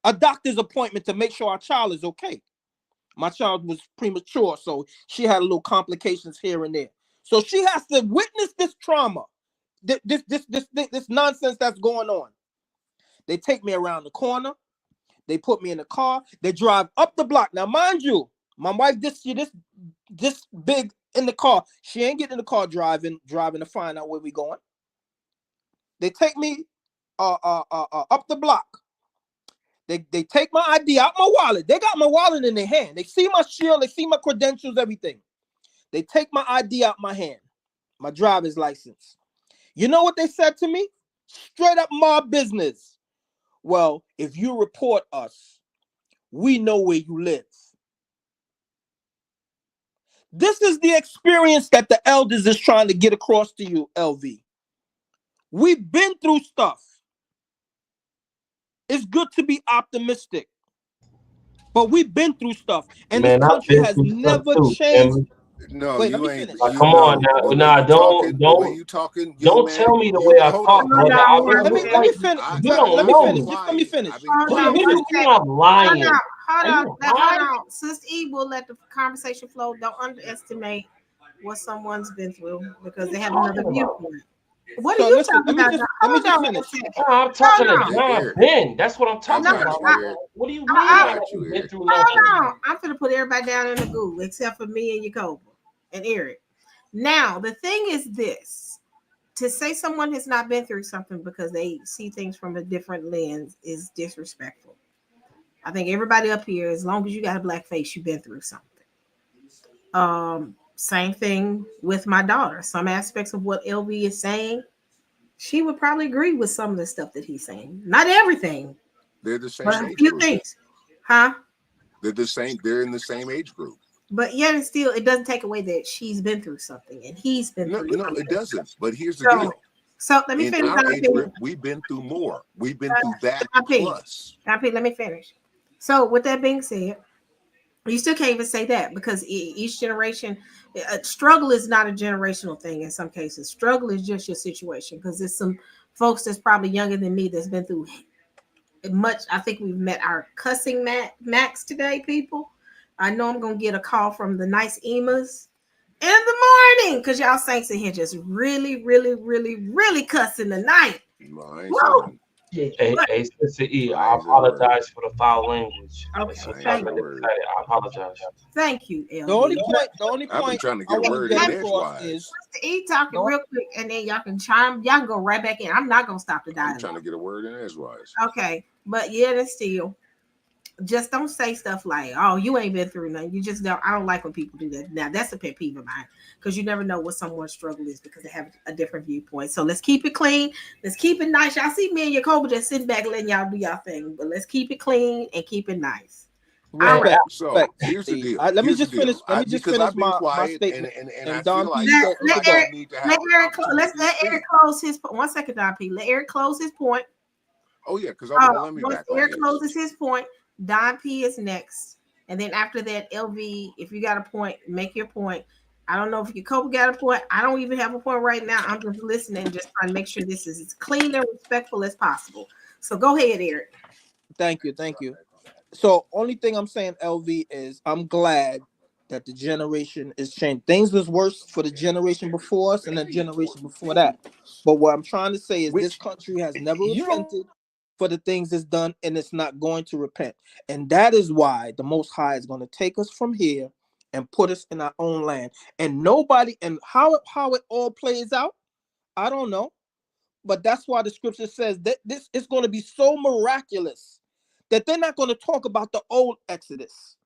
a doctor's appointment to make sure our child is okay. My child was premature, so she had a little complications here and there. So she has to witness this trauma, this nonsense that's going on. They take me around the corner. They put me in the car. They drive up the block. Now, mind you, my wife this big in the car. She ain't getting in the car driving to find out where we going. They take me up the block. They take my ID out my wallet. They got my wallet in their hand. They see my shield. They see my credentials, everything. They take my ID out my hand, my driver's license. You know what they said to me? Straight up mob business. Well, if you report us, we know where you live. This is the experience that the elders is trying to get across to you, LV. We've been through stuff. It's good to be optimistic. But we've been through stuff. And this country has never changed. No, wait, you let me ain't. finish. Come on now, don't talking. Don't tell me the way I talk, brother. Let me finish. You don't know me. Just let me finish. What do you mean I'm lying? Hold on. Sister E will let the conversation flow. Don't underestimate what someone's been through because they have another viewpoint. What are you talking about? Let me just finish. No, I'm talking to John Ben. That's what I'm talking about. What do you mean? Hold on. I'm gonna put everybody down in the goo except for me and Jacob and Eric. Now, the thing is this. To say someone has not been through something because they see things from a different lens is disrespectful. I think everybody up here, as long as you got a black face, you've been through something. Same thing with my daughter. Some aspects of what LV is saying, she would probably agree with some of the stuff that he's saying. Not everything. They're the same But a age few group. things. Huh? They're the same. They're in the same age group. But yet and still, it doesn't take away that she's been through something and he's been through something. No, it doesn't. But here's the deal. So let me in finish. our age group, we've been through more. We've been through that plus. Let me finish. So with that being said, you still can't even say that because each generation, struggle is not a generational thing in some cases. Struggle is just your situation because there's some folks that's probably younger than me that's been through much. I think we've met our cussing max today, people. I know I'm going to get a call from the nice Emas in the morning because y'all saints in here just really, really, really, really cussing tonight. Whoa. Hey, Sister E, I apologize for the foul language. Okay, I apologize. Thank you, LV. The only point I've been trying to get a word in edgewise. Is E talking real quick, and then y'all can go right back in. I'm not gonna stop the dialogue. I'm trying to get a word in edgewise. Okay, but yeah, that's still. Just don't say stuff like, "Oh, you ain't been through nothing." You just don't. I don't like when people do that. Now that's a pet peeve of mine because you never know what someone's struggle is because they have a different viewpoint. So let's keep it clean. Let's keep it nice. Y'all see me and Jacob just sitting back letting y'all do y'all thing, but let's keep it clean and keep it nice. Right. All right. So here's the deal. Let me just finish. Let me just finish my statement. And I feel like let Eric close his. 1 second, Don P. Let Eric close his point. Oh yeah, because let me back. Eric closes his point. Don P is next, and then after that, LV. If you got a point, make your point. I don't know if Jacob got a point. I don't even have a point right now. I'm just listening, just trying to make sure this is as clean and respectful as possible. So go ahead, Eric. Thank you. So only thing I'm saying, LV, is I'm glad that the generation is changed. Things was worse for the generation before us and the generation before that. But what I'm trying to say is this country has never repented for the things it's done, and it's not going to repent. And that is why the Most High is going to take us from here and put us in our own land. And nobody, and how it all plays out, I don't know. But that's why the scripture says that this is going to be so miraculous that they're not going to talk about the old Exodus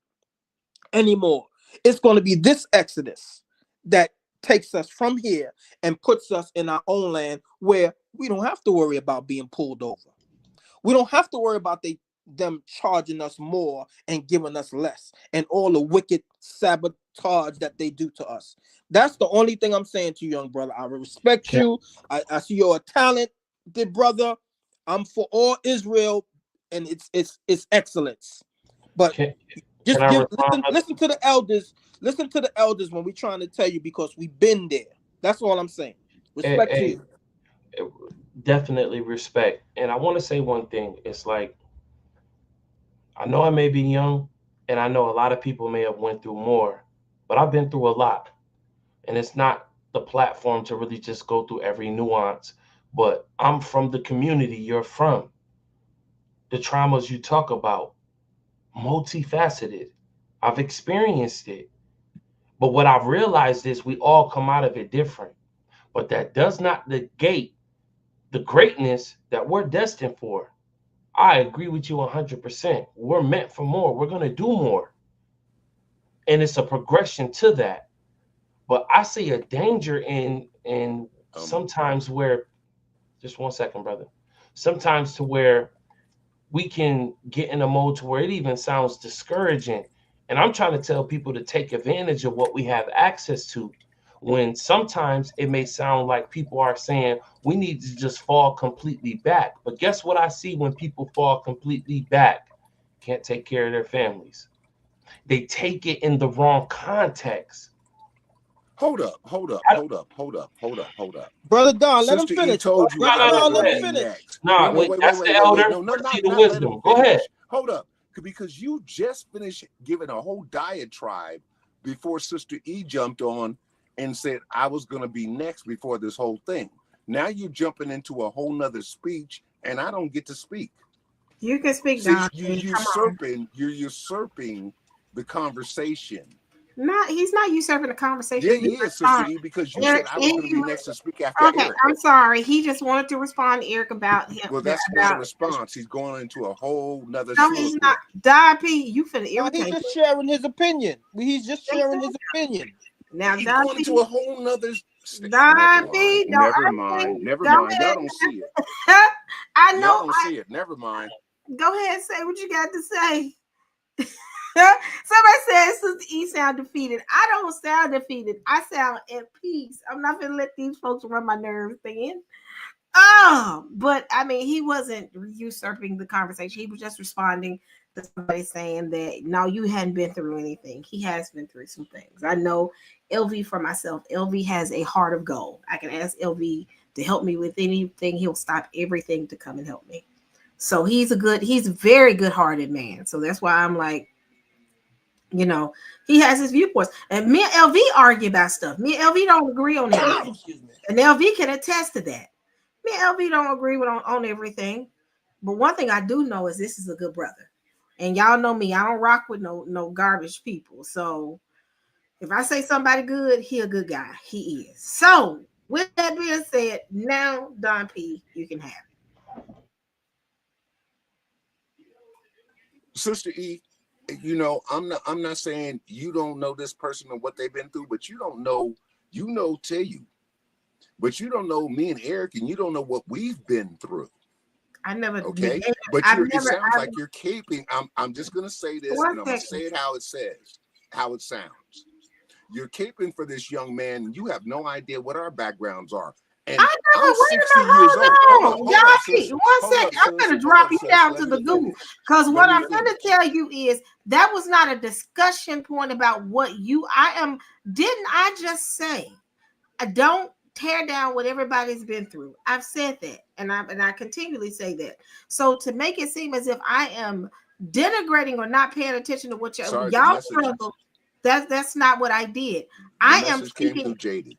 anymore. It's going to be this Exodus that takes us from here and puts us in our own land where we don't have to worry about being pulled over. We don't have to worry about them charging us more and giving us less and all the wicked sabotage that they do to us. That's the only thing I'm saying to you, young brother. I respect you. I see you're a talented brother. I'm for all Israel, and it's excellence. But just listen to the elders. Listen to the elders when we're trying to tell you, because we've been there. That's all I'm saying. Respect to you. Definitely respect. And I want to say one thing. It's like, I know I may be young, and I know a lot of people may have went through more, but I've been through a lot. And it's not the platform to really just go through every nuance, but I'm from the community you're from. The traumas you talk about, multifaceted. I've experienced it. But what I've realized is we all come out of it different. But that does not negate the greatness that we're destined for. I agree with you 100%. We're meant for more. We're going to do more. And it's a progression to that. But I see a danger in sometimes where, just 1 second, brother. Sometimes to where we can get in a mode to where it even sounds discouraging. And I'm trying to tell people to take advantage of what we have access to, when sometimes it may sound like people are saying we need to just fall completely back. But guess what I see when people fall completely back? Can't take care of their families. They take it in the wrong context. Hold up. Brother Don, let him Sister finish. E told you Brother I Don, was let going him to be finish. next. Nah, wait, that's the elder. No, Let's see not the let wisdom. him Go finish. ahead. Hold up. Because you just finished giving a whole diatribe before Sister E jumped on and said I was going to be next before this whole thing. Now you're jumping into a whole nother speech, and I don't get to speak. You can speak, See, Don. you're usurping the conversation. He's not usurping the conversation. Yeah, he is, Sister E, because you said I was going to be next to speak after Eric. I'm sorry. He just wanted to respond to Eric about him. Well, that's not a response. He's going into a whole nother. No, he's not. Don P, you finna irritate. He's just sharing his opinion. He's just sharing his opinion. Now, he's Don going P, into a whole nother. Don P, Never mind. Y'all don't see it. I know. Y'all don't see it. Never mind. Go ahead and say what you got to say. Somebody says Sister E sound defeated. I don't sound defeated. I sound at peace. I'm not gonna let these folks run my nerves thin. But I mean, he wasn't usurping the conversation. He was just responding to somebody saying that no, you hadn't been through anything. He has been through some things. I know LV for myself. LV has a heart of gold. I can ask LV to help me with anything. He'll stop everything to come and help me. So he's a very good-hearted man. So that's why I'm like, you know, he has his viewpoints. And me and LV argue about stuff. Me and LV don't agree on everything. And LV can attest to that. Me and LV don't agree on everything. But one thing I do know is this is a good brother. And y'all know me. I don't rock with no garbage people. So if I say somebody good, he a good guy. He is. So with that being said, now Don P, you can have it. Sister E, you know, I'm not saying you don't know this person and what they've been through, but you don't know, tell you. But you don't know me and Eric, and you don't know what we've been through. I never. Okay, but it sounds like you're caping. I'm just gonna say this, and I'm gonna say it how it sounds. You're caping for this young man, and you have no idea what our backgrounds are. And I'm 60 years old. Y'all, 1 second. I'm gonna drop you down to the Google, because what I'm gonna tell you is that was not a discussion point about what didn't I just say? I don't tear down what everybody's been through. I've said that, and I continually say that. So to make it seem as if I am denigrating or not paying attention to what y'all struggle, that's not what I did. I am speaking. Came through Jaded.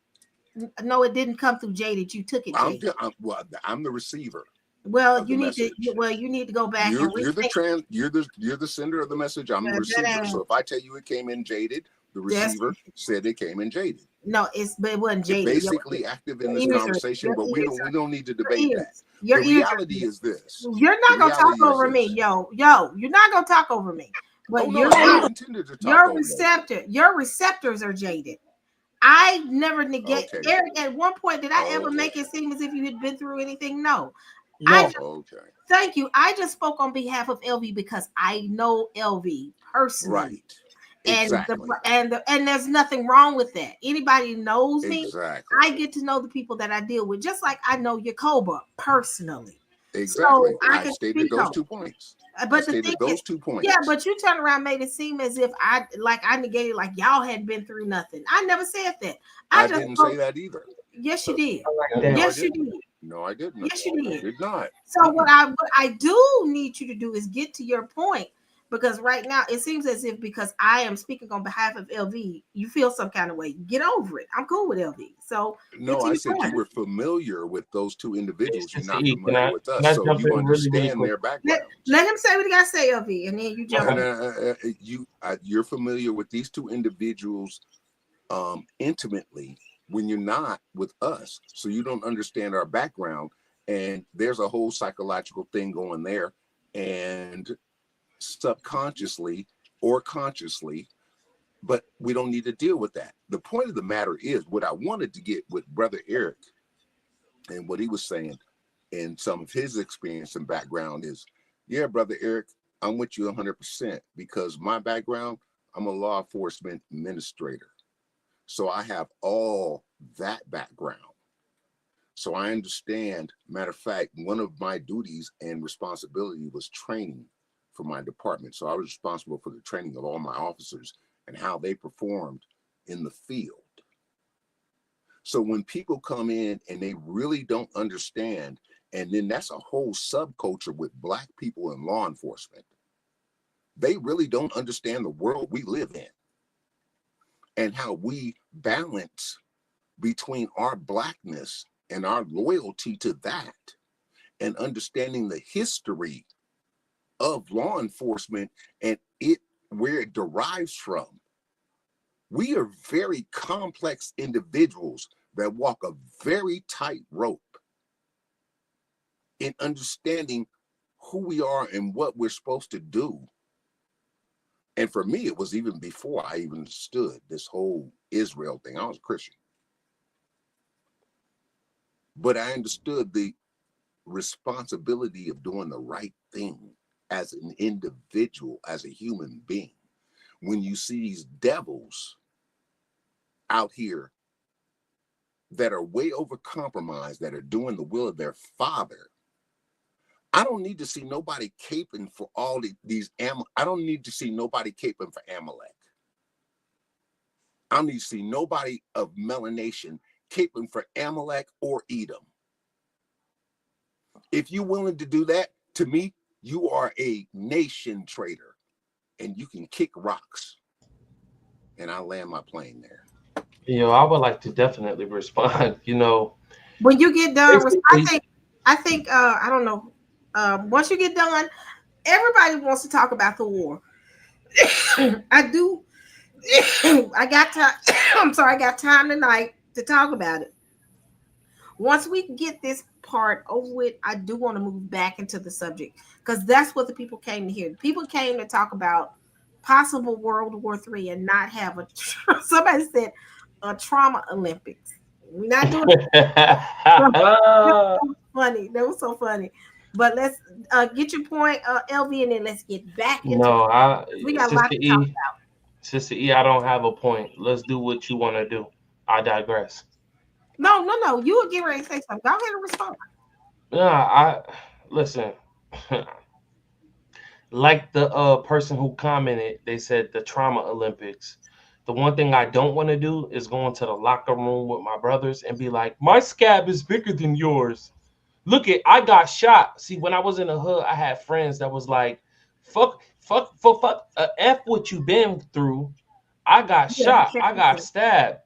No, it didn't come through Jaded. You took it. I'm the receiver. Well, you need to go back. You're the sender of the message. I'm the receiver. So if I tell you it came in Jaded, The Yes. receiver said they came in jaded. No, but it wasn't They're jaded. basically active in this conversation, but we don't need to debate that. Your The ears reality is this. You're not gonna talk over me, yo. You're not gonna talk over me. But Oh, no, I never intended to talk over you. Your receptors are jaded. I never negate Okay. Eric. At one point, did I ever Okay. make it seem as if you had been through anything? No. No. Okay. Thank you. I just spoke on behalf of LV because I know LV personally. Right. Exactly. And there's nothing wrong with that. Anybody knows me, Exactly. I get to know the people that I deal with, just like I know Yacoba personally. Exactly. So I I can stated those on 2 points. But the thing is, 2 points. Yeah, but you turn around, made it seem as if I negated, like y'all hadn't been through nothing. I never said that. I didn't say that either. Yes, you did. No, Yes, you did. No, I didn't. Yes, you did. I did not. So what I do need you to do is get to your point, because right now it seems as if because I am speaking on behalf of LV, you feel some kind of way. Get over it. I'm cool with LV. So no, I said you were familiar with those 2 individuals. You're not Can familiar with us, so you understand their background. Let him say what he got to say, LV, and then you jump. You're familiar with these 2 individuals intimately when you're not with us, so you don't understand our background, and there's a whole psychological thing going there, and subconsciously or consciously, but we don't need to deal with that. The point of the matter is, what I wanted to get with Brother Eric and what he was saying and some of his experience and background is, yeah, Brother Eric, I'm with you 100%, because my background, I'm a law enforcement administrator. So I have all that background. So I understand. Matter of fact, one of my duties and responsibility was training for my department. So I was responsible for the training of all my officers and how they performed in the field. So when people come in and they really don't understand, and then that's a whole subculture with Black people in law enforcement, they really don't understand the world we live in and how we balance between our Blackness and our loyalty to that, and understanding the history of law enforcement and where it derives from. We are very complex individuals that walk a very tight rope in understanding who we are and what we're supposed to do. And for me, it was even before I even understood this whole Israel thing. I was a Christian. But I understood the responsibility of doing the right thing as an individual, as a human being. When you see these devils out here that are way over compromised, that are doing the will of their father, I don't need to see nobody caping for all these. I don't need to see nobody caping for Amalek. I don't need to see nobody of melanation caping for Amalek or Edom. If you're willing to do that, to me, you are a nation traitor, and you can kick rocks. And I land my plane there. I would like to definitely respond. When you get done, I think I don't know. Once you get done, everybody wants to talk about the war. I do. I got time. I'm sorry, I got time tonight to talk about it. Once we get this part over with, I do want to move back into the subject, because that's what the people came to hear. The people came to talk about possible World War III and not have somebody said a trauma Olympics. We're not doing it. That was so funny. That was so funny. But let's get your point, LV, and then let's get back into it. We got a lot to talk about. Sister E, I don't have a point. Let's do what you want to do. I digress. No. You were getting ready to say something. Go ahead and respond. Listen. Like the person who commented, they said the trauma Olympics. The one thing I don't want to do is go into the locker room with my brothers and be like, my scab is bigger than yours. Look, I got shot. See, when I was in the hood, I had friends that was like, fuck, F what you been through. I got shot. I got stabbed.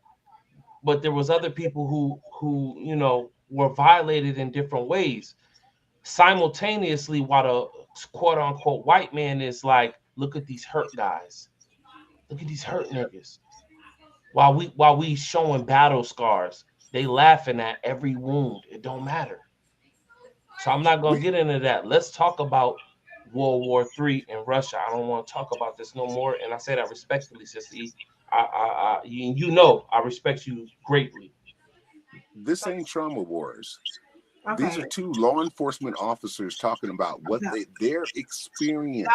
But there was other people who were violated in different ways. Simultaneously, while the quote unquote white man is like, look at these hurt guys. Look at these hurt niggas. while we showing battle scars, they laughing at every wound. It don't matter. So I'm not gonna get into that. Let's talk about World War III in Russia. I don't want to talk about this no more. And I say that respectfully, Sister E. You know I respect you greatly. This ain't trauma wars. Okay. These are two law enforcement officers talking about what their experience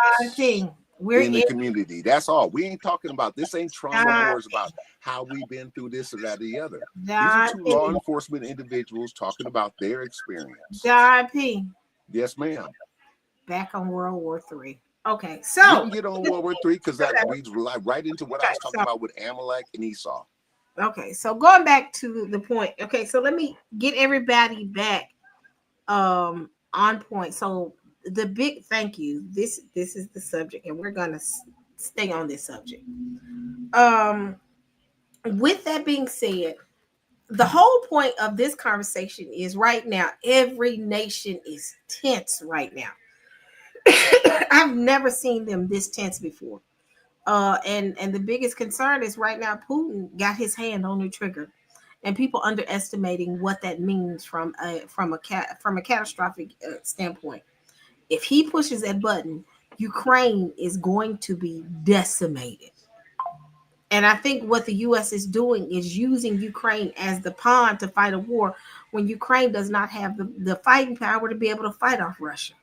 We're in the community. That's all. We ain't talking about this. Ain't trauma wars about how we've been through this or that or the other. These are two law enforcement individuals talking about their experience. P. Yes, ma'am. Back on World War III. Okay, so we can get on World War III because that leads right into what I was talking about with Amalek and Esau. Okay, so going back to the point. Okay, so let me get everybody back on point. So the big thank you. This is the subject, and we're gonna stay on this subject. With that being said, the whole point of this conversation is right now, every nation is tense right now. I've never seen them this tense before. And the biggest concern is right now Putin got his hand on the trigger, and people underestimating what that means from a catastrophic standpoint. If he pushes that button, Ukraine is going to be decimated. And I think what the U.S. is doing is using Ukraine as the pawn to fight a war when Ukraine does not have the fighting power to be able to fight off Russia.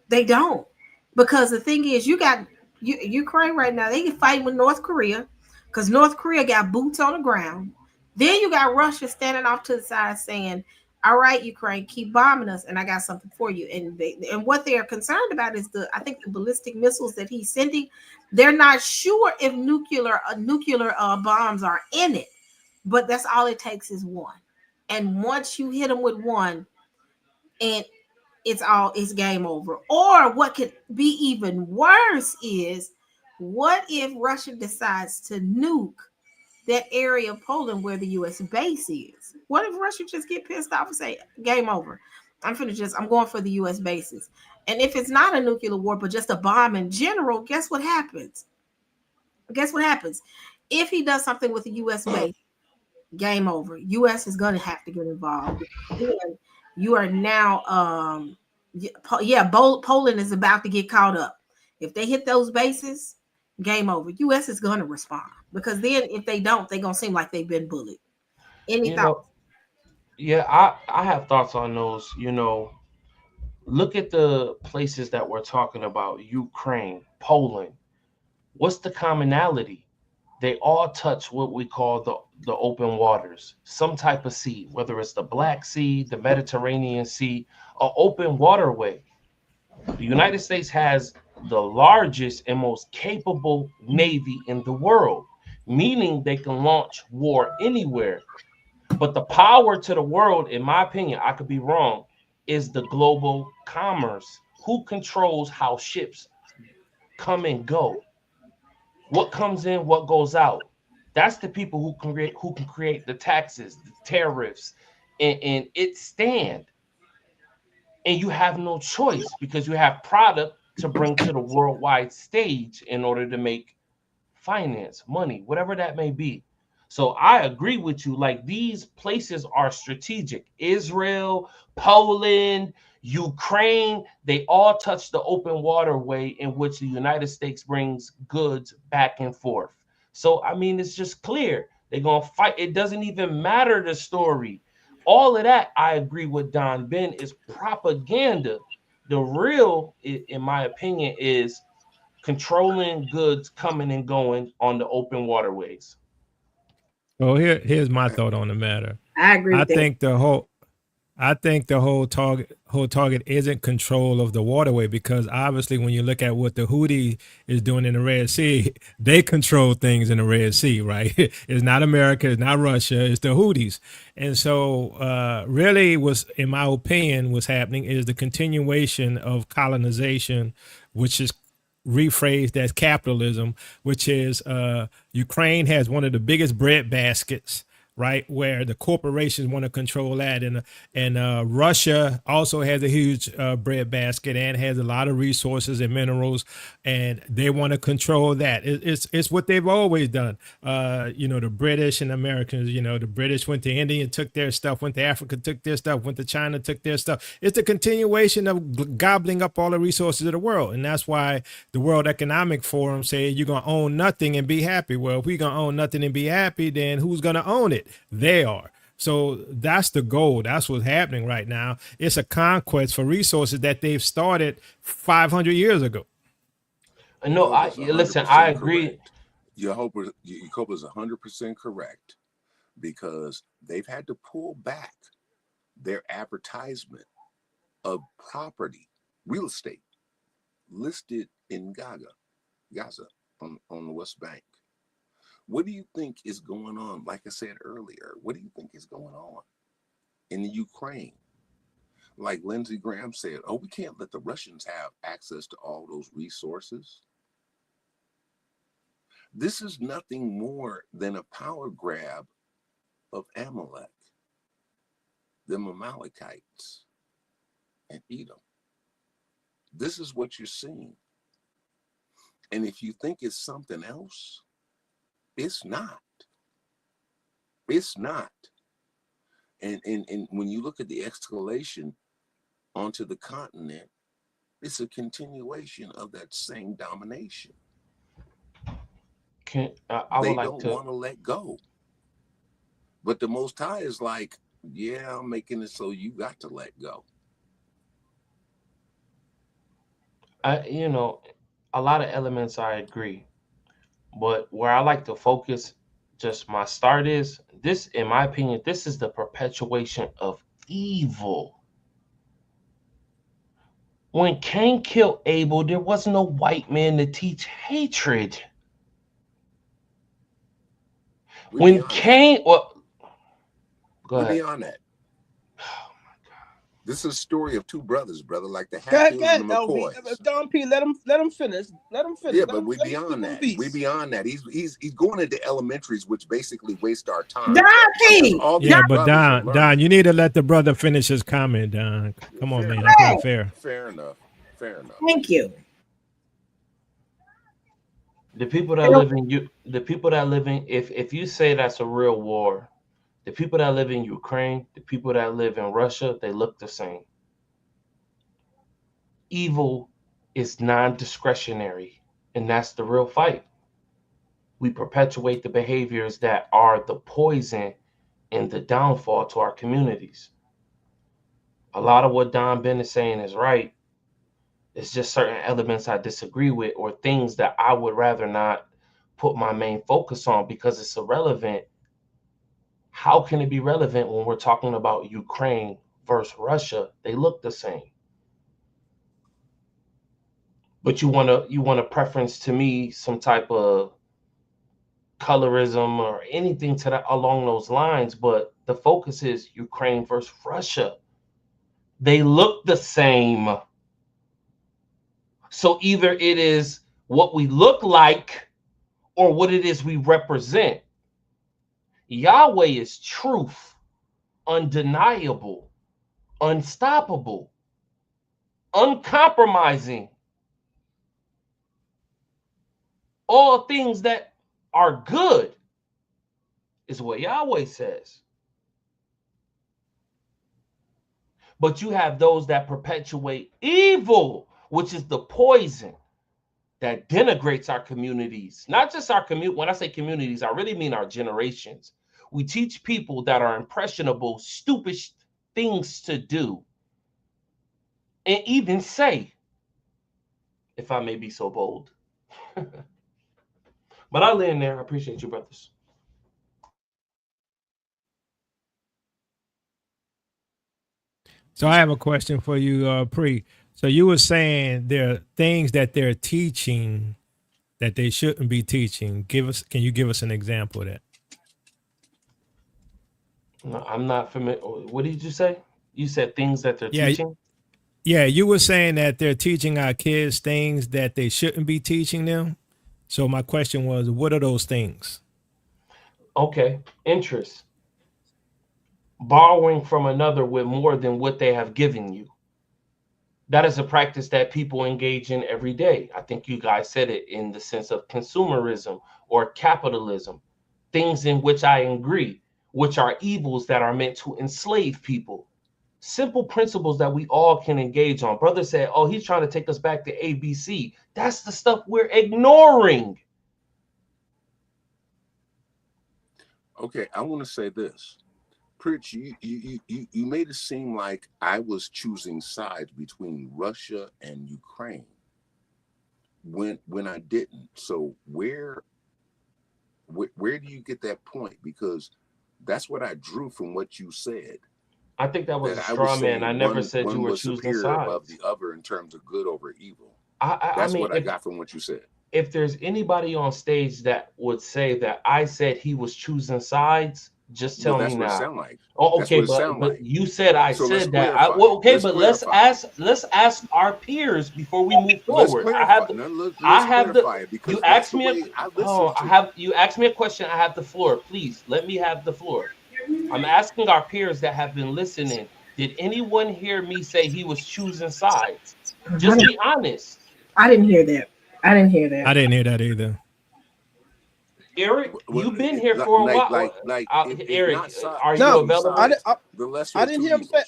They don't. Because the thing is, you got Ukraine right now, they can fight with North Korea because North Korea got boots on the ground. Then you got Russia standing off to the side saying, all right, Ukraine, keep bombing us, and I got something for you. And what they are concerned about is I think the ballistic missiles that he's sending. They're not sure if nuclear bombs are in it, but that's all it takes is one. And once you hit them with one, and it's game over. Or what could be even worse is, what if Russia decides to nuke that area of Poland where the U.S. base is? What if Russia just get pissed off and say, game over? I'm going for the U.S. bases. And if it's not a nuclear war, but just a bomb in general, guess what happens? If he does something with the U.S. base, game over. U.S. is going to have to get involved. You are now, Poland is about to get caught up. If they hit those bases, game over. U.S. is going to respond, because then if they don't, they're going to seem like they've been bullied. Any thoughts? Yeah, I have thoughts on those. Look at the places that we're talking about: Ukraine, Poland. What's the commonality? They all touch what we call the open waters, some type of sea, whether it's the Black Sea, the Mediterranean Sea, an open waterway. The United States has the largest and most capable navy in the world, meaning they can launch war anywhere. But the power to the world, in my opinion, I could be wrong, is the global commerce. Who controls how ships come and go? What comes in, what goes out? That's the people who can create the taxes, the tariffs, and it stand. And you have no choice because you have product to bring to the worldwide stage in order to make finance, money, whatever that may be. So I agree with you. Like, these places are strategic. Israel, Poland, Ukraine, they all touch the open waterway in which the United States brings goods back and forth. So, I mean, it's just clear. They're going to fight. It doesn't even matter the story. All of that, I agree with Don Ben, is propaganda. The real, in my opinion, is controlling goods coming and going on the open waterways. Well, here's my thought on the matter. I agree with that. I think the whole target isn't control of the waterway, because obviously when you look at what the Houthi is doing in the Red Sea, they control things in the Red Sea, right? It's not America, it's not Russia, it's the Houthis. And so really in my opinion, what's happening is the continuation of colonization, which is rephrased as capitalism, which is Ukraine has one of the biggest bread baskets right? Where the corporations want to control that, and Russia also has a huge breadbasket and has a lot of resources and minerals, and they want to control that. It's what they've always done. The British and Americans. The British went to India and took their stuff, went to Africa, took their stuff, went to China, took their stuff. It's a continuation of gobbling up all the resources of the world, and that's why the World Economic Forum said you're gonna own nothing and be happy. Well, if we're gonna own nothing and be happy, then who's gonna own it? They are. So that's the goal. That's what's happening right now. It's a conquest for resources that they've started 500 years ago. No, I agree. Jacob is 100% correct, because they've had to pull back their advertisement of property, real estate, listed in Gaza on the West Bank. What do you think is going on? Like I said earlier, what do you think is going on in the Ukraine? Like Lindsey Graham said, we can't let the Russians have access to all those resources. This is nothing more than a power grab of Amalek, the Amalekites, and Edom. This is what you're seeing. And if you think it's something else, it's not. It's not. And when you look at the escalation onto the continent, it's a continuation of that same domination. They don't want to let go. But the Most High is like, yeah, I'm making it so you got to let go. A lot of elements I agree, but where I like to focus, just my start is this, in my opinion, this is the perpetuation of evil. When Cain killed Abel, there was no white man to teach hatred. When Cain, go We're ahead. beyond that. This is a story of two brothers, brother, like the Hatfields and the McCoys. Don P, let him finish. Let him finish. Yeah, but we're beyond that. We're beyond that. He's going into elementaries, which basically waste our time. Don P. Yeah, but Don, you need to let the brother finish his comment, Don. Come on, man. That's not fair. Fair enough. Thank you. The people that live in if you say that's a real war, the people that live in Ukraine, the people that live in Russia, they look the same. Evil is non-discretionary, and that's the real fight. We perpetuate the behaviors that are the poison and the downfall to our communities. A lot of what Don Ben is saying is right. It's just certain elements I disagree with, or things that I would rather not put my main focus on because it's irrelevant. How can it be relevant when we're talking about Ukraine versus Russia? They look the same. But you want to preference to me some type of colorism or anything to that along those lines, but the focus is Ukraine versus Russia. They look the same. So either it is what we look like or what it is we represent. Yahweh is truth, undeniable, unstoppable, uncompromising. All things that are good is what Yahweh says. But you have those that perpetuate evil, which is the poison that denigrates our communities. Not just our community. When I say communities, I really mean our generations. We teach people that are impressionable, stupid things to do. And even say, if I may be so bold. But I'll land there. I appreciate you, brothers. So I have a question for you, Pre. So you were saying there are things that they're teaching that they shouldn't be teaching. Can you give us an example of that? No, I'm not familiar. What did you say? You said things that they're teaching? Yeah, you were saying that they're teaching our kids things that they shouldn't be teaching them. So my question was, what are those things? Okay, interest. borrowing from another with more than what they have given you. That is a practice that people engage in every day. I think you guys said it in the sense of consumerism or capitalism, things in which I agree, which are evils that are meant to enslave people. Simple principles that we all can engage on. Brother said, oh, he's trying to take us back to ABC. That's the stuff we're ignoring. Okay, I want to say this. Pritch, you made it seem like I was choosing sides between Russia and Ukraine when I didn't. So where do you get that point? Because that's what I drew from what you said. I think that was a straw man. I never said you were choosing sides. Above the other in terms of good over evil. That's what I got from what you said. If there's anybody on stage that would say that I said he was choosing sides, just tell me now. That's what it sound like. Oh, okay, but you said I said that. Let's ask our peers before we move forward. You asked me a question. I have the floor. Please let me have the floor. I'm asking our peers that have been listening. Did anyone hear me say he was choosing sides? Just be honest. I didn't hear that. I didn't hear that either. Eric, you've been here for a while. Eric, are you available? I didn't hear him say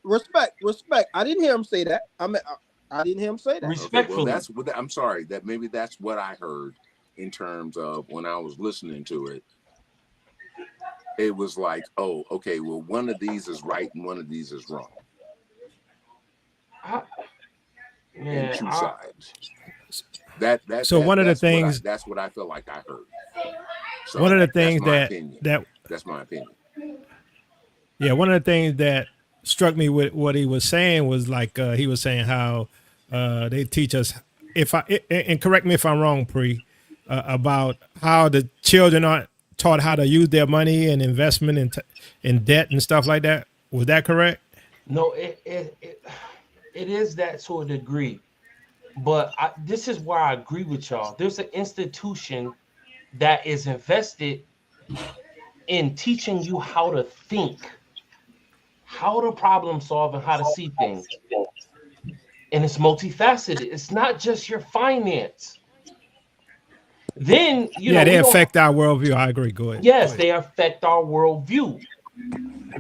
respect. I didn't hear him say that. I didn't hear him say that. Respectfully. Okay, well, I'm sorry. Maybe that's what I heard in terms of when I was listening to it. It was like, oh, okay, well, one of these is right and one of these is wrong. And two sides. That's what I feel like I heard. So one of the things that's my opinion. Yeah, one of the things that struck me with what he was saying was like he was saying how they teach us, and correct me if I'm wrong, Pre, about how the children aren't taught how to use their money and investment in debt and stuff like that. Was that correct? No, it is that to a degree. But this is where I agree with y'all. There's an institution that is invested in teaching you how to think, how to problem solve, and how to see things. And it's multifaceted. It's not just your finance. Then, they affect our worldview. I agree. Go ahead. Yes, they affect our worldview.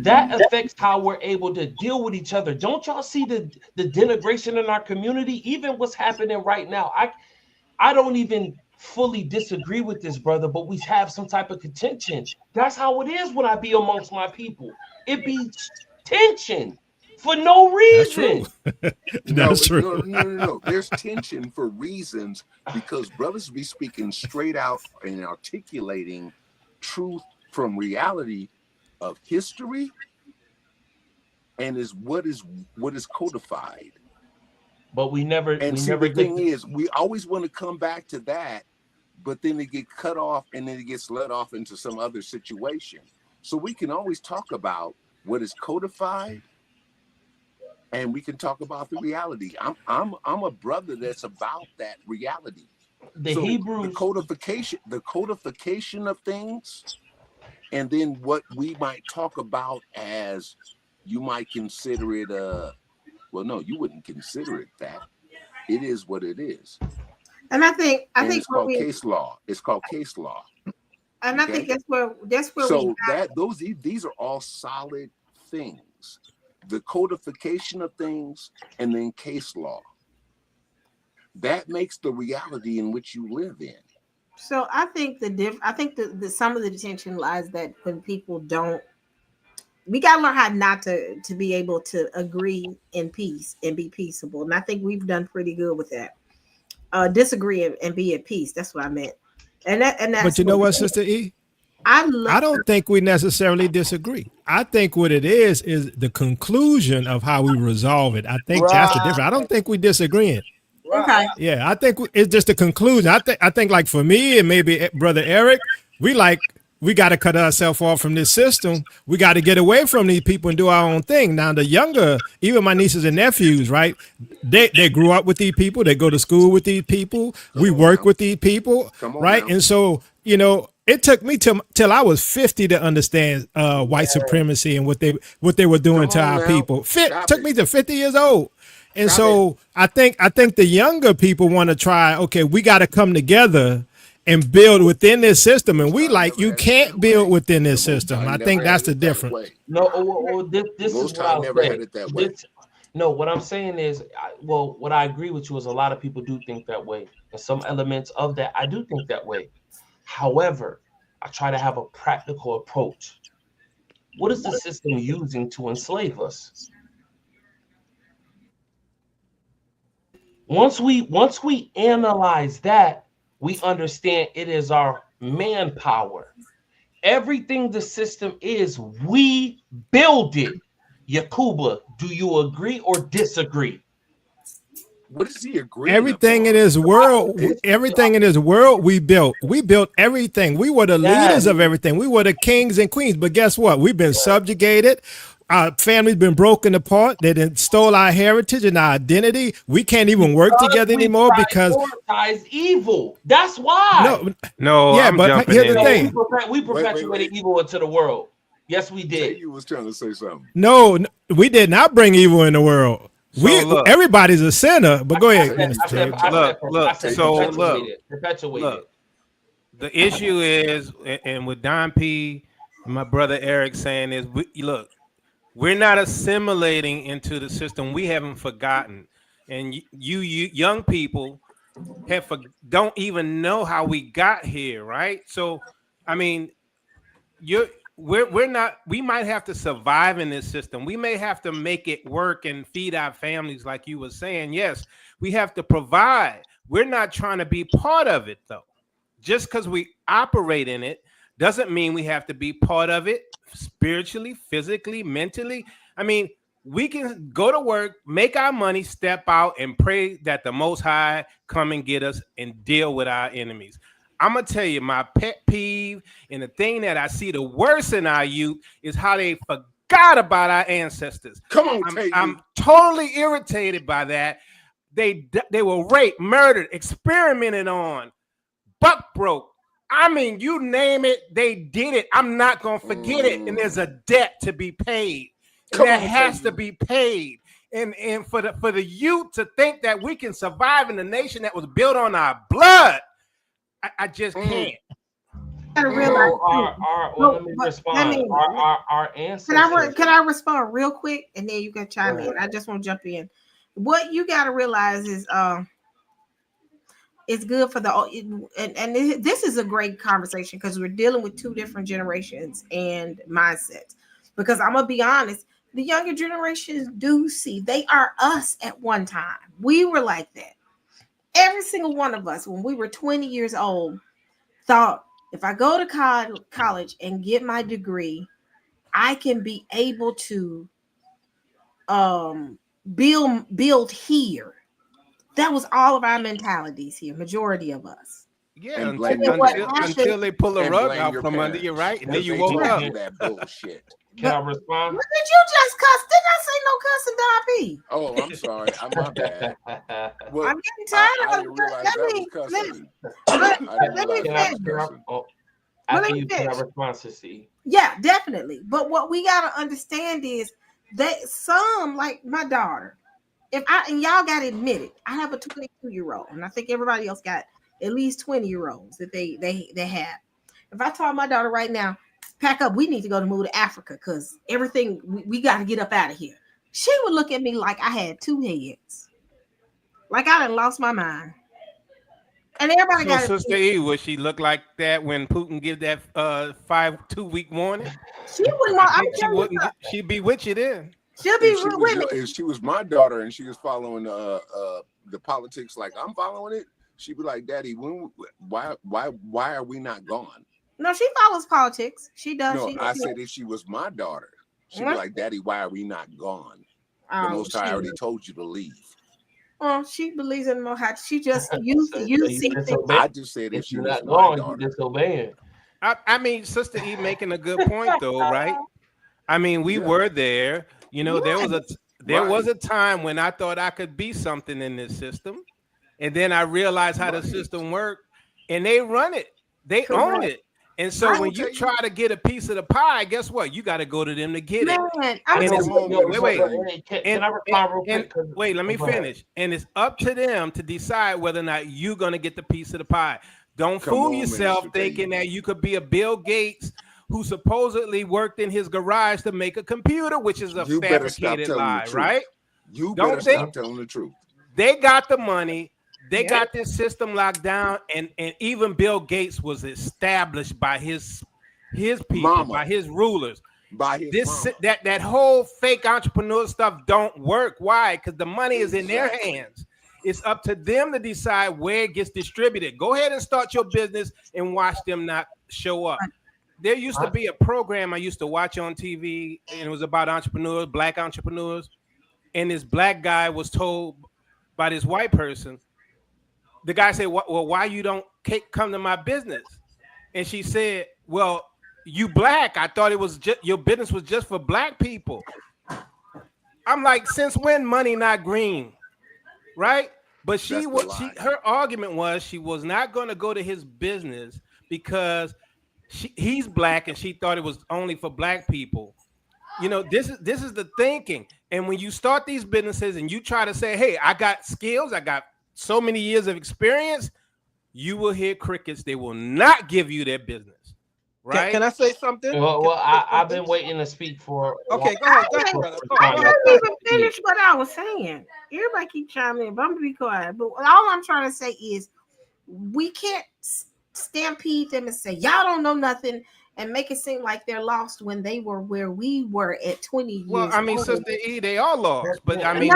That affects how we're able to deal with each other. Don't y'all see the denigration in our community? Even what's happening right now. I don't even fully disagree with this, brother, but we have some type of contention. That's how it is when I be amongst my people. It be tension for no reason. That's true. No. There's tension for reasons because brothers be speaking straight out and articulating truth from reality of history and is what is codified. But we never. The thing is, we always want to come back to that, but then it get cut off and then it gets let off into some other situation. So we can always talk about what is codified, and we can talk about the reality. I'm a brother that's about that reality. The codification of things, and then what we might talk about as you might consider it well, no, you wouldn't consider it that. It is what it is. And I think it's called case law. It's called case law. And okay? I think that's where so these are all solid things. The codification of things and then case law. That makes the reality in which you live in. So I think the some of the detention lies that when people don't, we got to learn how not to be able to agree in peace and be peaceable. And I think we've done pretty good with that. Disagree and be at peace. That's what I meant. And that's but you know what, Sister E? I don't think we necessarily disagree. I think what it is the conclusion of how we resolve it. I think that's the difference. I don't think we disagreeing. Okay. Yeah, I think it's just a conclusion. I think like for me and maybe Brother Eric, we got to cut ourselves off from this system. We got to get away from these people and do our own thing. Now, the younger, even my nieces and nephews, right? They grew up with these people. They go to school with these people. We work with these people, right? And so, It took me till I was 50 to understand white supremacy and what they were doing to our people. Took me to 50 years old. And so I think the younger people want to try, okay, we got to come together and build within this system. And you can't build within this system. I think that's the difference. No, this is what I'll say. No, what I'm saying is, what I agree with you is a lot of people do think that way. And some elements of that, I do think that way. However, I try to have a practical approach. What is the system using to enslave us? Once we analyze that, we understand it is our manpower. Everything the system is, we build it. Yakuba, do you agree or disagree? What is he agreeing? Everything in this world, we built. We built everything. We were the leaders of everything. We were the kings and queens. But guess what? We've been subjugated. Our family's been broken apart. They done stole our heritage and our identity. We can't even work together anymore because evil. That's why. No. Yeah, but here's the thing. We perpetuated evil into the world. Yes, we did. You was trying to say something. No, we did not bring evil in the world. Everybody's a sinner, but go ahead. Look. The issue is, and with Don P, and my brother Eric saying is, we're not assimilating into the system. We haven't forgotten, and you young people don't even know how we got here, right? So, I mean, we're not. We might have to survive in this system. We may have to make it work and feed our families, like you were saying. Yes, we have to provide. We're not trying to be part of it, though. Just because we operate in it doesn't mean we have to be part of it spiritually, physically, mentally. I mean, we can go to work, make our money, step out, and pray that the Most High come and get us and deal with our enemies. I'm going to tell you, my pet peeve and the thing that I see the worst in our youth is how they forgot about our ancestors. Come on, I'm totally irritated by that. They were raped, murdered, experimented on, buck broke. I mean, you name it, they did it. I'm not going to forget it. And there's a debt to be paid. And that has to be paid. And for the youth to think that we can survive in a nation that was built on our blood, I just can't. Gotta realize let me respond. Our ancestors. Can I respond real quick and then you can chime in? I just want to jump in. What you got to realize is it's good for and this is a great conversation because we're dealing with two different generations and mindsets. Because I'm gonna be honest, the younger generations do see they are us at one time. We were like that. Every single one of us, when we were 20 years old, thought if I go to college and get my degree, I can be able to build here. That was all of our mentalities here, majority of us. Yeah, until they pull a rug out from under you, right? And then you woke up. That bullshit. Can I respond? What did you just cuss? Didn't I say no cussing, Don P? Oh, I'm sorry. I'm my bad. Well, I'm getting tired of let me finish. Can I respond, Sissy? Yeah, definitely. But what we gotta understand is that some, like my daughter, and y'all gotta admit it, I have a 22-year-old, and I think everybody else got at least 20-year-olds that they have. If I told my daughter right now, pack up, we need to move to Africa because everything we got to get up out of here, she would look at me like I had two heads, like I done lost my mind. And everybody got Sister E, would she look like that when Putin give that 2-week warning? She wouldn't. She'd be with you then. She'll be with me. If she was my daughter and she was following the politics like I'm following it, she'd be like, "Daddy, why are we not gone?" No, she follows politics. She does. No, I said if she was my daughter, she'd be like, "Daddy, why are we not gone? The Most High already told you to leave." Well, she believes in the Most High. She just you see things. I just said if she was my daughter, disobeying. I mean, Sister E making a good point though, right? I mean, we were there. You know, there was a time when I thought I could be something in this system, and then I realized how the system worked, and they run it, they own it, And so when you try to get a piece of the pie, guess what? You got to go to them to get it. Man, And it's, Wait, can I respond real quick? Wait, let me finish. And it's up to them to decide whether or not you're going to get the piece of the pie. Don't fool yourself thinking that you could be a Bill Gates who supposedly worked in his garage to make a computer, which is a fabricated lie, right? You better stop telling the truth. They got the money. They got this system locked down, and even Bill Gates was established by his people, by his rulers. By his that whole fake entrepreneur stuff don't work. Why? Because the money is in their hands. It's up to them to decide where it gets distributed. Go ahead and start your business and watch them not show up. There used to be a program I used to watch on TV, and it was about entrepreneurs, black entrepreneurs. And this black guy was told by this white person, the guy said, well, why you don't come to my business? And she said, well, you black. I thought it was just your business was just for black people. I'm like, since when money not green? Right? But her argument was she was not going to go to his business because he's black and she thought it was only for black people. You know, this is the thinking. And when you start these businesses and you try to say, hey, I got skills, I got so many years of experience, you will hear crickets. They will not give you their business. Right? Can I say something? Well, I've been waiting to speak for. Okay, go ahead, brother. I didn't even finish what I was saying. Everybody keep chiming in, but I'm gonna be quiet. But all I'm trying to say is, we can't stampede them and say y'all don't know nothing and make it seem like they're lost when they were where we were at 20 years. Well, I mean, old. Sister E, they are lost, but I mean,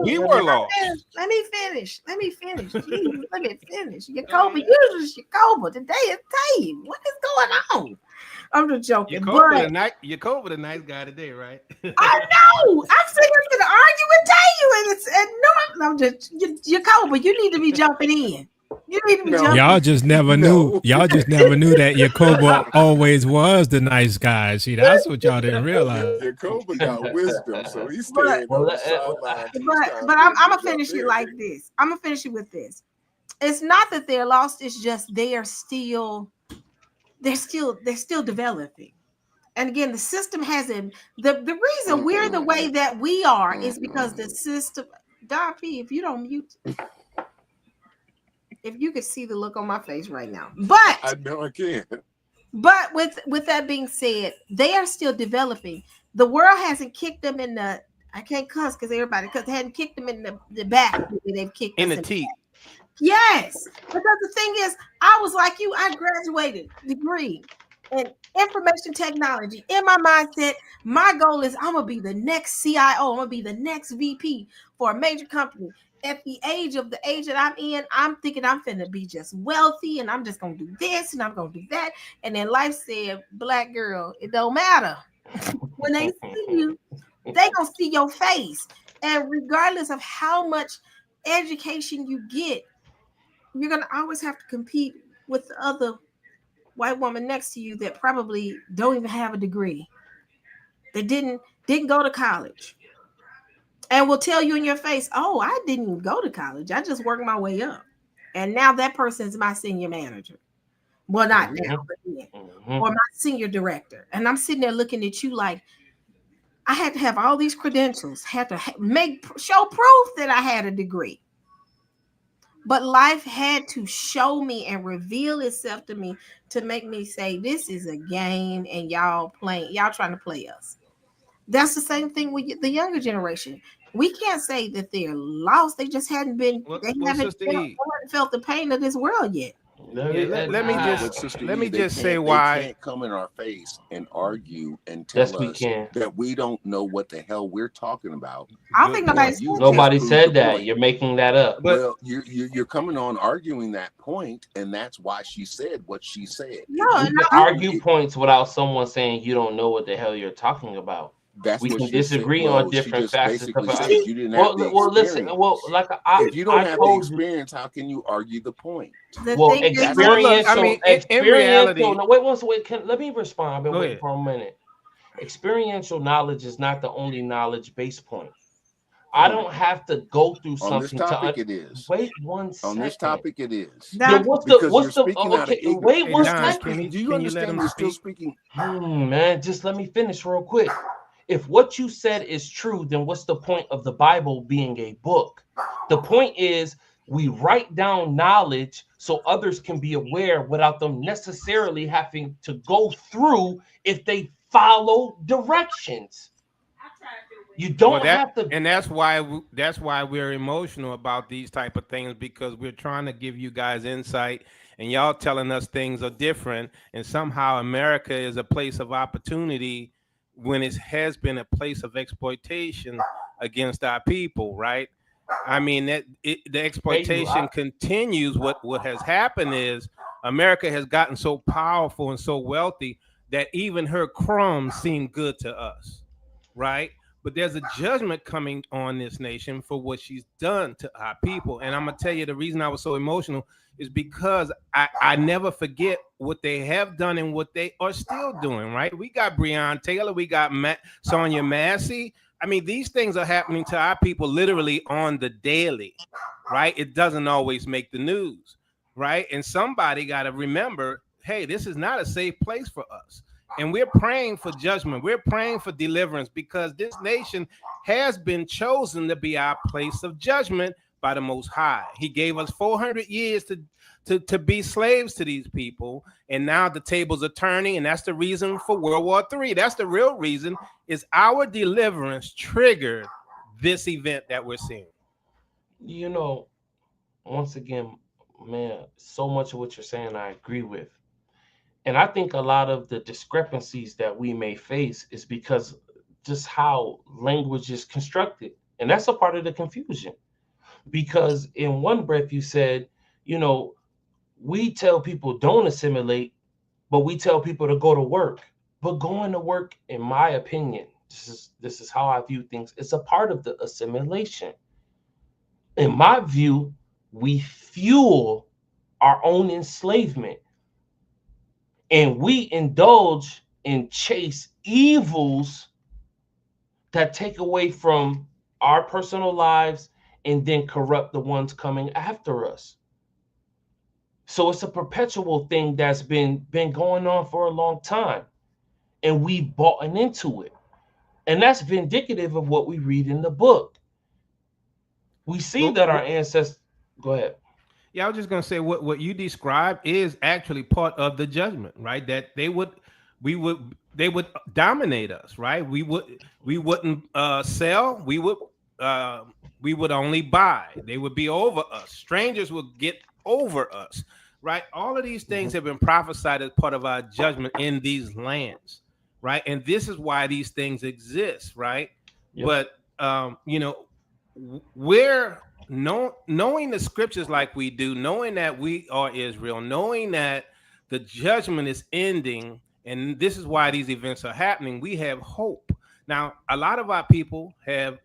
we were lost. Let me finish. Jeez, let me finish. Jacoba, usually Jacoba. Today is Dave. What is going on? I'm just joking. Jacoba, the nice guy today, right? I know. I'm sitting here gonna argue with Dave, and no, I'm just Jacoba. You need to be jumping in. You need to be jumping. Y'all just never knew. Y'all just never knew that Jacoba always was the nice guy. See, that's what y'all didn't realize. Jacoba got wisdom, so he's staying on the sidelines. But I'm gonna finish it like this. I'm gonna finish it with this. It's not that they're lost. It's just they're still developing. And again, the system hasn't. The reason we're the way that we are is because the system. Don P, if you don't mute. If you could see the look on my face right now, but I know I can. But with that being said, they are still developing. The world hasn't kicked them in the. I can't cuss because they hadn't kicked them in the back. They've kicked in us the teeth. Yes, because the thing is, I was like you. I graduated degree in information technology. In my mindset, my goal is I'm gonna be the next CIO. I'm gonna be the next VP for a major company. At the age that I'm in, I'm thinking I'm finna be just wealthy and I'm just gonna do this and I'm gonna do that. And then life said, black girl, it don't matter. When they see you, they gonna see your face. And regardless of how much education you get, you're gonna always have to compete with the other white woman next to you that probably don't even have a degree. They didn't go to college. And will tell you in your face, oh, I didn't even go to college. I just worked my way up. And now that person's my senior manager. Well, not now, but then. Or my senior director. And I'm sitting there looking at you like, I had to have all these credentials, had to show proof that I had a degree. But life had to show me and reveal itself to me to make me say, this is a game and y'all trying to play us. That's the same thing with the younger generation. We can't say that they're lost. They just hadn't been. They haven't felt the pain of this world yet. Let me just say why they can't come in our face and argue and tell us that we don't know what the hell we're talking about. I don't think nobody said that. You're making that up. Well, you're coming on arguing that point, and that's why she said what she said. No, you can argue points without someone saying you don't know what the hell you're talking about. We can disagree on different facets about it. You didn't have listen. Well, like if you don't have the experience, how can you argue the point? Well, experiential. No, wait. Let me respond. I've been waiting for a minute. Experiential knowledge is not the only knowledge base point. I don't have to go through On this something topic, it is. wait 1 second. On this topic, it is. Then what's Because the you're speaking out of okay? ignorance. Wait Hey, 1 Don, second. Do you understand you're still speaking? Man, just let me finish real quick. If what you said is true, then what's the point of the Bible being a book? The point is we write down knowledge so others can be aware without them necessarily having to go through if they follow directions. You don't have to. And that's why we're emotional about these type of things, because we're trying to give you guys insight, and y'all telling us things are different, and somehow America is a place of opportunity when it has been a place of exploitation against our people, right? I mean, the exploitation continues. What has happened is America has gotten so powerful and so wealthy that even her crumbs seem good to us, right? But there's a judgment coming on this nation for what she's done to our people. And I'm going to tell you the reason I was so emotional is because I never forget what they have done and what they are still doing, right? We got Breonna Taylor. We got Sonia Massey. I mean, these things are happening to our people literally on the daily, right? It doesn't always make the news, right? And somebody got to remember, hey, this is not a safe place for us. And we're praying for judgment. We're praying for deliverance because this nation has been chosen to be our place of judgment by the Most High. He gave us 400 years to be slaves to these people. And now the tables are turning. And that's the reason for World War III. That's the real reason, is our deliverance triggered this event that we're seeing. You know, once again, man, so much of what you're saying I agree with. And I think a lot of the discrepancies that we may face is because just how language is constructed. And that's a part of the confusion. Because in one breath you said, you know, we tell people don't assimilate, but we tell people to go to work. But going to work, in my opinion, this is how I view things, it's a part of the assimilation. In my view, we fuel our own enslavement. And we indulge and chase evils that take away from our personal lives and then corrupt the ones coming after us. So it's a perpetual thing that's been going on for a long time. And we bought into it. And that's vindicative of what we read in the book. We see that our ancestors... Go ahead. Yeah, I was just going to say what you described is actually part of the judgment, right? That they would dominate us, right? We wouldn't sell. We would only buy. They would be over us. Strangers would get over us, right? All of these things have been prophesied as part of our judgment in these lands, right? And this is why these things exist, right? Yep. But you know, we're knowing the scriptures like we do, knowing that we are Israel, knowing that the judgment is ending, and this is why these events are happening, we have hope. Now, a lot of our people have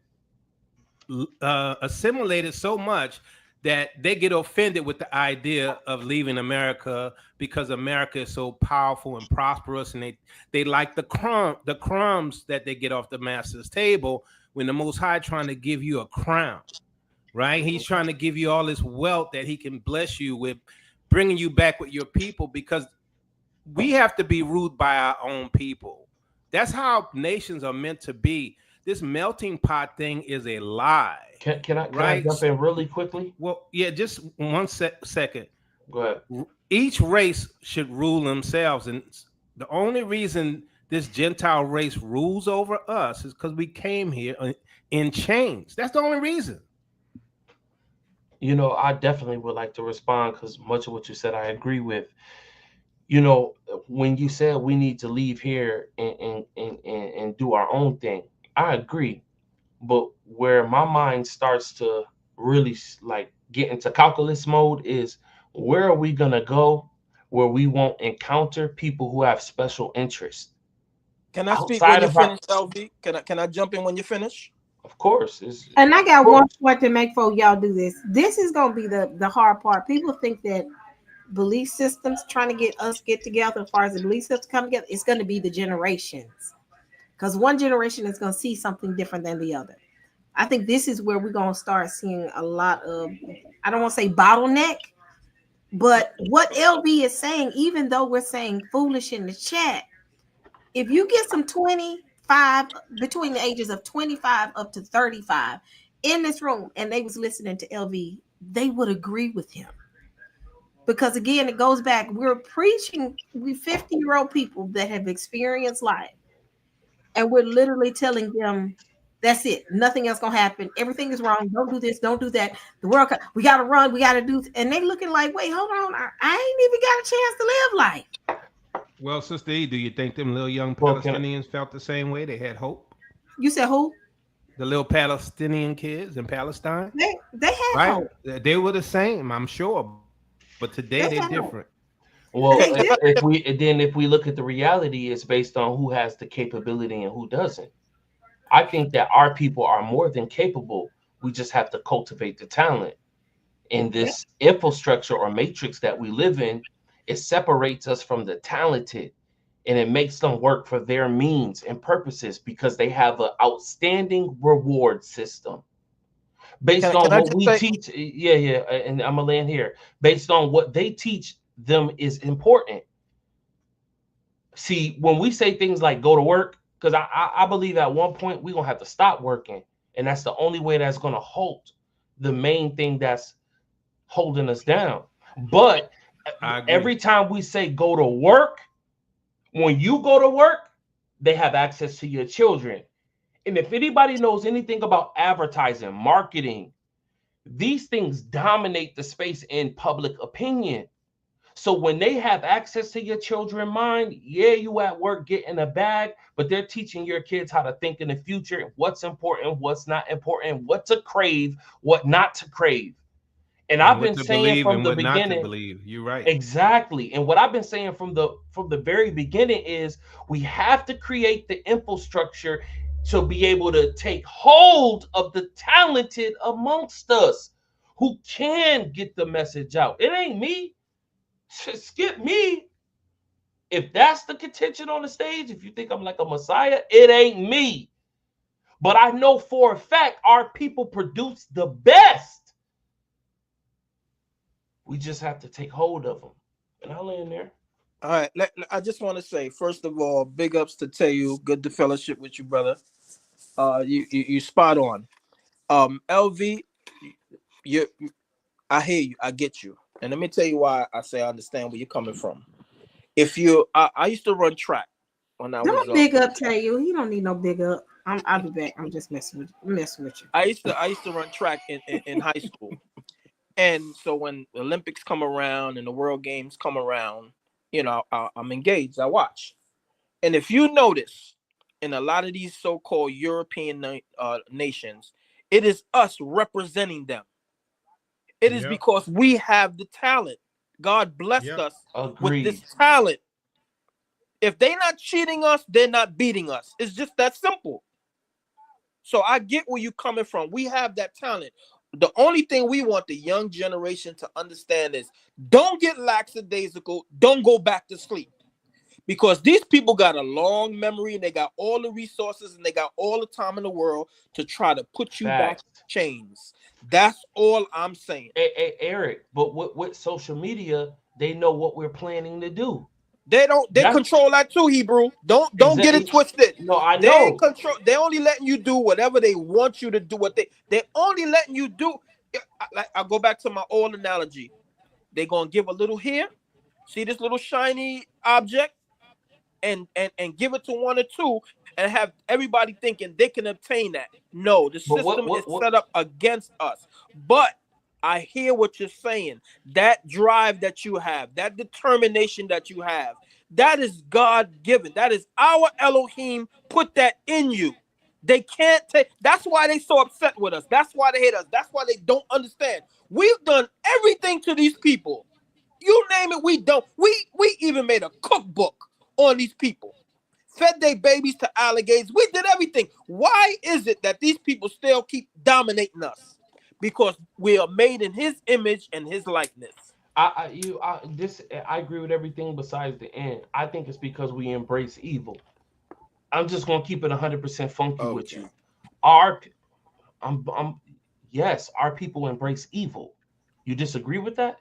assimilated so much that they get offended with the idea of leaving America because America is so powerful and prosperous, and they like the crumbs that they get off the master's table when the Most High trying to give you a crown. Right? He's trying to give you all this wealth that he can bless you with, bringing you back with your people, because we have to be ruled by our own people. That's how nations are meant to be. This melting pot thing is a lie. Can I jump in really quickly? Well, yeah, just one second. Go ahead. Each race should rule themselves. And the only reason this Gentile race rules over us is because we came here in chains. That's the only reason. You know, I definitely would like to respond because much of what you said I agree with. You know, when you said we need to leave here and do our own thing, I agree. But where my mind starts to really like get into calculus mode is, where are we going to go where we won't encounter people who have special interests? Can I speak when you finish, LV? Can I jump in when you finish? Of course. And I got one point to make for y'all do this. This is going to be the hard part. People think that belief systems trying to get together, as far as the belief systems come together, it's going to be the generations. Because one generation is going to see something different than the other. I think this is where we're gonna start seeing a lot of, I don't want to say bottleneck, but what LB is saying, even though we're saying foolish in the chat, if you get some 25 between the ages of 25 up to 35 in this room and they was listening to LV, they would agree with him. Because again, it goes back, we're preaching, we 50-year-old people that have experienced life, and we're literally telling them that's it, nothing else gonna happen, everything is wrong, don't do this, don't do that, the world, we gotta run, we gotta do, and they looking like, wait, hold on, I ain't even got a chance to live life. Well, Sister E, do you think them little young Well, Palestinians felt the same way? They had hope. You said who? The little Palestinian kids in Palestine, They had right? hope. They were the same, I'm sure, but today They they're had hope. different. Well, if we look at the reality, it's based on who has the capability and who doesn't. I think that our people are more than capable. We just have to cultivate the talent. In this infrastructure or matrix that we live in, it separates us from the talented, and it makes them work for their means and purposes because they have an outstanding reward system based on Can I what just we say? teach. Yeah, and I'm gonna land here. Based on what they teach them is important. See, when we say things like go to work, because I believe at one point we're gonna have to stop working, and that's the only way that's gonna halt the main thing that's holding us down. But I agree. every time we say go to work, when you go to work, they have access to your children. And if anybody knows anything about advertising, marketing, these things dominate the space in public opinion. So when they have access to your children's mind, yeah, you at work getting a bag, but they're teaching your kids how to think in the future, what's important, what's not important, what to crave, what not to crave. And I've what been to saying believe from and the what not to beginning, believe. You're right. exactly. And what I've been saying from the very beginning is we have to create the infrastructure to be able to take hold of the talented amongst us who can get the message out. It ain't me. Skip me. If that's the contention on the stage, if you think I'm like a messiah, it ain't me. But I know for a fact our people produce the best. We just have to take hold of them. And I'll land there. All right. I just want to say, first of all, big ups to Teo. Good to fellowship with you, brother. You spot on. LV, you, I hear you. I get you. And let me tell you why I say I understand where you're coming from. If you, I used to run track when I was. Don't big up Teo. He don't need no big up. I'll be back. I'm just messing with you. I used to run track in high school. And so when the Olympics come around and the World Games come around, you know, I'm engaged. I watch. And if you notice, in a lot of these so-called European nations, it is us representing them. It is because we have the talent. God blessed us with this talent. If they're not cheating us, they're not beating us. It's just that simple. So I get where you're coming from. We have that talent. The only thing we want the young generation to understand is don't get lackadaisical. Don't go back to sleep. Because these people got a long memory and they got all the resources and they got all the time in the world to try to put you back in chains. That's all I'm saying. Hey, Eric, but with social media, they know what we're planning to do. They control that too, Hebrew. Don't get it twisted. No, I know. They control. They're only letting you do whatever they want you to do. They're only letting you do. Like I'll go back to my old analogy. They're gonna give a little here. See this little shiny object, and give it to one or two, and have everybody thinking they can obtain that. No, the system is set up against us. But I hear what you're saying. That drive that you have, that determination that you have, that is God-given. That is our Elohim put that in you. They can't take. That's why they so upset with us. That's why they hate us. That's why they don't understand. We've done everything to these people. You name it, we don't. We even made a cookbook on these people. Fed their babies to alligators. We did everything. Why is it that these people still keep dominating us? Because we are made in his image and his likeness. I agree with everything besides the end. I think it's because we embrace evil. I'm just gonna keep it 100% funky with you. Yes, our people embrace evil. You disagree with that?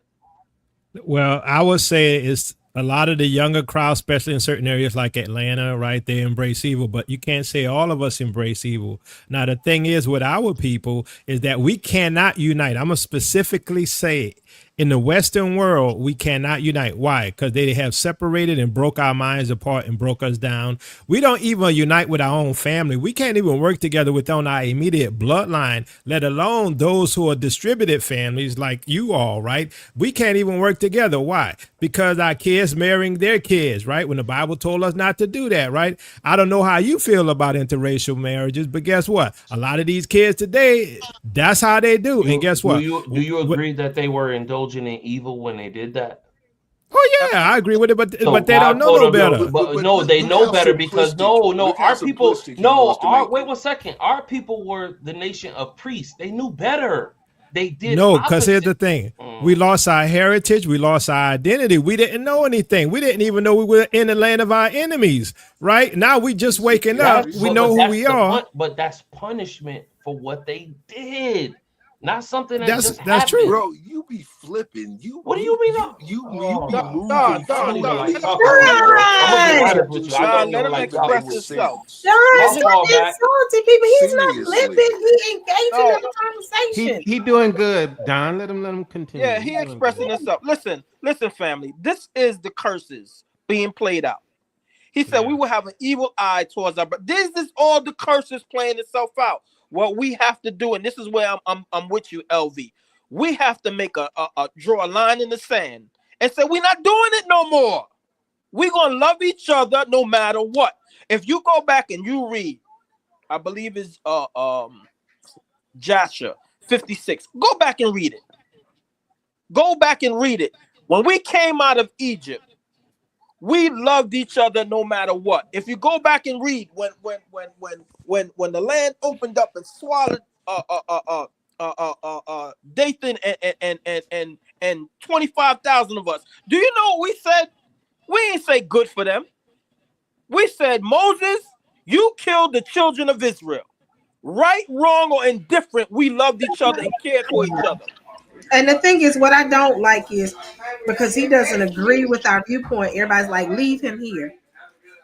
Well, I would say it's a lot of the younger crowd, especially in certain areas like Atlanta, right? They embrace evil, but you can't say all of us embrace evil. Now, the thing is with our people is that we cannot unite. I'm going to specifically say in the Western world, we cannot unite. Why? Because they have separated and broke our minds apart and broke us down. We don't even unite with our own family. We can't even work together within our immediate bloodline, let alone those who are distributed families like you all, right? We can't even work together. Why? Because our kids marrying their kids, right? When the Bible told us not to do that, right? I don't know how you feel about interracial marriages, but guess what? A lot of these kids today, that's how they do. And guess what? Do you agree that they were indulging in evil when they did that? Oh yeah, I agree with it, but So they don't know no better. No, they know better because our people. Wait 1 second. Our people were the nation of priests. They knew better. They did. No, because here's the thing: we lost our heritage, we lost our identity. We didn't know anything. We didn't even know we were in the land of our enemies. Right now, we just waking up. We know who we are. But that's punishment for what they did. Not something that that's just happened. True. Bro, you be flipping. What do you mean? You be moving. Let him express himself. He's not insulting people. He's not flipping. He engaging in the conversation. He doing good, Don. Let him continue. Yeah, he expressing himself. Listen, family. This is the curses being played out. He said we will have an evil eye towards our. But this is all the curses playing itself out. What we have to do, and this is where I'm with you, LV. We have to make a draw a line in the sand and say we're not doing it no more. We're gonna love each other no matter what. If you go back and you read, I believe it's Joshua 56. Go back and read it. Go back and read it. When we came out of Egypt, we loved each other no matter what. If you go back and read when the land opened up and swallowed Dathan and 25,000 of us, do you know what we said? We ain't say good for them. We said, Moses, you killed the children of Israel. Right, wrong, or indifferent, we loved each other and cared for each other. And the thing is, what I don't like is because he doesn't agree with our viewpoint, everybody's like, leave him here.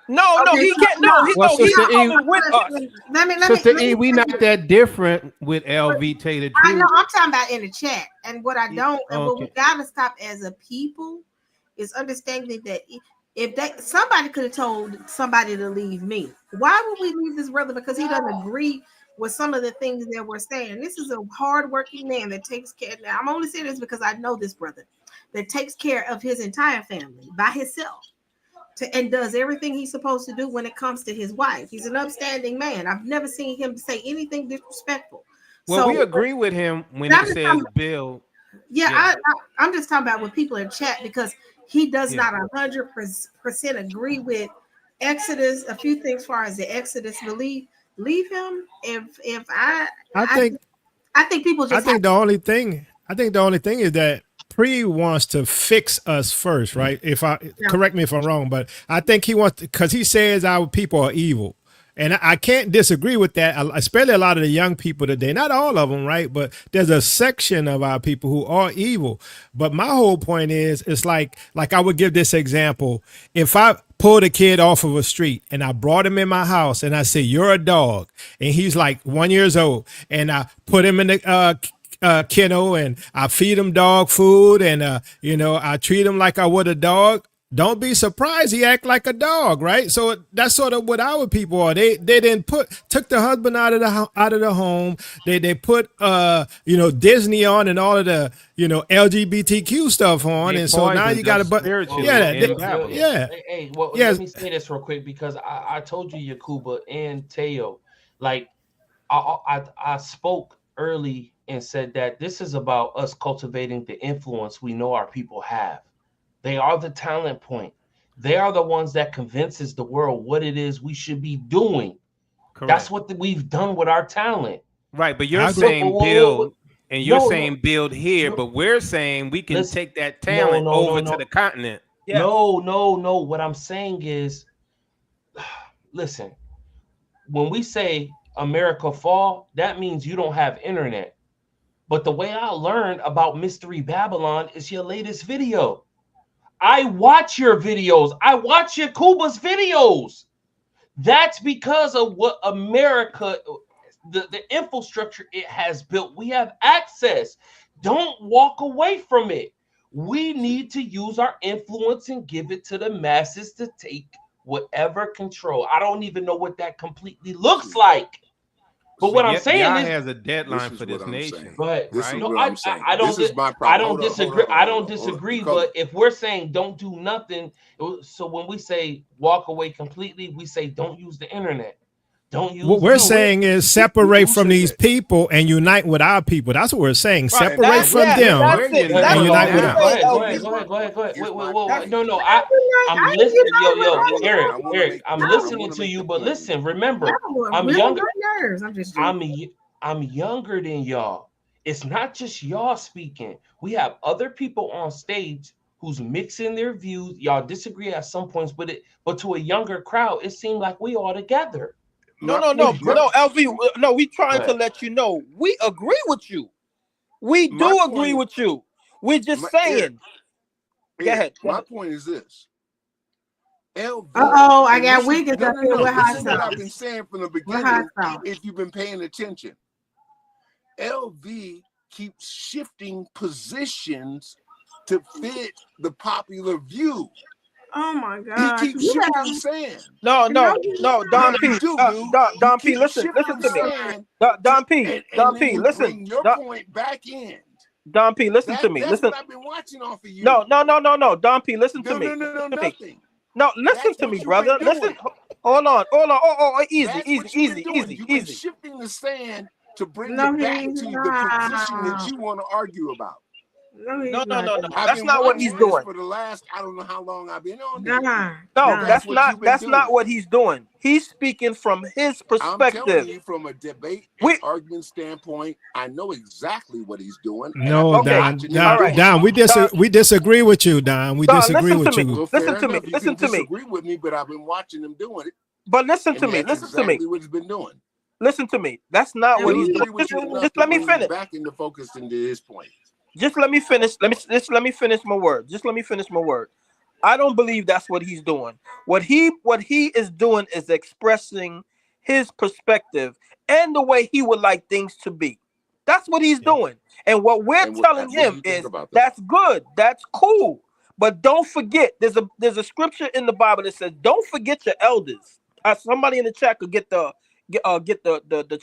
No, he can't. No, he's coming with us. Sister E, we not that different with LV Taylor. I know. I'm talking about in the chat, and what I don't, and what we gotta stop as a people is understanding that if somebody could have told somebody to leave me, why would we leave this brother? Because he doesn't agree with some of the things that we're saying. This is a hardworking man that takes care. Now, I'm only saying this because I know this brother that takes care of his entire family by himself. And does everything he's supposed to do when it comes to his wife. He's an upstanding man. I've never seen him say anything disrespectful. Well, so, we agree with him when he says Bill. Yeah, I'm just talking about with people in chat because he does not 100% agree with Exodus. A few things as far as the Exodus belief. Leave him. I think people just. I think the only thing is that Pre wants to fix us first, right? Correct me if I'm wrong, but I think he wants because he says our people are evil. And I can't disagree with that, especially a lot of the young people today. Not all of them, right? But there's a section of our people who are evil. But my whole point is, it's like I would give this example. If I pulled a kid off of a street and I brought him in my house and I say, you're a dog. And he's like 1 year old. And I put him in the kennel and I feed him dog food and, I treat him like I would a dog. Don't be surprised he act like a dog, right? So that's sort of what our people are. They didn't took the husband out of the home. They put Disney on and all of the LGBTQ stuff on, and so now you got to Let me say this real quick because I told you Yakuba and Teo, like I spoke early and said that this is about us cultivating the influence we know our people have. They are the talent point. They are the ones that convinces the world what it is we should be doing. Correct. That's what we've done with our talent. Right, but you're saying build, and you're saying build here, but we're saying we can take that talent over to the continent. Yeah. No. What I'm saying is, listen, when we say America fall, that means you don't have internet. But the way I learned about Mystery Babylon is your latest video. I watch your videos. I watch your Kuba's videos. That's because of what America, the infrastructure it has built. We have access. Don't walk away from it. We need to use our influence and give it to the masses to take whatever control. I don't even know what that completely looks like. But what I'm saying Yah is, has a deadline for this what I'm nation. saying. but This is no, what I'm saying. I don't. This is my I problem. don't Hold on, disagree. hold on, I hold don't on, hold on. disagree. Because But if we're saying don't do nothing, so when we say walk away completely, we say don't use the internet. Don't use. What we're saying is separate from said these that? people and unite with our people. That's what we're saying. Right. Separate from them That's it. Go That's and ahead, what unite we with go us. say, ahead, go LV. ahead, go ahead, go ahead, go ahead. Here's Wait, my wait. No, no. I I'm didn't listening. get on Yo, my Eric, I want to Eric. make. I'm I listening want to make you, the but point. listen. Remember, Y'all I'm really younger. on my nerves. I'm just joking. I'm younger than y'all. It's not just y'all speaking. We have other people on stage who's mixing their views. Y'all disagree at some points with it, but to a younger crowd, it seemed like we all together. No, My, my, LV. No, we trying to But let you know we agree with you. We my do point agree is, with you. We're just my, saying. Go Eric, ahead. my point is this. LV, Uh-oh, I and got this is Wiggins up here with this hot is what I've sauce. been saying from the With hot beginning. sauce. If you've been paying attention, LV keeps shifting positions to fit the popular view. Oh my He God. keeps You shifting have the sand. No, Don No, P. you do, dude. Don He P. keeps Listen shifting the to me. sand, Don P. and then P. you Listen. bring your point back in. Don P. Listen to me. That's Listen. what I've been watching off of you. No. Don P. Listen to me. No, nothing. No, listen That's to what me, you've brother. been doing. Listen. Hold on. Oh, easy, That's easy, what you've been easy, doing. easy, You've been easy. shifting the sand to bring No, it back he's to the position that not. you want to argue about. No, he's No. not. I've That's been not what he's watching this doing. for the last, I don't know how long I've been on here. No, That's what you've been that's doing. not what he's doing. He's speaking from his I'm telling perspective. you from a debate and argument standpoint, I know exactly what he's doing. And No, I've been Don, watching him do it. Don, we disagree with you, Don. We disagree with you. Well, fair enough. You can disagree with me, but I've been watching him doing it. But listen to me. That's exactly what he's been doing. Listen to me. That's not what he's agree doing. with you enough Just to let me bring you finish. back into focus into his point. Just let me finish. Let me finish my word. Just let me finish my word. I don't believe that's what he's doing. What he is doing is expressing his perspective and the way he would like things to be. That's what he's doing. And what we're telling him is that's good. That's cool. But don't forget, there's a scripture in the Bible that says, "Don't forget your elders." Somebody in the chat could get the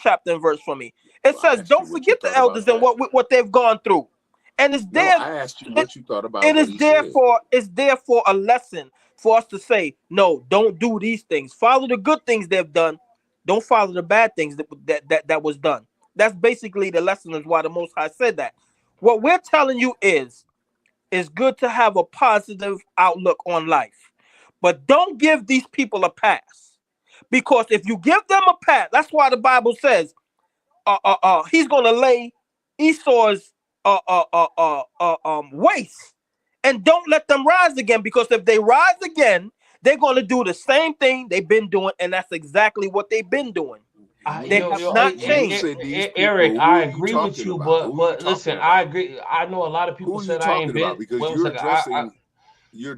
chapter and verse for me. It says, "Don't forget the elders and what they've gone through." And it's there. I asked you what you thought about It what is he there said. it's there for a lesson for us to say, no, don't do these things. Follow the good things they've done. Don't follow the bad things that was done. That's basically the lesson is why the Most High said that. What we're telling you is good to have a positive outlook on life, but don't give these people a pass, because if you give them a pass, that's why the Bible says, he's gonna lay Esau's waste, and don't let them rise again, because if they rise again, they're going to do the same thing they've been doing, and that's exactly what they've been doing. They have not changed. Eric, I agree with you, but listen, I agree. I know a lot of people Who are you said I ain't talking about? been. Because Wait a you're second. addressing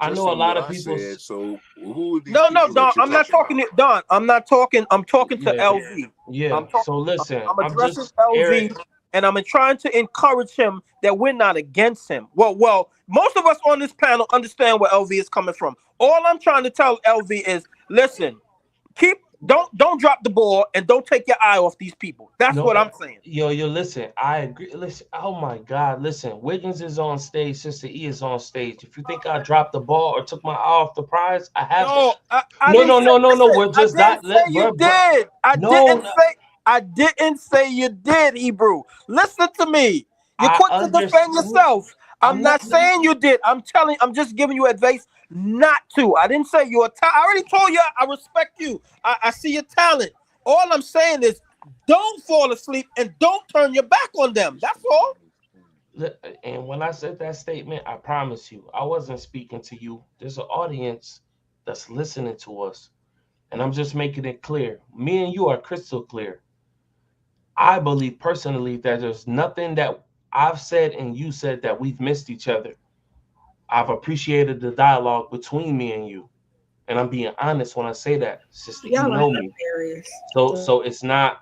I know a lot what of I people. said. So who are these No, people Don. that you're I'm not talking about? to Don. I'm not talking. I'm talking to Yeah. LV. Yeah. So listen, I'm I'm addressing just LV, Eric. and I'm trying to encourage him that we're not against him. Well, most of us on this panel understand where LV is coming from. All I'm trying to tell LV is, listen, don't drop the ball and don't take your eye off these people. That's what I'm saying. Yo, listen, I agree. Listen, oh my God, listen, Wiggins is on stage, Sister E is on stage. If you think I dropped the ball or took my eye off the prize, I haven't. No, No. We're just I didn't say you did. I didn't say you did, Hebrew. Listen to me. You're quick to defend yourself. I'm not saying you did. I'm just giving you advice not to. I didn't say you're I already told you I respect you. I see your talent. All I'm saying is don't fall asleep and don't turn your back on them. That's all. And when I said that statement, I promise you, I wasn't speaking to you. There's an audience that's listening to us. And I'm just making it clear. Me and you are crystal clear. I believe personally that there's nothing that I've said and you said that we've missed each other. I've appreciated the dialogue between me and you. And I'm being honest when I say that, sister. You Y'all are know me. hilarious. So it's not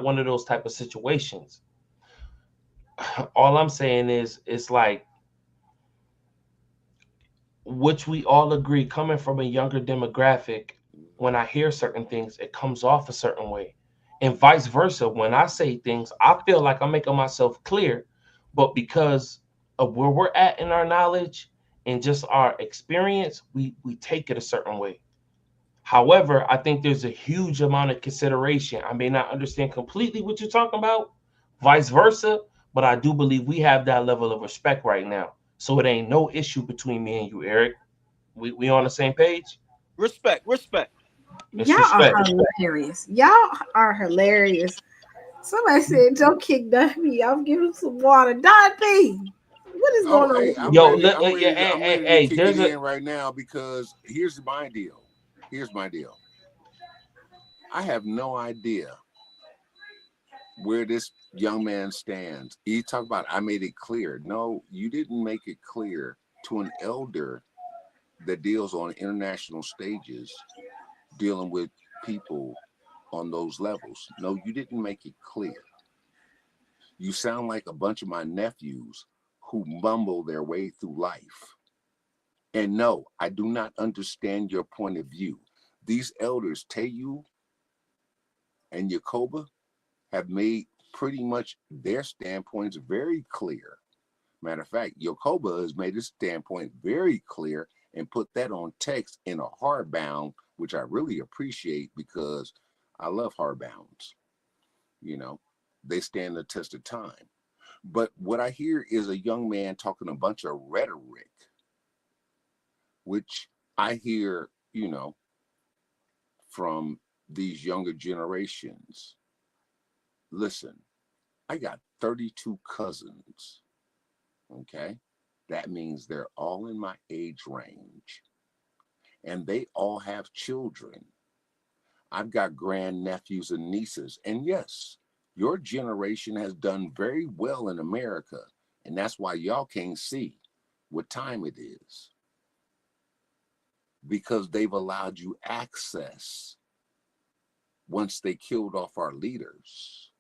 one of those type of situations. All I'm saying is it's like, which we all agree, coming from a younger demographic, when I hear certain things, it comes off a certain way. And vice versa. When I say things, I feel like I'm making myself clear, but because of where we're at in our knowledge and just our experience, we take it a certain way. However, I think there's a huge amount of consideration. I may not understand completely what you're talking about, vice versa, but I do believe we have that level of respect right now. So it ain't no issue between me and you, Eric. We on the same page? Respect, respect. It's Y'all are respect. hilarious. Y'all are hilarious. Somebody said, "Don't kick Duffy. I'm giving some water." Don P, what is going Oh, on hey, with I'm you? Yo, ready. I'm ready. I'm ready to kick there's it a in right now because here's my deal. Here's my deal. I have no idea where this young man stands. He talked about, I made it clear. No, you didn't make it clear to an elder that deals on international stages, dealing with people on those levels. No, you didn't make it clear. You sound like a bunch of my nephews who mumble their way through life. And no, I do not understand your point of view. These elders, Teyu and Yakoba, have made pretty much their standpoints very clear. Matter of fact, Yakoba has made his standpoint very clear and put that on text in a hardbound, which I really appreciate because I love hardbounds. You know, they stand the test of time. But what I hear is a young man talking a bunch of rhetoric, which I hear, from these younger generations. Listen, I got 32 cousins, okay? That means they're all in my age range, and they all have children. I've got grandnephews and nieces, and yes, your generation has done very well in America, and that's why y'all can't see what time it is, because they've allowed you access once they killed off our leaders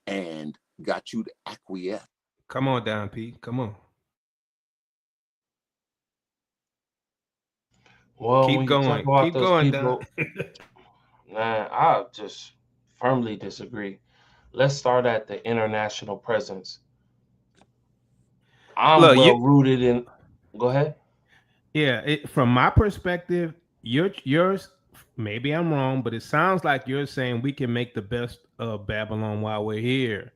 and got you to acquiesce. Come on down, Pete. Come on. Well, Keep when you talk going. about Keep those going, Don. people, man, I just firmly disagree. Let's start at the international presence. I'm Look, well rooted in. Go ahead. yeah, from my perspective, yours. Maybe I'm wrong, but it sounds like you're saying we can make the best of Babylon while we're here,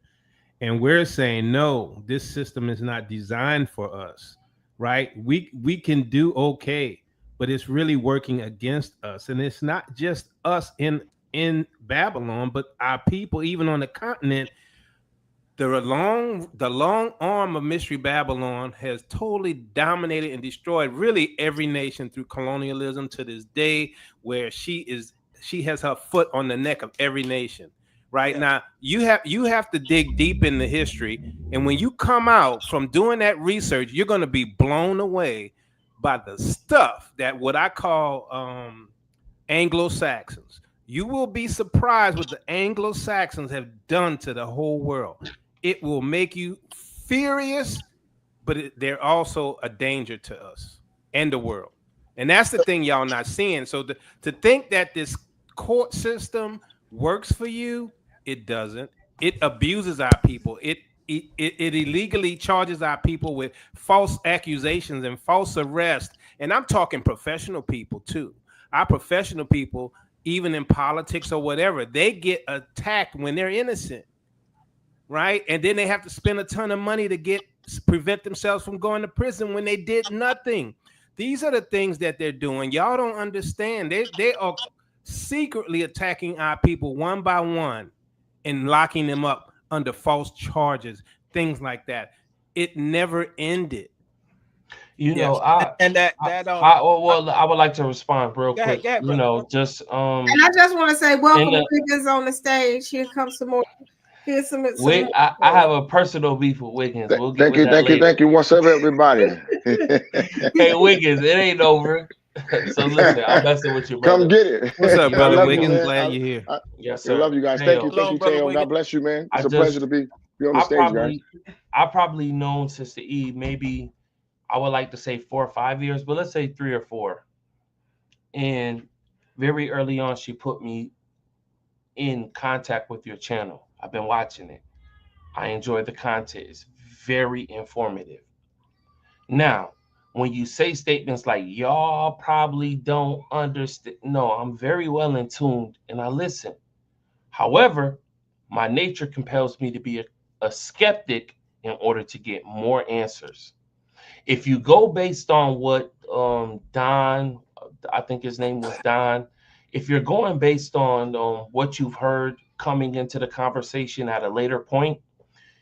and we're saying no. This system is not designed for us, right? We can do okay, but it's really working against us, and it's not just us in Babylon, but our people, even on the continent. The long arm of Mystery Babylon has totally dominated and destroyed really every nation through colonialism to this day, where she has her foot on the neck of every nation. Right now, you have to dig deep in the history, and when you come out from doing that research, you're going to be blown away by the stuff that what I call Anglo-Saxons. You will be surprised what the Anglo-Saxons have done to the whole world. It will make you furious, but they're also a danger to us and the world. And that's the thing y'all not seeing. So to think that this court system works for you, it doesn't. It abuses our people. It illegally charges our people with false accusations and false arrest. And I'm talking professional people too. Our professional people, even in politics or whatever, they get attacked when they're innocent, right? And then they have to spend a ton of money to prevent themselves from going to prison when they did nothing. These are the things that they're doing. Y'all don't understand. They are secretly attacking our people one by one and locking them up under false charges, things like that. It never ended. You Yes. know, I And that I would like to respond real go ahead, quick. You brother. know, just And I just want to say, in welcome the Wiggins on the stage. Here comes some more. Here's some more. I have a personal beef with Wiggins. We'll get Thank with you, that thank you, later. thank you. What's up, everybody? Hey Wiggins, it ain't over. So listen, I'm messing with you, Come brother. get it. What's up, You I know, brother love you, Wiggins? man. Glad you're here. I yes, I love sir. you guys. Teo, Thank you, Teo. God bless you, man. It's a pleasure to be on the stage, guys. I probably known Sister E maybe I would like to say 4 or 5 years, but let's say 3 or 4. And very early on, she put me in contact with your channel. I've been watching it. I enjoy the content. It's very informative. Now, when you say statements like y'all probably don't understand, no, I'm very well in tuned and I listen. However, my nature compels me to be a skeptic in order to get more answers. If you go based on what Don, I think his name was Don, if you're going based on what you've heard coming into the conversation at a later point,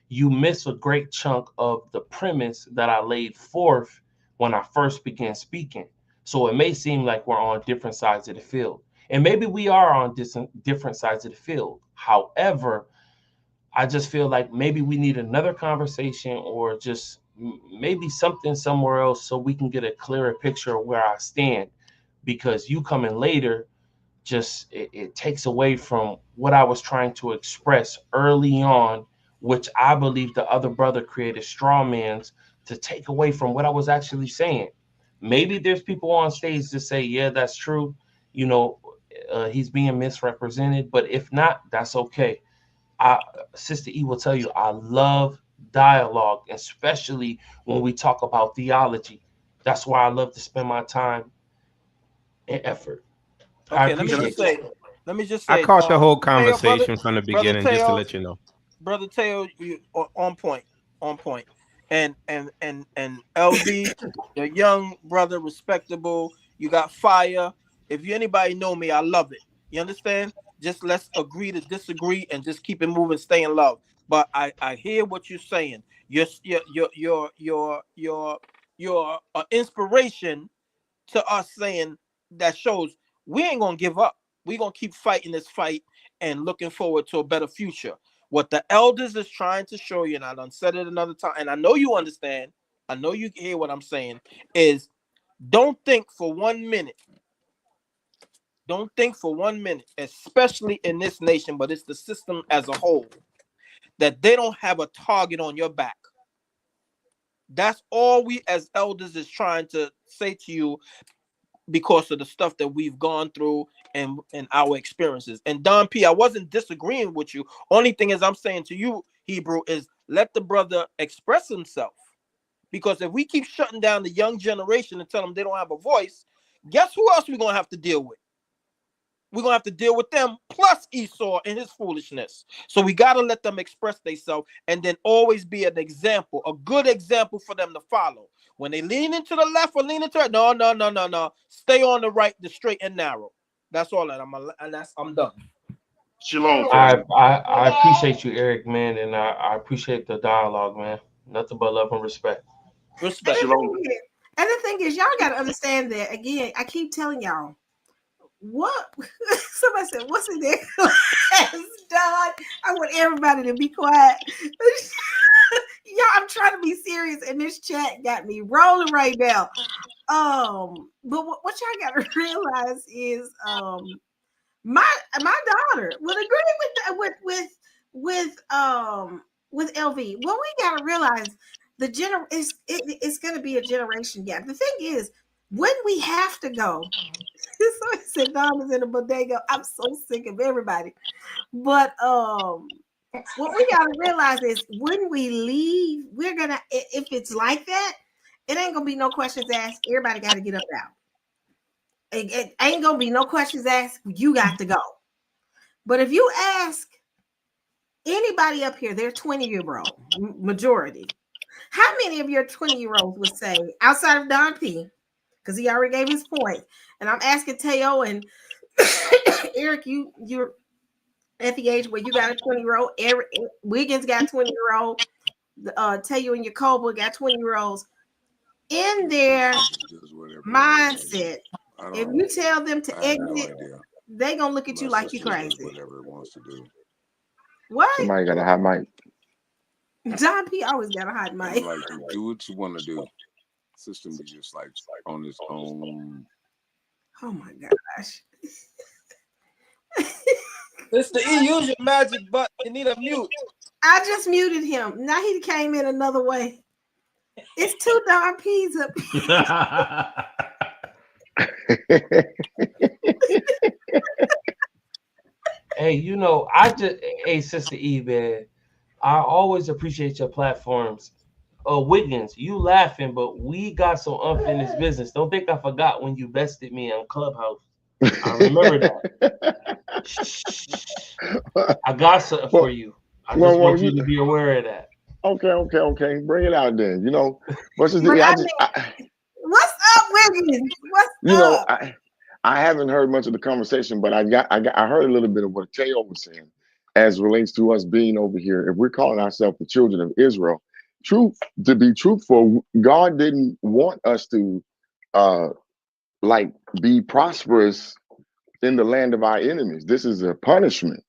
you miss a great chunk of the premise that I laid forth when I first began speaking. So it may seem like we're on different sides of the field. And maybe we are on different sides of the field. However, I just feel like maybe we need another conversation or just maybe something somewhere else so we can get a clearer picture of where I stand. Because you coming later just it takes away from what I was trying to express early on, which I believe the other brother created straw mans to take away from what I was actually saying. Maybe there's people on stage to say, yeah, that's true. You know, he's being misrepresented, but if not, that's okay. Sister E will tell you, I love dialogue, especially when we talk about theology. That's why I love to spend my time and effort. I Okay, appreciate you. let me just I say, caught the whole Teo, conversation from the brother beginning, just to Teo, let you know. brother Teo, you are on point, on point. And LB, your young brother, respectable. You got fire. If you anybody know me, I love it. You understand? Just let's agree to disagree and just keep it moving, stay in love. But I hear what you're saying. Your inspiration to us, saying that shows we ain't gonna give up. We're gonna keep fighting this fight and looking forward to a better future. What the elders is trying to show you, and I done said it another time, and I know you understand, I know you hear what I'm saying, is don't think for 1 minute. Don't think for 1 minute, especially in this nation, but it's the system as a whole, that they don't have a target on your back. That's all we as elders is trying to say to you, because of the stuff that we've gone through and our experiences. And Don P, I wasn't disagreeing with you. Only thing is I'm saying to you, Hebrew, is let the brother express himself. Because if we keep shutting down the young generation and tell them they don't have a voice, guess who else we're going to have to deal with? We're going to have to deal with them plus Esau and his foolishness. So we got to let them express themselves and then always be an example, a good example for them to follow. When they lean into the left or lean into it, no. Stay on the right, the straight and narrow. That's all that I'm done. Shalom, I appreciate you, Eric, man, and I appreciate the dialogue, man. Nothing but love and respect. Respect. And the thing is, y'all got to understand that, again, I keep telling y'all, what somebody said, what's in their class, Don? I want everybody to be quiet. Y'all, I'm trying to be serious, and this chat got me rolling right now. But what y'all got to realize is, my daughter would agree with LV. What we got to realize, it's going to be a generation gap. The thing is, when we have to go. Somebody said Dom is in a bodega. I'm so sick of everybody. But what we gotta realize is when we leave, we're gonna, if it's like that, it ain't gonna be no questions asked. Everybody gotta get up out. It ain't gonna be no questions asked. You got to go. But if you ask anybody up here, they're 20-year-old majority. How many of your 20-year-olds would say, outside of Don P, because he already gave his point, and I'm asking Teo and Eric, you're at the age where you got a 20-year-old. Eric Wiggins got 20-year-old. Teo and Jacoba got 20-year-olds. in their mindset, if you tell them to exit, they gonna look at you like you crazy. Whatever it wants to do. What? Somebody got a hot mic. John P always got a hot mic. Like, do what you want to do. System is just like on its own. Oh my gosh. Mr. E, use your magic button. You need a mute. I just muted him. Now he came in another way. It's two Don P's up Hey, hey, Sister E, man, I always appreciate your platforms. Wiggins, you laughing, but we got some unfinished business. Don't think I forgot when you bested me on Clubhouse. I remember that. I got something for you. I just want you to be aware of that. Okay. Bring it out then. What's up, Wiggins? What's up? I haven't heard much of the conversation, but I heard a little bit of what Teo was saying as relates to us being over here. If we're calling ourselves the children of Israel, to be truthful, God didn't want us to be prosperous in the land of our enemies. This is a punishment.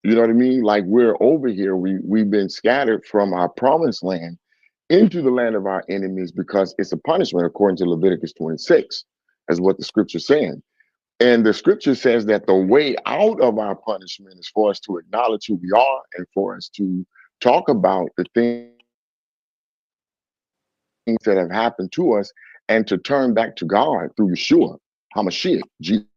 You know what I mean? Like, we're over here, we've been scattered from our promised land into the land of our enemies because it's a punishment, according to Leviticus 26, is what the scripture's saying. And the scripture says that the way out of our punishment is for us to acknowledge who we are and for us to talk about the things that have happened to us and to turn back to God through Yeshua, HaMashiach, Jesus.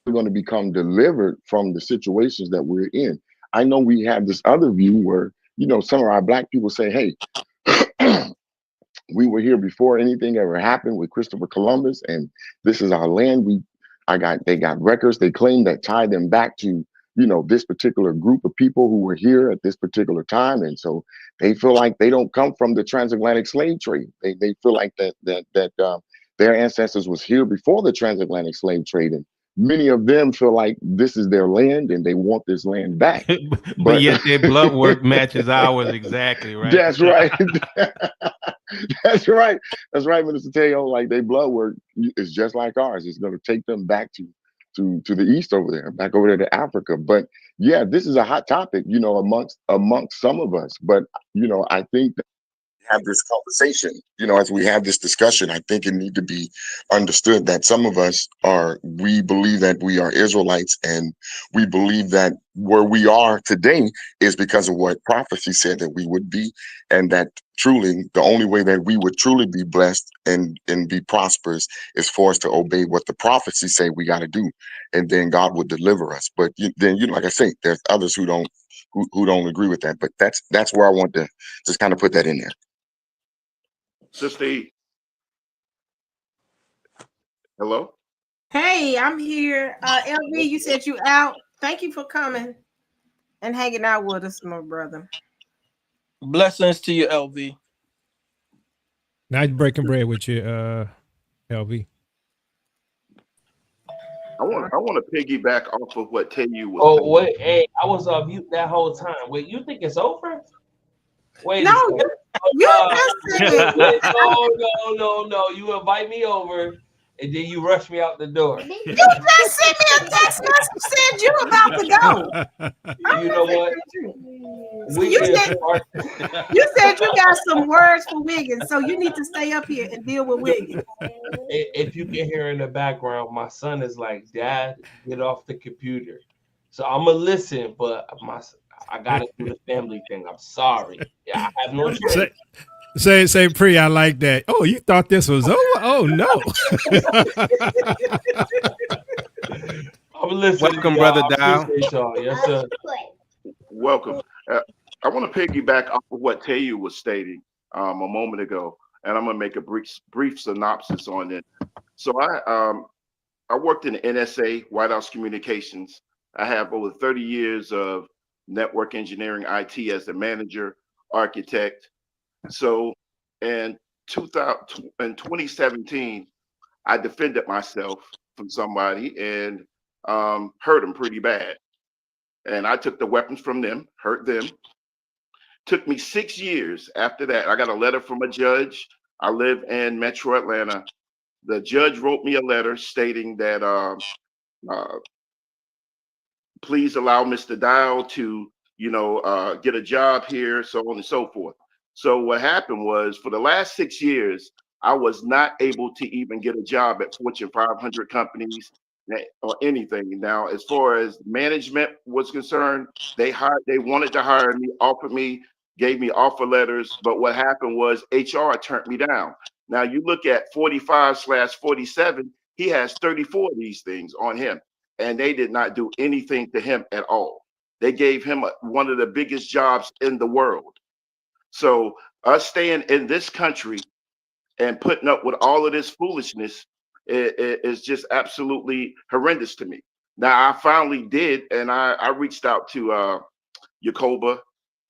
We're going to become delivered from the situations that we're in. I know we have this other view where, some of our black people say, hey, we were here before anything ever happened with Christopher Columbus, and this is our land. They got records. They claim that tie them back to, this particular group of people who were here at this particular time. And so they feel like they don't come from the transatlantic slave trade. They feel like that their ancestors was here before the transatlantic slave trade. And many of them feel like this is their land and they want this land back. but yet their blood work matches ours exactly, right? That's right. That's right. That's right, Minister Teo. Like, their blood work is just like ours. It's going to take them back to the east over there, back over there to Africa. But yeah, this is a hot topic, amongst some of us. But I think that have this conversation, as we have this discussion, I think it need to be understood that some of us we believe that we are Israelites, and we believe that where we are today is because of what prophecy said that we would be, and that truly the only way that we would truly be blessed and be prosperous is for us to obey what the prophecy say we got to do, and then God would deliver us. But then, like I say, there's others who don't agree with that. But that's where I want to just kind of put that in there. Sister E. Hello? Hey, I'm here. LV, you said you out. Thank you for coming and hanging out with us, my brother. Blessings to you, LV. Nice breaking bread with you, LV. I want to piggyback off of what Tenu was saying. Wait, hey, I was on mute that whole time. Wait, you think it's over? Wait, no, no. You invite me over, and then you rush me out the door. You just sent me a text message said you about to go. You know what? You said you got some words for Wiggins, so you need to stay up here and deal with Wiggins. If you can hear in the background, my son is like, "Dad, get off the computer." So I'm gonna listen, but I gotta do the family thing. I'm sorry. Yeah, I have no choice. Say pre, I like that. Oh, you thought this was over? Oh no. I'm listening. Welcome, brother Dow. Yes, sir. Welcome. I want to piggyback off of what Teo was stating a moment ago, and I'm going to make a brief synopsis on it. So I worked in the NSA, White House Communications. I have over 30 years of network engineering, IT as the manager, architect. So in 2017, I defended myself from somebody and hurt them pretty bad. And I took the weapons from them, hurt them. Took me 6 years after that. I got a letter from a judge I live in Metro Atlanta. The judge wrote me a letter stating that please allow Mr. Dial to, get a job here, so on and so forth. So what happened was for the last 6 years, I was not able to even get a job at Fortune 500 companies or anything. Now, as far as management was concerned, they wanted to hire me, offered me, gave me offer letters. But what happened was HR turned me down. Now you look at 45/47, he has 34 of these things on him, and they did not do anything to him at all. They gave him one of the biggest jobs in the world. So us staying in this country and putting up with all of this foolishness is just absolutely horrendous to me. Now I finally did, and I reached out to Yacoba,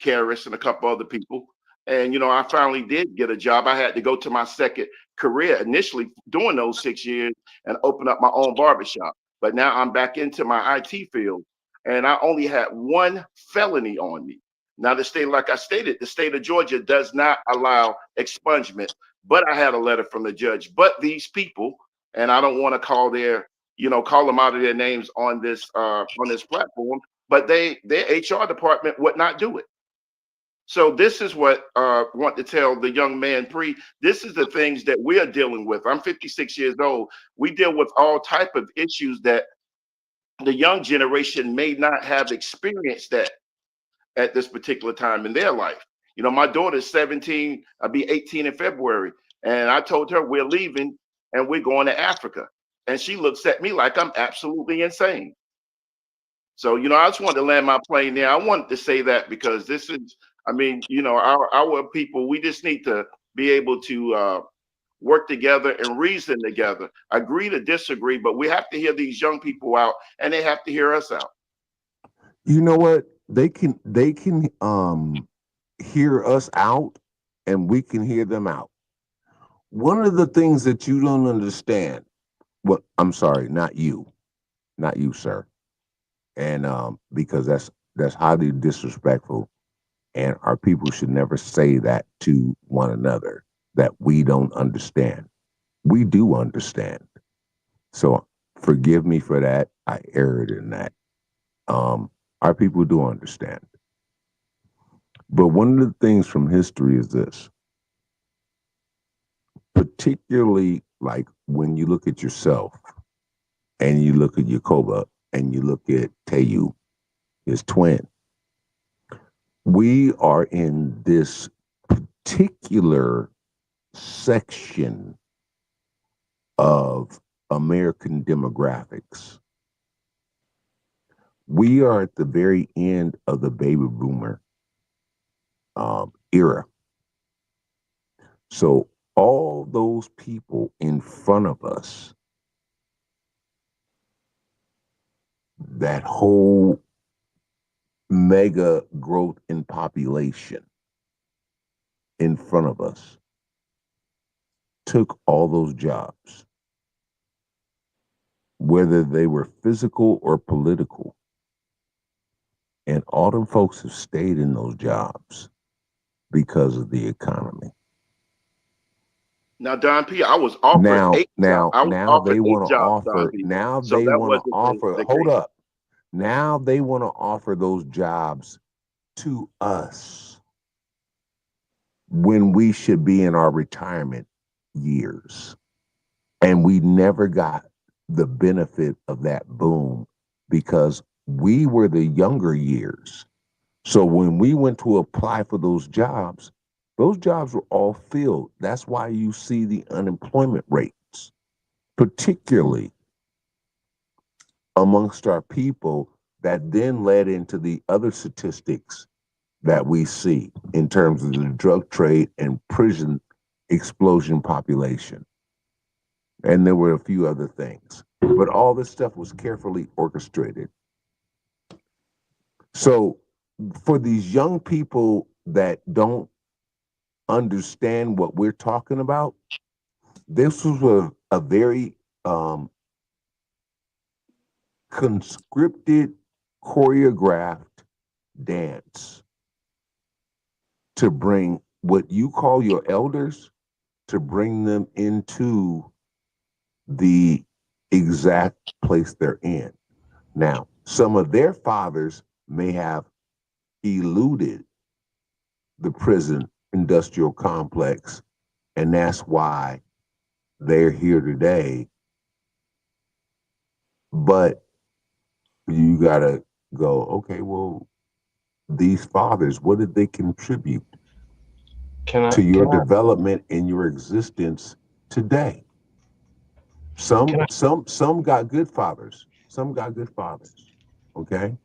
Karis, and a couple other people. And I finally did get a job. I had to go to my second career initially doing those 6 years and open up my own barbershop. But now I'm back into my IT field, and I only had one felony on me. Now the state, like I stated, the state of Georgia does not allow expungement, but I had a letter from the judge. But these people, and I don't want to call call them out of their names on this platform, but their HR department would not do it. So this is what I want to tell the young man, this is the things that we are dealing with. I'm 56 years old. We deal with all type of issues that the young generation may not have experienced that at this particular time in their life. My daughter's 17, I'll be 18 in February. And I told her we're leaving and we're going to Africa. And she looks at me like I'm absolutely insane. So, I just wanted to land my plane there. I wanted to say that because this is, our people, we just need to be able to work together and reason together, agree to disagree, but we have to hear these young people out and they have to hear us out. You know what? They can hear us out and we can hear them out. One of the things that you don't understand, well, I'm sorry, not you, sir. And because that's highly disrespectful, and our people should never say that to one another, that we don't understand. We do understand. So forgive me for that. I erred in that. Our people do understand. But one of the things from history is this, particularly like when you look at yourself and you look at Yacoba and you look at Teyu, his twin. We are in this particular section of American demographics. We are at the very end of the baby boomer era. So all those people in front of us, that whole mega growth in population in front of us, took all those jobs, whether they were physical or political. And all them folks have stayed in those jobs because of the economy. Now, Don P, I was offered eight jobs. Now they want to offer. Now So they that want to wasn't offer. the Hold case. up. Now they want to offer those jobs to us when we should be in our retirement years, and we never got the benefit of that boom because we were the younger years. So when we went to apply for those jobs were all filled. That's why you see the unemployment rates, particularly amongst our people, that then led into the other statistics that we see in terms of the drug trade and prison explosion population. And there were a few other things, but all this stuff was carefully orchestrated. So for these young people that don't understand what we're talking about, this was a very conscripted, choreographed dance to bring what you call your elders to bring them into the exact place they're in. Now, some of their fathers may have eluded the prison industrial complex, and that's why they're here today. But you gotta go, okay, well, these fathers, what did they contribute to your development and your existence today? Some got good fathers. Some got good fathers. Okay.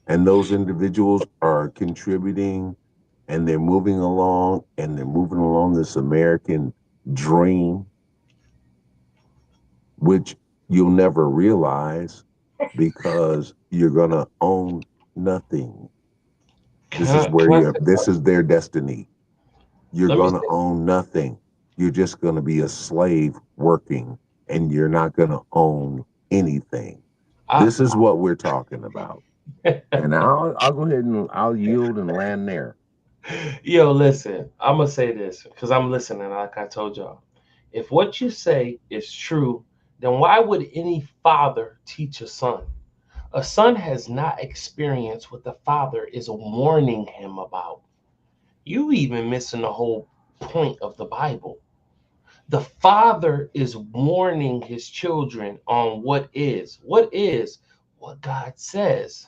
And those individuals are contributing, and they're moving along, this American dream, which you'll never realize because you're gonna own nothing. This is their destiny. You're gonna own nothing. You're just gonna be a slave working, and you're not gonna own anything. This is what we're talking about. And I'll go ahead and I'll yield and land there. Yo, listen, I'm gonna say this because I'm listening. Like I told y'all, if what you say is true, then why would any father teach a son? A son has not experienced what the father is warning him about. You even missing the whole point of the Bible. The father is warning his children on what what God says.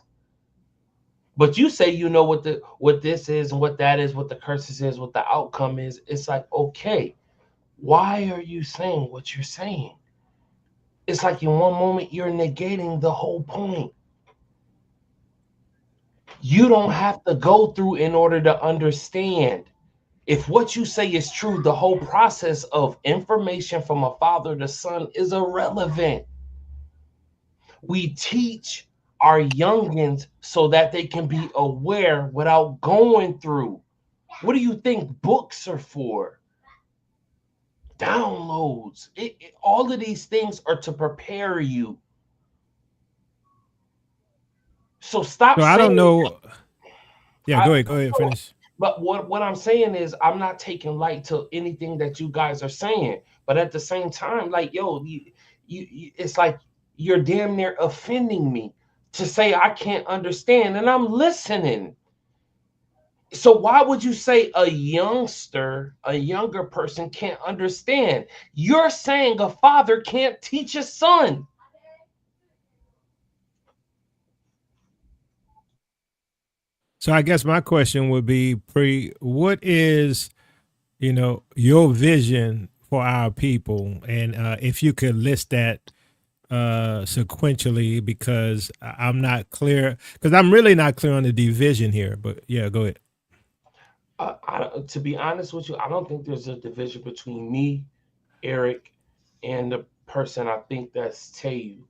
But you say you know what this is and what that is, what the curses is, what the outcome is. It's like, okay, why are you saying what you're saying? It's like in one moment you're negating the whole point. You don't have to go through in order to understand. If what you say is true, the whole process of information from a father to son is irrelevant. We teach our youngins so that they can be aware without going through. What do you think books are for? Downloads. All of these things are to prepare you. So stop saying. I don't know. Yeah, go ahead, finish. But what I'm saying is I'm not taking light to anything that you guys are saying. But at the same time, like, yo, you it's like you're damn near offending me to say I can't understand, and I'm listening. So why would you say a younger person can't understand? You're saying a father can't teach a son. So I guess my question would be, what is, your vision for our people? And if you could list that sequentially, because I'm not clear, because I'm really not clear on the division here. But yeah, go ahead. To be honest with you, I don't think there's a division between me, Eric, and the person I think that's Tayu.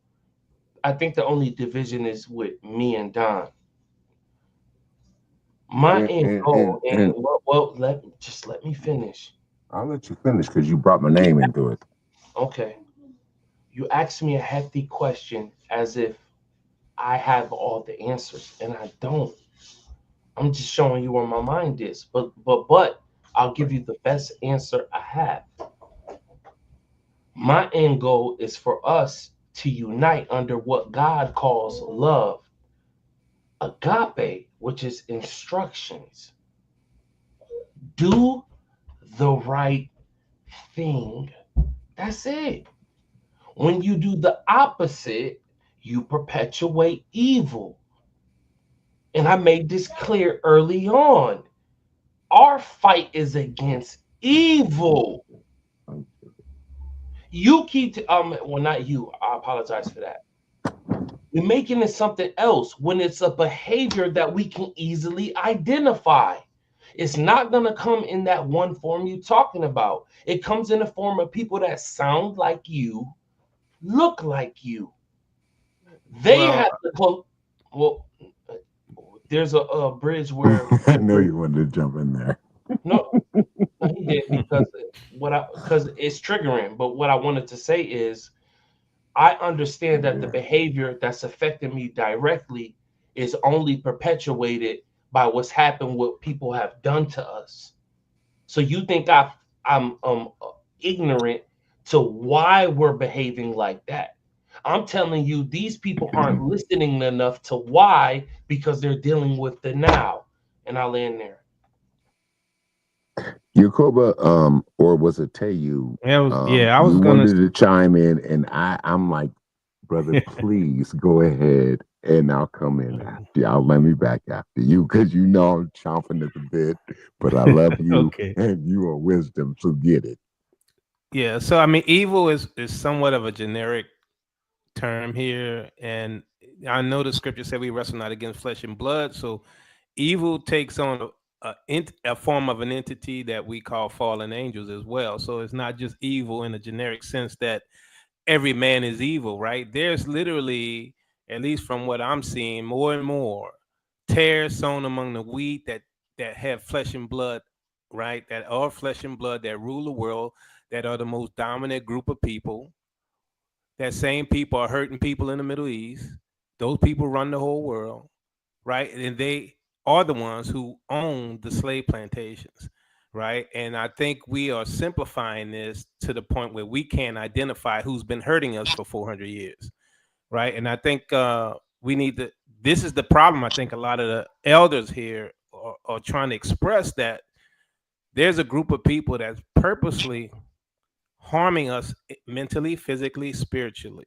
I think the only division is with me and Don. My end goal, let me finish. I'll let you finish because you brought my name into it. Okay. You asked me a hefty question as if I have all the answers, and I don't. I'm just showing you where my mind is. But I'll give you the best answer I have. My end goal is for us to unite under what God calls love. Agape, which is instructions. Do the right thing. That's it. When you do the opposite, you perpetuate evil. And I made this clear early on. Our fight is against evil. You keep, well, not you. I apologize for that. We're making it something else when it's a behavior that we can easily identify. It's not going to come in that one form you're talking about. It comes in the form of people that sound like you, look like you. They have to come. Well, there's a bridge where I know you wanted to jump in there. No, he did because it's triggering. But what I wanted to say is, I understand that the behavior that's affecting me directly is only perpetuated by what's happened, what people have done to us. So you think I'm ignorant to why we're behaving like that. I'm telling you, these people aren't listening enough to why, because they're dealing with the now. And I'll end there. Yakoba, or was it Teyu? It was, I was you gonna. wanted to chime in, and I'm like, brother, please go ahead, and I'll come in after you. I'll let me back after you because you know I'm chomping at the bit, but I love you Okay. and you are wisdom, so get it. Yeah. So I mean, evil is somewhat of a generic term here, and I know the scripture said we wrestle not against flesh and blood. So evil takes on a form of an entity that we call fallen angels as well. So it's not just evil in a generic sense that every man is evil, right? There's literally, at least from what I'm seeing, more and more tares sown among the wheat that have flesh and blood, right? That are flesh and blood that rule the world, that are the most dominant group of people. That same people are hurting people in the Middle East. Those people run the whole world, right? And they are the ones who own the slave plantations, right? And I think we are simplifying this to the point where we can't identify who's been hurting us for 400 years, right? And I think we need to. This is the problem. I think a lot of the elders here are trying to express that there's a group of people that's purposely harming us mentally, physically, spiritually,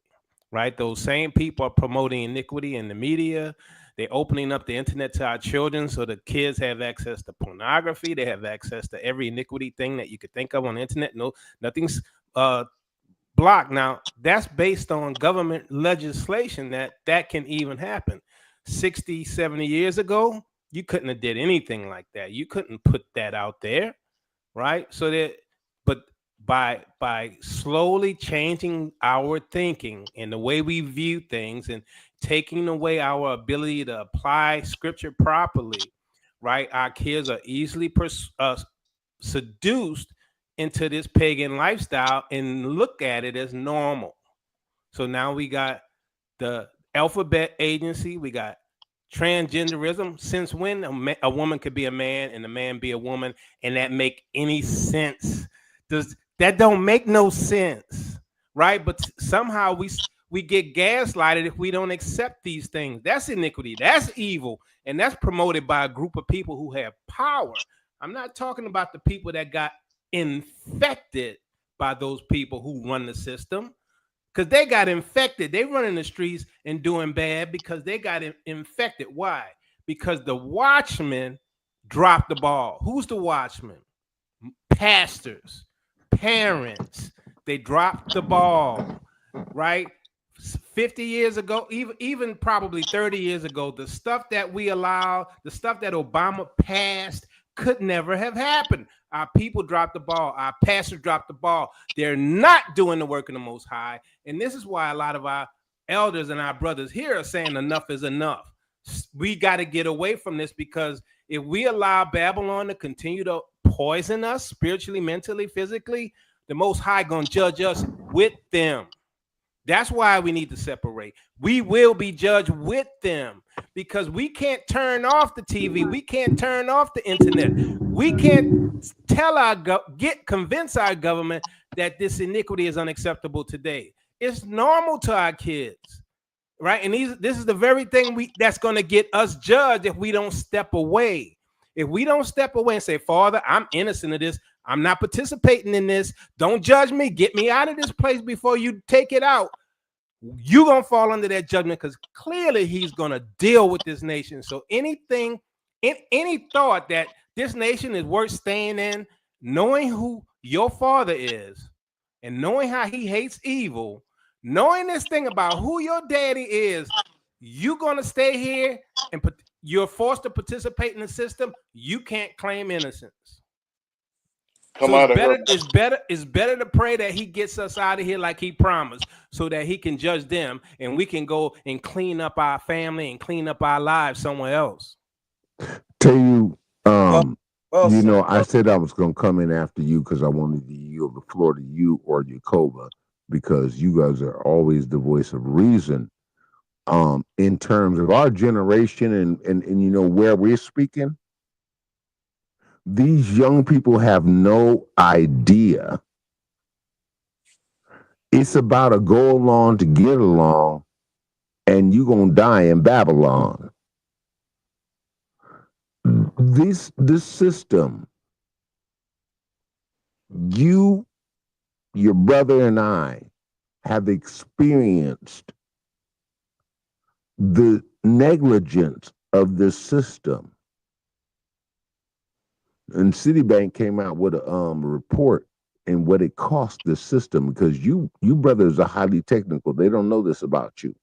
right? Those same people are promoting iniquity in the media. They're opening up the internet to our children so the kids have access to pornography. They have access to every iniquity thing that you could think of on the internet. No, nothing's blocked. Now, that's based on government legislation that can even happen. 60, 70 years ago, you couldn't have did anything like that. You couldn't put that out there, right? So that, but by slowly changing our thinking and the way we view things and taking away our ability to apply scripture properly, right? Our kids are easily seduced into this pagan lifestyle and look at it as normal. So now we got the alphabet agency, we got transgenderism. Since when a woman could be a man and a man be a woman, and that make any sense? That don't make no sense, right? But somehow we get gaslighted if we don't accept these things. That's iniquity. That's evil, and that's promoted by a group of people who have power. I'm not talking about the people that got infected by those people who run the system, because they got infected. They running the streets and doing bad because they got infected. Why? Because the watchmen dropped the ball. Who's the watchman? Pastors, parents. They dropped the ball, right? 50 years ago, even probably 30 years ago, the stuff that we allow, the stuff that Obama passed could never have happened. Our people dropped the ball. Our pastors dropped the ball. They're not doing the work of the Most High. And this is why a lot of our elders and our brothers here are saying enough is enough. We got to get away from this, because if we allow Babylon to continue to poison us spiritually, mentally, physically, the Most High going to judge us with them. That's why we need to separate. We will be judged with them, because we can't turn off the TV. We can't turn off the internet. We can't convince our government that this iniquity is unacceptable today. It's normal to our kids, right? And this is the very thing that's going to get us judged if we don't step away. If we don't step away and say, Father, I'm innocent of this. I'm not participating in this. Don't judge me. Get me out of this place before you take it out. You're going to fall under that judgment, because clearly he's going to deal with this nation. So any thought that this nation is worth staying in, knowing who your father is and knowing how he hates evil, knowing this thing about who your daddy is, you're going to stay here and you're forced to participate in the system. You can't claim innocence. It's better to pray that he gets us out of here like he promised, so that he can judge them and we can go and clean up our family and clean up our lives somewhere else. Tell you, I said I was going to come in after you because I wanted to yield the floor to you or Yakoba, because you guys are always the voice of reason in terms of our generation and where we're speaking. These young people have no idea It's about a go along to get along, and you're gonna die in Babylon. This system, your brother and I have experienced the negligence of this system. And Citibank came out with a report and what it cost the system, because you brothers are highly technical. They don't know this about you.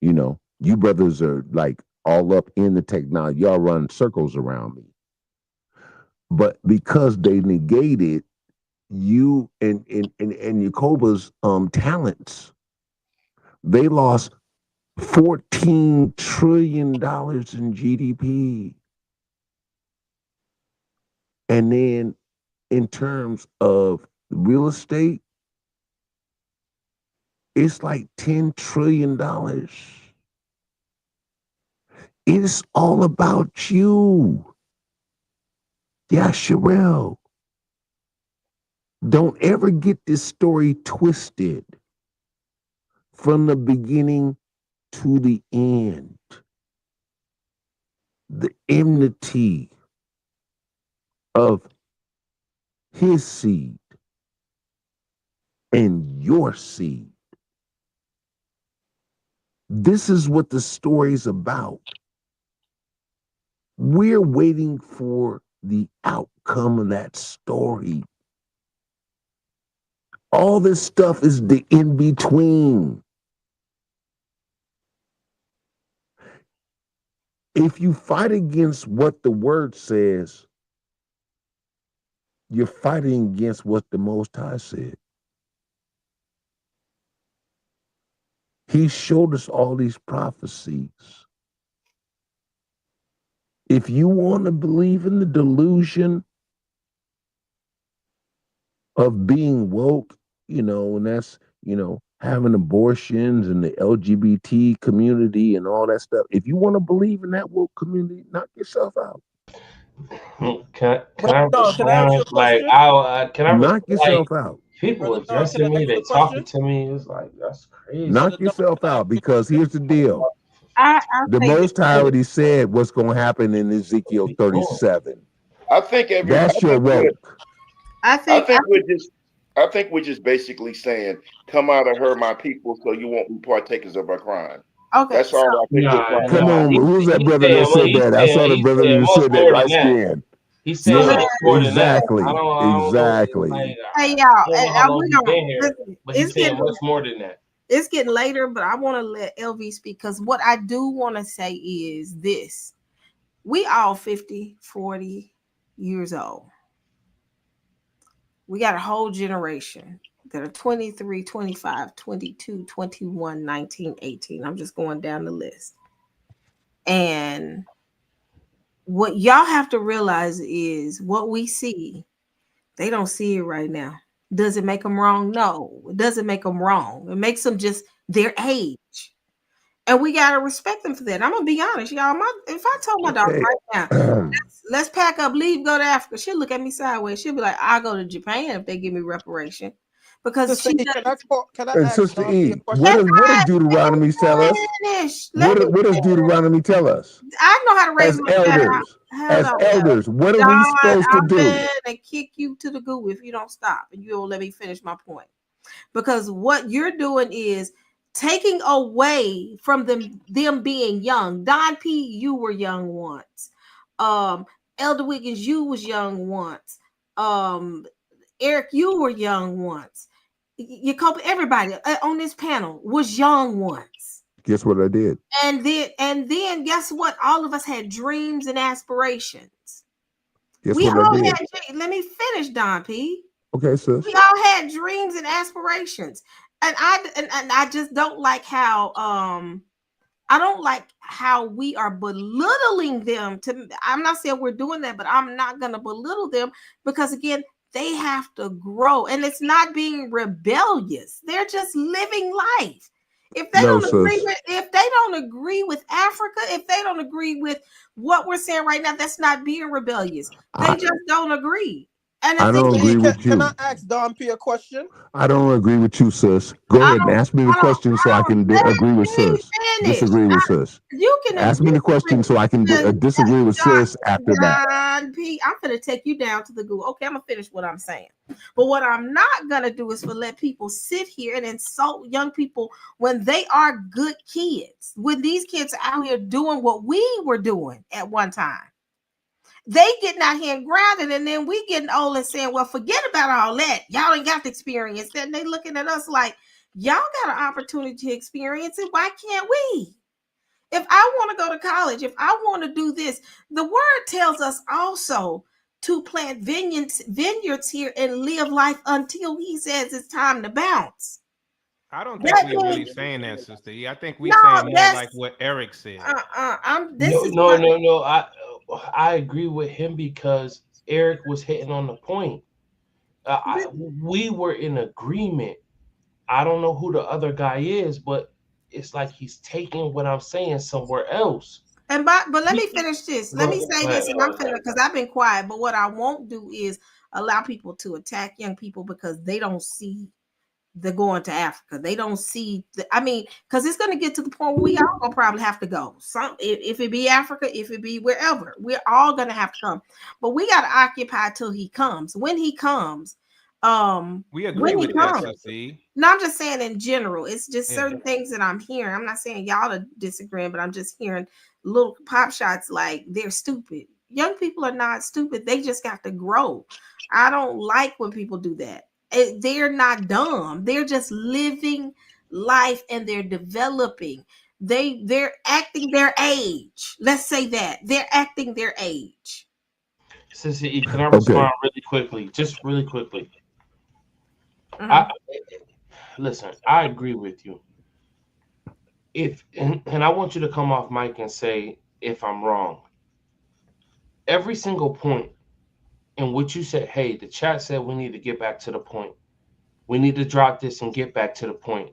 You know, you brothers are like all up in the technology. Y'all run circles around me. But because they negated you and Yacoba's talents, they lost $14 trillion in GDP. And then in terms of real estate, it's like $10 trillion. It's all about you. Yeah, Sherelle. Don't ever get this story twisted from the beginning to the end. The enmity of his seed and your seed. This is what the story's about. We're waiting for the outcome of that story. All this stuff is the in between. If you fight against what the word says, you're fighting against what the Most High said. He showed us all these prophecies. If you want to believe in the delusion of being woke, you know, and that's, you know, having abortions and the LGBT community and all that stuff. If you want to believe in that woke community, knock yourself out. Can I Can I ask you a respond? Like, question? can I Knock yourself like out. people Brother Don, can I addressing me? ask you They a talking question? to me. It's like that's crazy. Knock yourself out, because here's the deal. I'll The say this. Most High already said what's going to happen in Ezekiel 37. I think That's your woke. I think we're just basically saying, come out of her, my people, so you won't be partakers of our crime. okay. That's all I think we're trying to Come on, who's that brother that said that? I saw the brother that said that, light skin. He's saying Yeah, much more than that. exactly, I don't exactly. know. Like, Hey y'all, I don't know how long we he's gonna been here, listen. but he's saying much more than that. It's getting later, but I want to let LV speak, because what I do want to say is this. We all 50, 40 years old. We got a whole generation that are 23, 25, 22, 21, 19, 18. I'm just going down the list. And what y'all have to realize is what we see, they don't see it right now. Does it make them wrong? No, it doesn't make them wrong. It makes them just their age. And we got to respect them for that. I'm going to be honest, y'all. If I told my daughter right now, let's pack up, leave, go to Africa, she'll look at me sideways. She'll be like, I'll go to Japan if they give me reparation. Because Sister she E, can I And ask Sister Don P a E, question? what does Deuteronomy tell us? What does Deuteronomy tell us? I know how to raise As my child. elders, what are Don, we supposed to I'm do? gonna kick you to the goo if you don't stop and you don't let me finish my point. Because what you're doing is taking away from them being young. Don P, you were young once. Elder Wiggins, you was young once. Eric, you were young once. Everybody on this panel was young once. Guess what I did? And then guess what? All of us had dreams and aspirations. Guess We what I all did? had. Let me finish, Don P. Okay, sis. We all had dreams and aspirations, and I just don't like how I don't like how we are belittling them. I'm not saying we're doing that, but I'm not going to belittle them, because again, they have to grow, and it's not being rebellious. They're just living life. If they don't agree with Africa, if they don't agree with what we're saying right now, that's not being rebellious. They just don't agree. And I don't agree with Can I you. ask Don P a question? I don't agree with you, sis. Go ahead and ask me the question so I can let agree with me sis. finish. Disagree with sis. You can Ask me the question so I can disagree with sis after that. John P. I'm gonna take you down to the Google. Okay, I'm gonna finish what I'm saying. But what I'm not gonna do is let people sit here and insult young people when they are good kids. When these kids are out here doing what we were doing at one time. They getting out here and grounded, and then we getting old and saying, well, forget about all that. Y'all ain't got the experience. Then they looking at us like, y'all got an opportunity to experience it. Why can't we? If I want to go to college, if I want to do this, the word tells us also to plant vineyards here and live life until he says it's time to bounce. I don't think we're really saying that, Sister E. I think we're saying more like what Eric said. No. I agree with him because Eric was hitting on the point. We were in agreement. I don't know who the other guy is, but it's like he's taking what I'm saying somewhere else. But let me finish this. Let me say this, and I'm finished because I've been quiet. But what I won't do is allow people to attack young people because they don't see the going to Africa. They don't see because it's going to get to the point where we all gonna probably have to go. If it be Africa, if it be wherever, we're all gonna have to come. But we got to occupy till he comes. When he comes, we agree with that, Sister. No, I'm just saying in general. It's just certain things that I'm hearing. I'm not saying y'all are disagreeing, but I'm just hearing little pop shots like they're stupid. Young people are not stupid. They just got to grow. I don't like when people do that. They're not dumb. They're just living life and they're developing. They're acting their age. Let's say that. They're acting their age. Sister E, can I respond really quickly? Just really quickly. Listen, I agree with you. And I want you to come off mic and say if I'm wrong. Every single point in which you said, hey, the chat said we need to get back to the point. We need to drop this and get back to the point.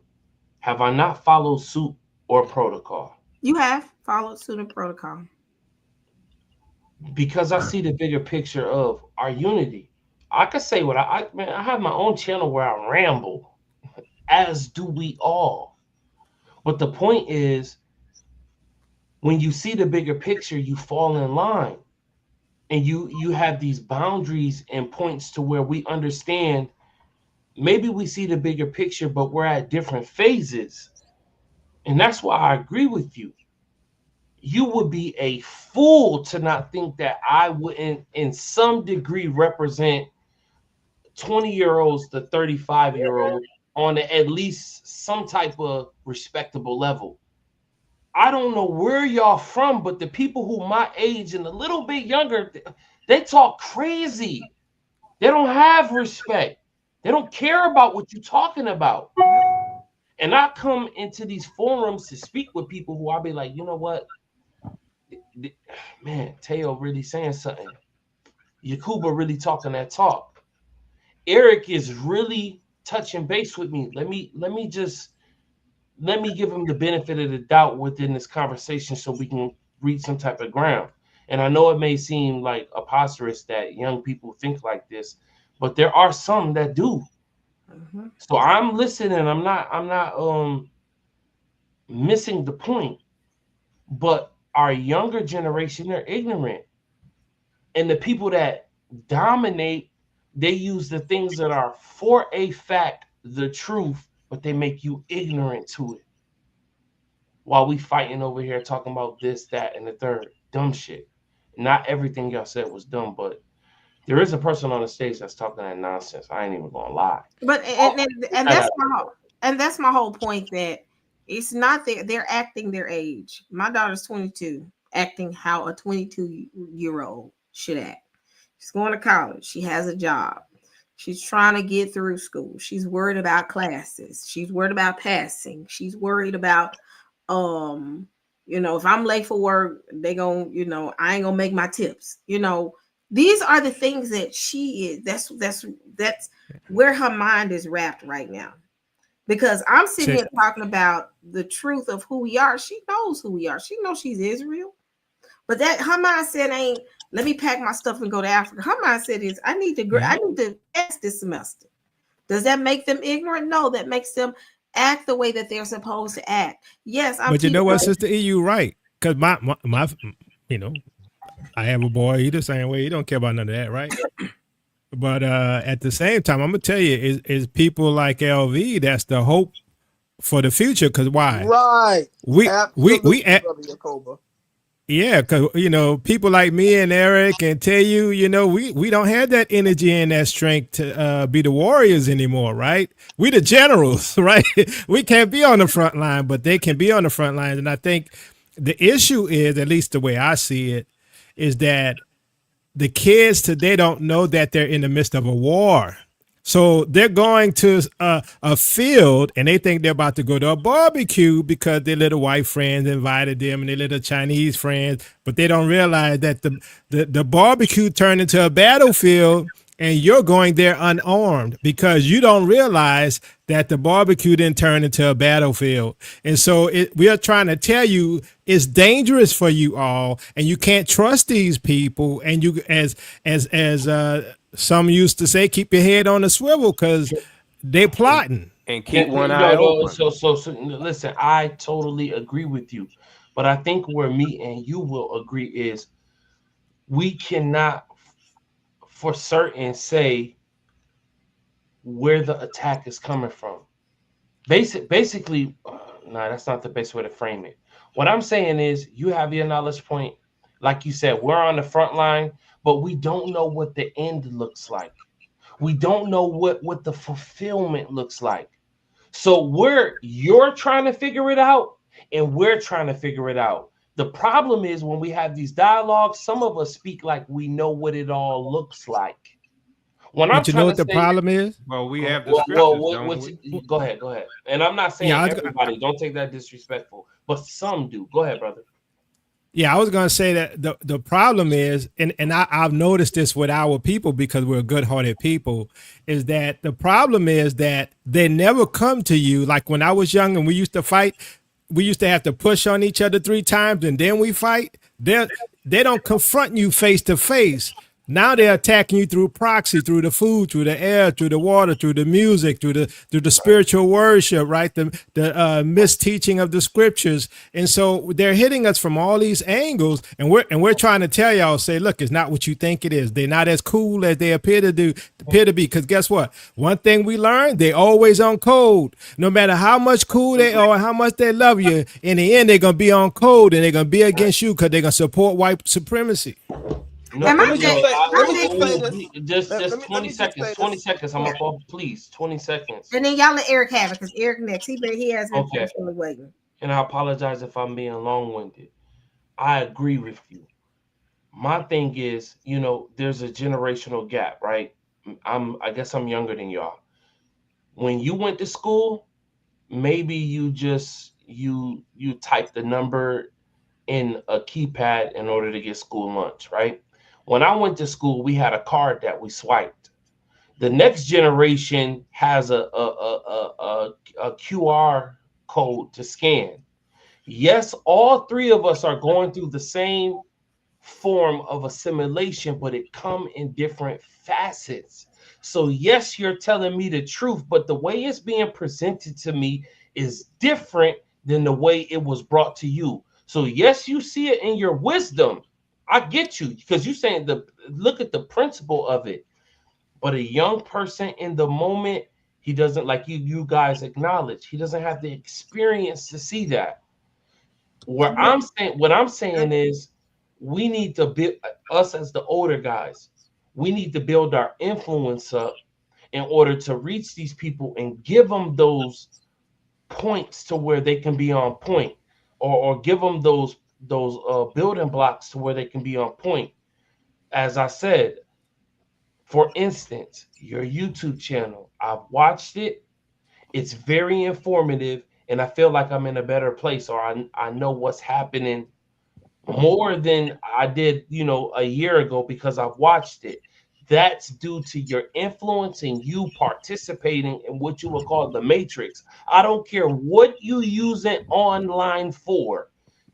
Have I not followed suit or protocol? You have followed suit and protocol. Because I see the bigger picture of our unity. I could say what I have my own channel where I ramble, as do we all. But the point is, when you see the bigger picture, you fall in line. And you have these boundaries and points to where we understand maybe we see the bigger picture, but we're at different phases. And that's why I agree with you. You would be a fool to not think that I wouldn't, in some degree, represent 20-year-olds to 35-year-olds on at least some type of respectable level. I don't know where y'all from, but the people who my age and a little bit younger, they talk crazy. They don't have respect. They don't care about what you're talking about. And I come into these forums to speak with people who I'll be like, you know what? Man, Teo really saying something. Yakuba really talking that talk. Eric is really touching base with me. Let me give him the benefit of the doubt within this conversation so we can reach some type of ground. And I know it may seem like preposterous that young people think like this, but there are some that do. Mm-hmm. So I'm listening. I'm not missing the point. But our younger generation, they're ignorant. And the people that dominate, they use the things that are for a fact the truth, but they make you ignorant to it. While we fighting over here talking about this, that, and the third. Dumb shit. Not everything y'all said was dumb, but there is a person on the stage that's talking that nonsense. I ain't even gonna lie. But that's my whole point, that it's not they're acting their age. My daughter's 22, acting how a 22-year-old should act. She's going to college. She has a job. She's trying to get through school. She's worried about classes. She's worried about passing. She's worried about if I'm late for work, they gon', I ain't gonna make my tips. These are the things that she is. That's where her mind is wrapped right now. Because I'm sitting here talking about the truth of who we are. She knows who we are. She knows she's Israel. But that her mindset ain't let me pack my stuff and go to Africa. Her mindset is, I need to pass this semester. Does that make them ignorant? No, that makes them act the way that they're supposed to act. Yes, But you know what, Sister E, you right. Because my, you know, I have a boy. He the same way. He don't care about none of that, right? But at the same time, I'm gonna tell you, is people like LV that's the hope for the future. Because why? Right. We Brother Yacoba. Yeah, because you know, people like me and Eric can tell you, you know, we don't have that energy and that strength to be the warriors anymore, right? We the generals, right? We can't be on the front line, but they can be on the front lines. And I think the issue is, at least the way I see it, is that the kids today don't know that they're in the midst of a war. So they're going to a field and they think they're about to go to a barbecue because their little white friends invited them and their little Chinese friends, but they don't realize that the barbecue turned into a battlefield and you're going there unarmed because you don't realize that the barbecue didn't turn into a battlefield. And so we are trying to tell you it's dangerous for you all and you can't trust these people. And you, as some used to say, keep your head on the swivel because they're plotting. And keep one eye open. So listen, I totally agree with you. But I think where me and you will agree is we cannot for certain say where the attack is coming from. Basically, no, that's not the best way to frame it. What I'm saying is you have your knowledge point. Like you said, we're on the front line, but we don't know what the end looks like. We don't know what the fulfillment looks like. So you're trying to figure it out and we're trying to figure it out. The problem is when we have these dialogues, some of us speak like we know what it all looks like. But you know what the problem is? Well, we have the scriptures, go ahead. And I'm not saying everybody, don't take that disrespectful, but some do. Go ahead, brother. Yeah, I was going to say that the problem is, and I've noticed this with our people because we're good-hearted people, is that the problem is that they never come to you. Like when I was young and we used to fight, we used to have to push on each other 3 times and then we fight. They don't confront you face to face. Now they're attacking you through proxy, through the food, through the air, through the water, through the music, through the spiritual worship, right? The misteaching of the scriptures. And so they're hitting us from all these angles, and we're trying to tell y'all, say, look, it's not what you think it is. They're not as cool as they appear to be. Because guess what? One thing we learned, they always on code. No matter how much cool they are, how much they love you, in the end, they're gonna be on code and they're gonna be against you because they're gonna support white supremacy. No, just 20 seconds. 20 seconds. I'm gonna call, please. 20 seconds. And then y'all let Eric have it because Eric next. He has been okay. Waiting. And I apologize if I'm being long-winded. I agree with you. My thing is, you know, there's a generational gap, right? I guess I'm younger than y'all. When you went to school, maybe you typed the number in a keypad in order to get school lunch, right? When I went to school, we had a card that we swiped. The next generation has a QR code to scan. Yes, all 3 of us are going through the same form of assimilation, but it come in different facets. So yes, you're telling me the truth, but the way it's being presented to me is different than the way it was brought to you. So yes, you see it in your wisdom. I get you because you're saying look at the principle of it. But a young person in the moment, he doesn't, like you guys acknowledge, he doesn't have the experience to see that. What I'm saying is we need to build, us as the older guys, we need to build our influence up in order to reach these people and give them those points to where they can be on point, or give them those building blocks to where they can be on point. As I said, for instance, your YouTube channel, I've watched it. It's very informative, and I feel like I'm in a better place, or I know what's happening more than I did, a year ago because I've watched it. That's due to your influence and you participating in what you would call the matrix. I don't care what you use it online for.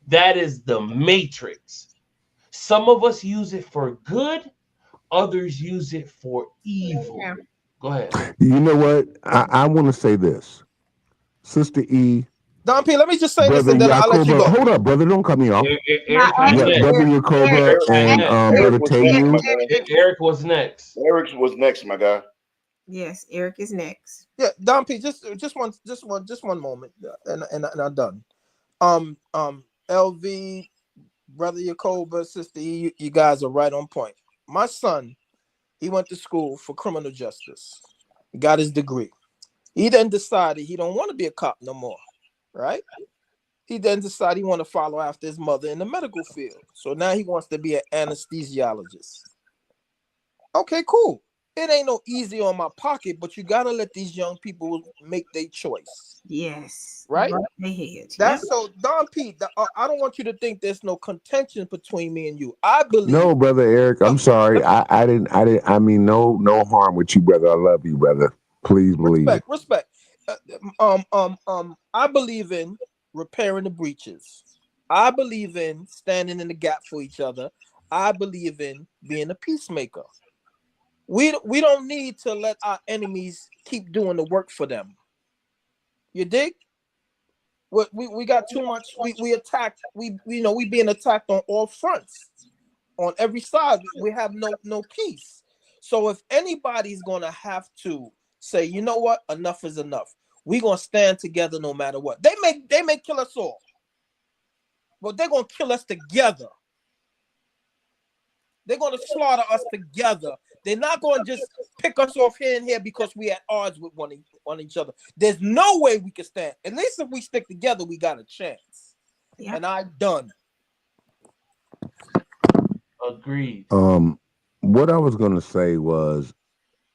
That is the matrix. Some of us use it for good, others use it for evil. Yeah. Go ahead. You know what? I want to say this, Sister E, Don P, let me just say this Brother and then I'll let you Yakoba. go. Hold up, brother. Don't cut me off. Eric Not was Yeah, next. Brother Yakoba and Brother Eric was next, my Tayu. man. Eric was next. Eric was next, my guy. Yes, Eric is next. Yeah, Don P, just one moment, and I'm done. LV, Brother Yakoba, Sister E, you guys are right on point. My son, he went to school for criminal justice. He got his degree. He then decided he don't want to be a cop no more, right? He then decided he want to follow after his mother in the medical field. So now he wants to be an anesthesiologist. Okay, cool. It ain't no easy on my pocket, but you gotta let these young people make their choice. Yes. Right? They head. That's so Don P. I don't want you to think there's no contention between me and you. I believe No, Brother Eric, I'm sorry. I didn't. I mean, no harm with you, brother. I love you, brother. Please believe it. respect. I believe in repairing the breaches. I believe in standing in the gap for each other. I believe in being a peacemaker. We don't need to let our enemies keep doing the work for them. You dig? We got too much. We attacked. We being attacked on all fronts, on every side. We have no peace. So if anybody's gonna have to say, you know what, enough is enough. We're gonna stand together no matter what. They may kill us all, but they're gonna kill us together. They're gonna slaughter us together. They're not gonna just pick us off here and here because we at odds with one each other. There's no way we can stand. At least if we stick together, we got a chance. Yeah. And I'm done. Agreed. What I was gonna say was,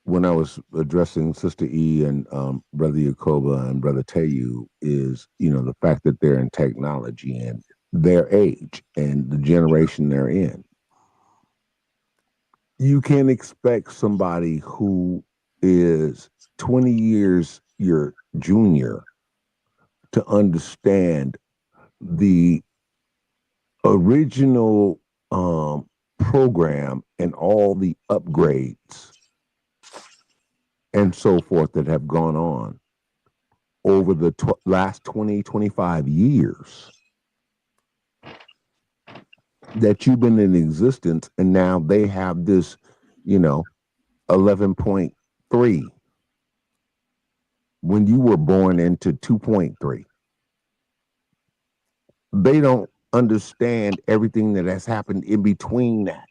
when I was addressing Sister E and Brother Yakoba and Brother Tayu, is, the fact that they're in technology and their age and the generation they're in. You can't expect somebody who is 20 years your junior to understand the original program and all the upgrades and so forth that have gone on over the last 20, 25 years that you've been in existence, and now they have this, 11.3 when you were born into 2.3. They don't understand everything that has happened in between that.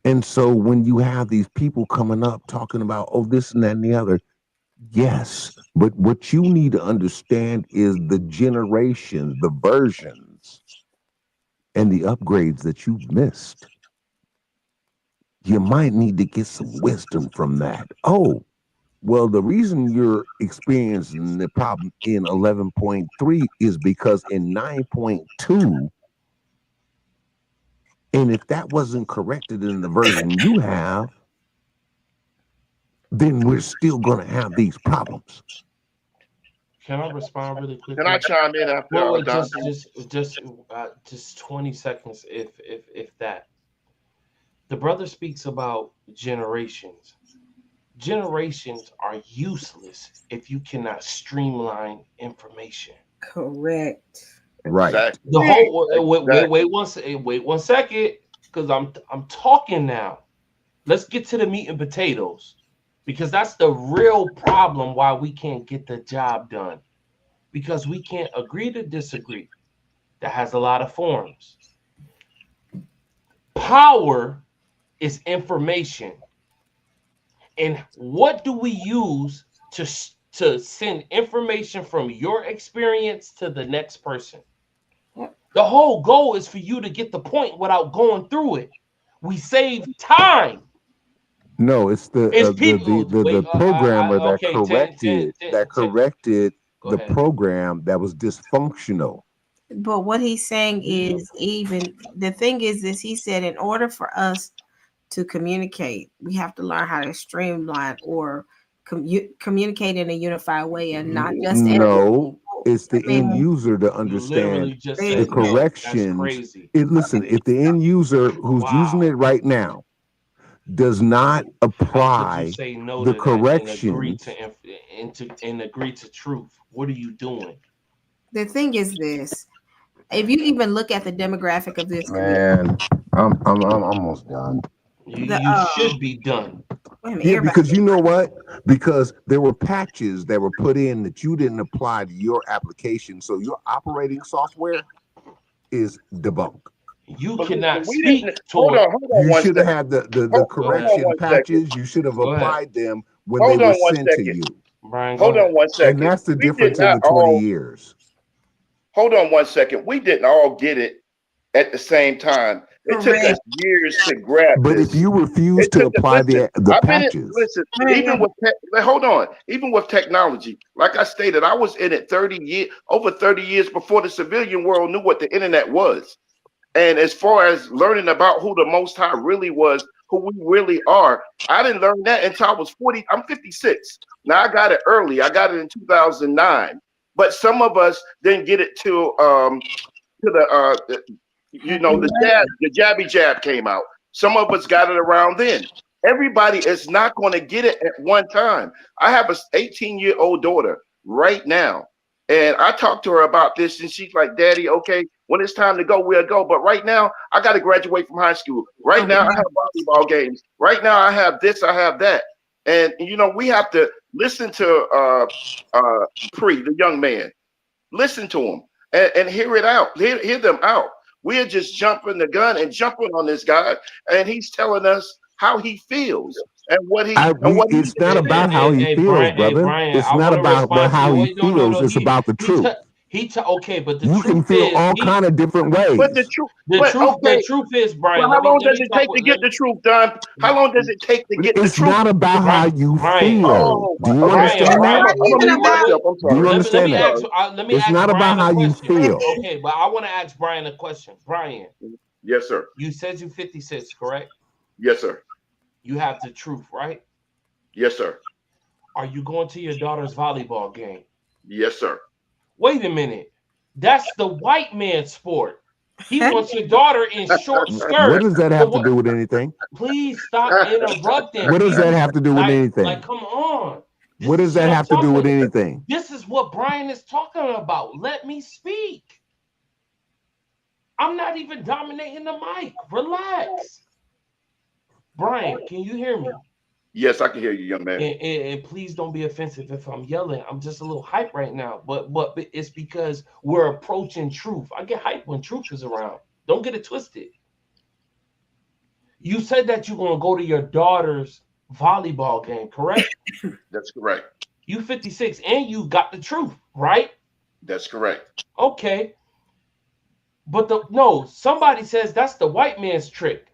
And so when you have these people coming up talking about, oh, this and that and the other, yes, but what you need to understand is the generations, the versions, and the upgrades that you've missed. You might need to get some wisdom from that. Oh, well, the reason you're experiencing the problem in 11.3 is because in 9.2, and if that wasn't corrected in the version you have, then we're still going to have these problems. Can I respond really quickly? Can I chime in after? Well, just 20 seconds, if that. The brother speaks about generations. Generations are useless if you cannot streamline information. Correct. Right. Exactly. The whole wait one second, because I'm talking now. Let's get to the meat and potatoes, because that's the real problem why we can't get the job done, because we can't agree to disagree. That has a lot of forms. Power is information. And what do we use to send information from your experience to the next person? The whole goal is for you to get the point without going through it. We save time. No, it's the programmer that corrected the program that was dysfunctional. But what he's saying is, even the thing is this, he said, in order for us to communicate, we have to learn how to streamline or communicate in a unified way, and not just It's the end user to You understand literally just the said no. That's corrections. crazy. Listen, if the end user who's using it right now does not How could you apply say no the to that and agree corrections, to agree to truth? What are you doing? The thing is this: if you even look at the demographic of this man, I'm almost done. You should be done. Wait a minute, Yeah, everybody. because you know what? Because there were patches that were put in that you didn't apply to your application, so your operating software is debunked. You But cannot listen, we speak didn't. to Hold it. on You one should have second. had the Hold on correction one second. patches. You should have Go ahead. applied them when Hold they were on one sent to second. you. Brian, go Hold ahead. on one And second. that's the We did difference in not the 20 all. years. Hold on one second. We didn't all get it at the same time. It took us Correct. years to grab But if this. you refuse It to took. apply Listen, the I've been in. patches, Listen, even with hold on, even with technology, like I stated, I was in it 30 years, over 30 years before the civilian world knew what the internet was. And as far as learning about who the Most High really was, who we really are, I didn't learn that until I was 40. I'm 56. Now I got it early. I got it in 2009. But some of us didn't get it till the the jabby jab came out. Some of us got it around then. Everybody is not going to get it at one time. I have a 18-year-old daughter right now, and I talked to her about this, and she's like, "Daddy, okay, when it's time to go, we'll go. But right now, I got to graduate from high school. Right now, I have volleyball games. Right now, I have this, I have that." And we have to listen to the young man. Listen to him and hear it out. Hear them out. We're just jumping the gun and jumping on this guy, and he's telling us how he feels and what he it's not about how he feels, brother. Brian, It's I not want to about respond to how you. he Wait, no, feels. It's about the truth. Okay, but the You truth can feel is, all kind of different ways. But the truth. The truth is, Brian. Well, how long does it take to get the truth done? How long does it take to get the truth? It's not about how you feel. Oh, Do you okay. understand that? I'm gonna mute myself. I'm Do you sorry. understand that? Let me It's ask not about Brian a how you question. feel. Okay, but I want to ask Brian a question. Brian. Yes, sir. You said you're 56, correct? Yes, sir. You have the truth, right? Yes, sir. Are you going to your daughter's volleyball game? Yes, sir. Wait a minute. That's the white man's sport. He wants your daughter in short skirts. What does that have to do with anything? Please stop interrupting. What does that have to do with anything? Like, come on. What does that have to do with anything? This is what Brian is talking about. Let me speak. I'm not even dominating the mic. Relax. Brian, can you hear me? Yes, I can hear you, young man. And please don't be offensive if I'm yelling. I'm just a little hype right now. But it's because we're approaching truth. I get hype when truth is around. Don't get it twisted. You said that you're going to go to your daughter's volleyball game, correct? That's correct. You 56 and you got the truth, right? That's correct. Okay. But somebody says that's the white man's trick.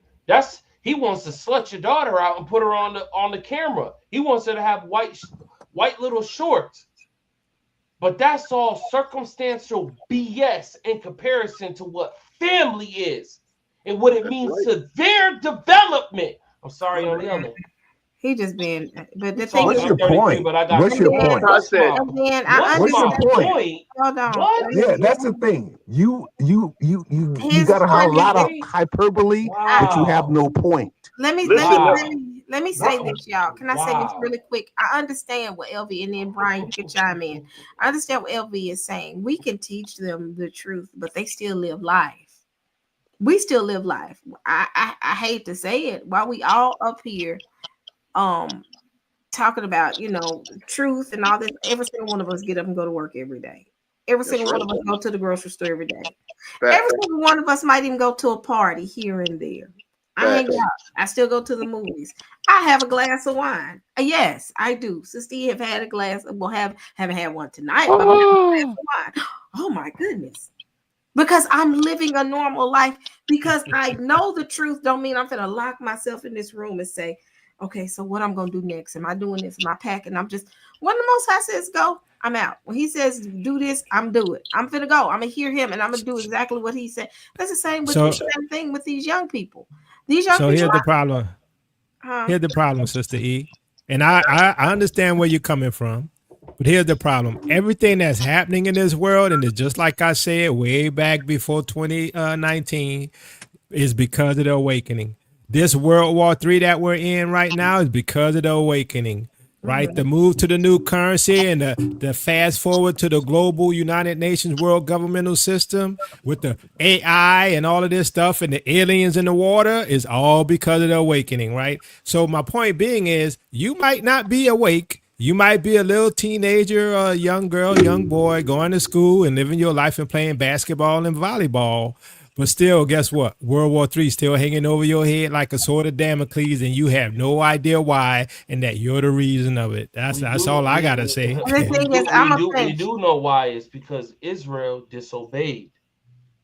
He wants to slut your daughter out and put her on the camera. He wants her to have white little shorts. But that's all circumstantial BS in comparison to what family is and what it means to their development. I'm sorry, I'm yelling. He just been, but the thing. What's your point? What's your point? What's my point? Hold on. What? Yeah, that's the thing. You got a lot of hyperbole, but you have no point. Let me say this, y'all. Can I say this really quick? I understand what LV, and then Brian, you can chime in. I understand what LV is saying. We can teach them the truth, but they still live life. We still live life. I hate to say it. While we all up here, talking about truth and all this, every single one of us get up and go to work every day. Every single one of us go to the grocery store every day. Every single one of us might even go to a party here and there. I hang out. I still go to the movies. I have a glass of wine. Yes, I do. Sister have had a glass. Well, haven't had one tonight, but I have a glass of wine. Oh my goodness. Because I'm living a normal life. Because I know the truth don't mean I'm gonna lock myself in this room and say, okay, so what I'm gonna do next? Am I doing this? Am I packing? I'm just, when the Most High says go, I'm out. When he says do this, I'm do it. I'm finna go. I'm gonna hear him and I'm gonna do exactly what he said. That's the same thing with these young people. These young people. Here's the problem. Here's the problem, Sister E. And I understand where you're coming from. But here's the problem. Everything that's happening in this world, and it's just like I said way back before 2019, is because of the awakening. This World War III that we're in right now is because of the awakening, right? The move to the new currency and the fast forward to the global United Nations world governmental system with the AI and all of this stuff and the aliens in the water is all because of the awakening, right? So my point being is you might not be awake. You might be a little teenager or a young girl, young boy going to school and living your life and playing basketball and volleyball. But still, guess what? World War III still hanging over your head like a sword of Damocles, and you have no idea why, and that you're the reason of it. That's all I gotta say. We do know why. It's because Israel disobeyed.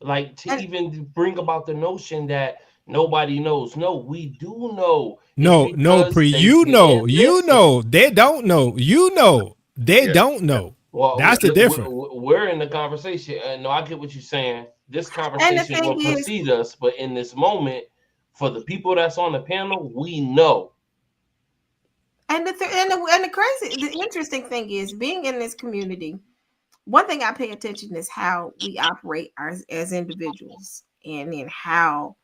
Like to even bring about the notion that nobody knows. No, we do know. No, Pre, you know, they don't know. You know, they don't know. Well, that's the difference. We're in the conversation. No, I get what you're saying. This conversation will precede us, but in this moment, for the people that's on the panel, we know. And the interesting thing is, being in this community, one thing I pay attention is how we operate as individuals, and then how,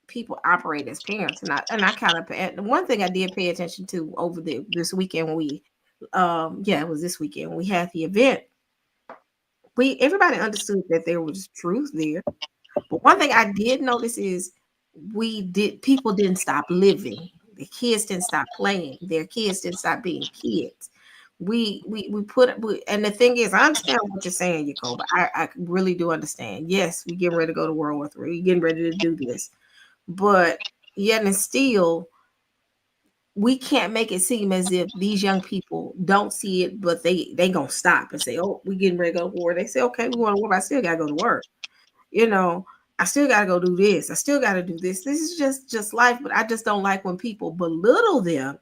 people operate as parents. And I kind of, one thing I did pay attention to over this weekend when we, it was this weekend when we had the event. Everybody understood that there was truth there, but one thing I did notice is people didn't stop living. The kids didn't stop playing. Their kids didn't stop being kids. And the thing is, I understand what you're saying, Jacob. I really do understand. Yes, we getting ready to go to World War III. We're getting ready to do this, but yet and still, we can't make it seem as if these young people don't see it, but they gonna stop and say, "Oh, we getting ready to go to war." They say, "Okay, we want to war, but I still gotta go to work. I still gotta go do this. I still gotta do this. This is just life." But I just don't like when people belittle them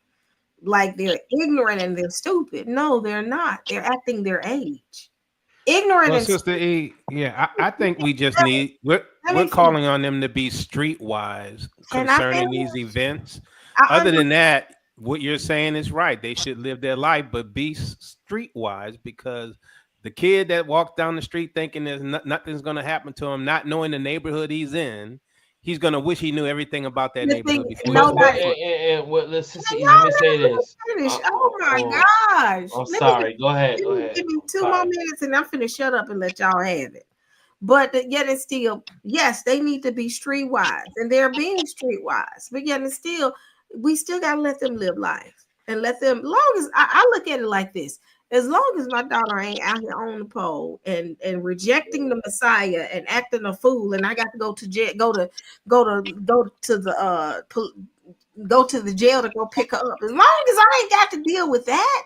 like they're ignorant and they're stupid. No, they're not. They're acting their age. Ignorant and Sister E, I think we just need we're calling on them to be streetwise concerning these events. Other than that, what you're saying is right. They should live their life, but be streetwise, because the kid that walks down the street thinking there's nothing's going to happen to him, not knowing the neighborhood he's in, he's going to wish he knew everything about that neighborhood before. Let me say this. Oh my gosh. I'm sorry. Go ahead. Give me 2 more minutes and I'm finna shut up and let y'all have it. But yet and still, yes, they need to be streetwise, and they're being streetwise. But yet and still, we still gotta let them live life and let them. Long as I look at it like this, as long as my daughter ain't out here on the pole and rejecting the Messiah and acting a fool, and I got to go to jail, go to the jail to go pick her up. As long as I ain't got to deal with that,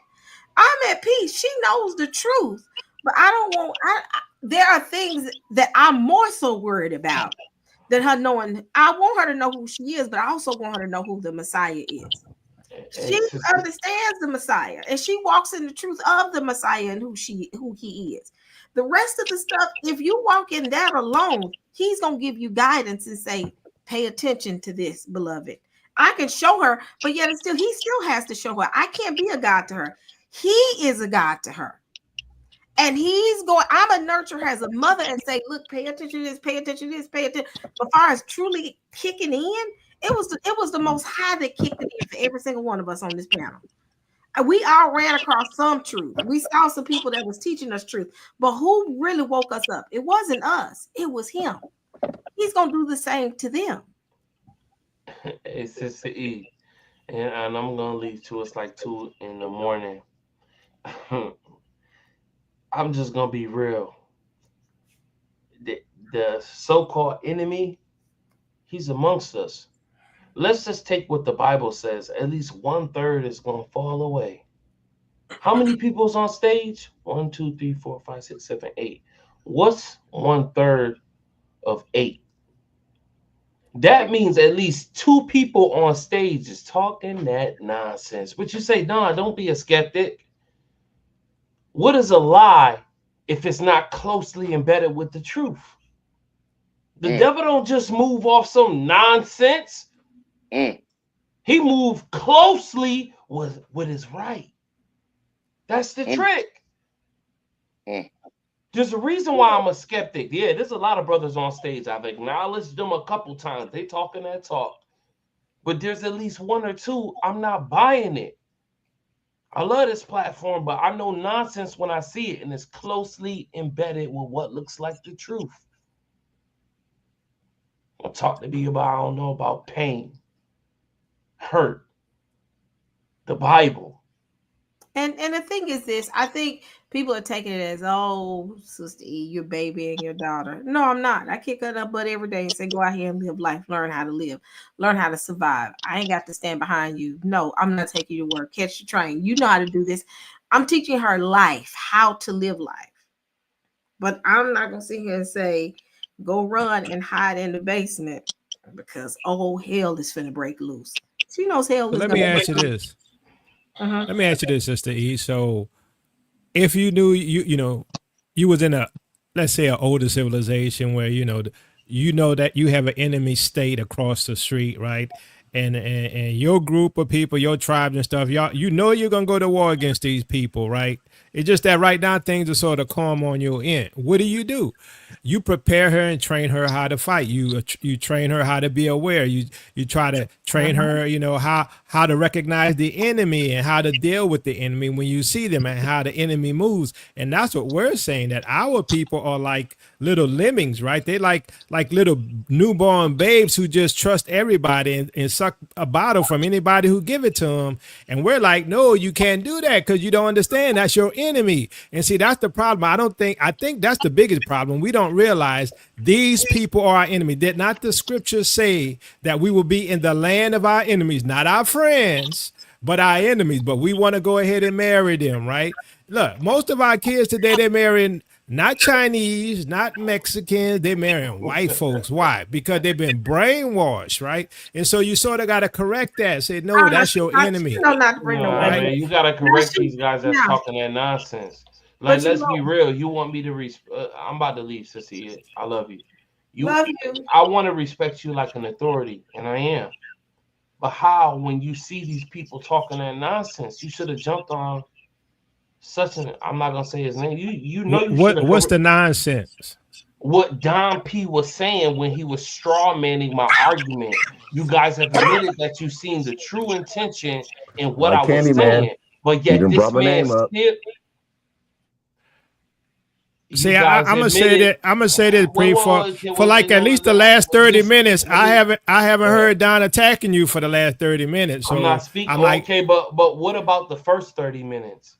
I'm at peace. She knows the truth, but I don't want. There are things that I'm more so worried about than her knowing. I want her to know who she is, but I also want her to know who the Messiah is. She understands the Messiah, and she walks in the truth of the Messiah and who he is. The rest of the stuff, if you walk in that alone, he's gonna give you guidance and say, "Pay attention to this, beloved." I can show her, but yet he still has to show her. I can't be a God to her. He is a God to her. And I'm a nurturer as a mother and say, "Look, pay attention to this, pay attention to this, pay attention." But as far as truly kicking in, it was the most high that kicked it in for every single one of us on this panel. We all ran across some truth. We saw some people that was teaching us truth, but who really woke us up? It wasn't us. It was him. He's gonna do the same to them. Hey, Sister E, and I'm gonna leave to us like 2 in the morning. I'm just gonna be real. The so-called enemy, he's amongst us. Let's just take what the Bible says. At least 1/3 is gonna fall away. How many people's on stage? 1, 2, 3, 4, 5, 6, 7, 8. What's 1/3 of 8? That means at least 2 people on stage is talking that nonsense. But you say, "Nah, don't be a skeptic." What is a lie if it's not closely embedded with the truth? The devil don't just move off some nonsense. He moved closely with what is right. That's the trick. There's a reason why I'm a skeptic. Yeah, there's a lot of brothers on stage. I've acknowledged them a couple times. They talking that talk. But there's at least one or two, I'm not buying it. I love this platform, but I know nonsense when I see it, and it's closely embedded with what looks like the truth. Talk to me about, I don't know, about pain, hurt, the Bible. And the thing is this, I think people are taking it as, oh, Sister E, your baby and your daughter. No, I'm not. I kick her up butt every day and say, go out here and live life, learn how to live, learn how to survive. I ain't got to stand behind you. No, I'm not taking you to work. Catch the train. You know how to do this. I'm teaching her life, how to live life. But I'm not going to sit here and say, go run and hide in the basement because, oh, hell is finna break loose. She knows hell is Let going me to break ask you loose. this. Let me ask you this, Sister E. So if you knew you was in a, let's say, an older civilization where you know that you have an enemy state across the street, right? And your group of people, your tribes and stuff, y'all, you're gonna go to war against these people, right? It's just that right now things are sort of calm on your end. What do? You prepare her and train her how to fight. You train her how to be aware. You try to train her, how to recognize the enemy and how to deal with the enemy when you see them and how the enemy moves. And that's what we're saying, that our people are like little lemmings, right? They like little newborn babes who just trust everybody and suck a bottle from anybody who give it to them. And we're like, no, you can't do that because you don't understand. That's your enemy. And see, that's the problem. I think that's the biggest problem. We don't realize these people are our enemy. Did not the scriptures say that we will be in the land of our enemies, not our friends, but our enemies? But we want to go ahead and marry them, right? Look, most of our kids today, they're marrying not Chinese, not Mexicans. They're marrying white folks. Why? Because they've been brainwashed, right? And so you sort of got to correct that. Say, no, that's your enemy. Not to bring No, man, you got to correct these guys that's talking that nonsense. Like, let's be real. You want me to I'm about to leave, Sissy. I love you. Love you. I want to respect you like an authority, and I am. But how, when you see these people talking that nonsense, you should have jumped on I'm not gonna say his name. You know you should have. What's the nonsense? What Don P was saying when he was straw manning my argument. You guys have admitted that you've seen the true intention in what I was saying, but yet this man still. See, I'm gonna say that. For like at least the last 30 minutes, I haven't heard Don attacking you for the last 30 minutes. So I'm not speaking. Okay, but what about the first 30 minutes?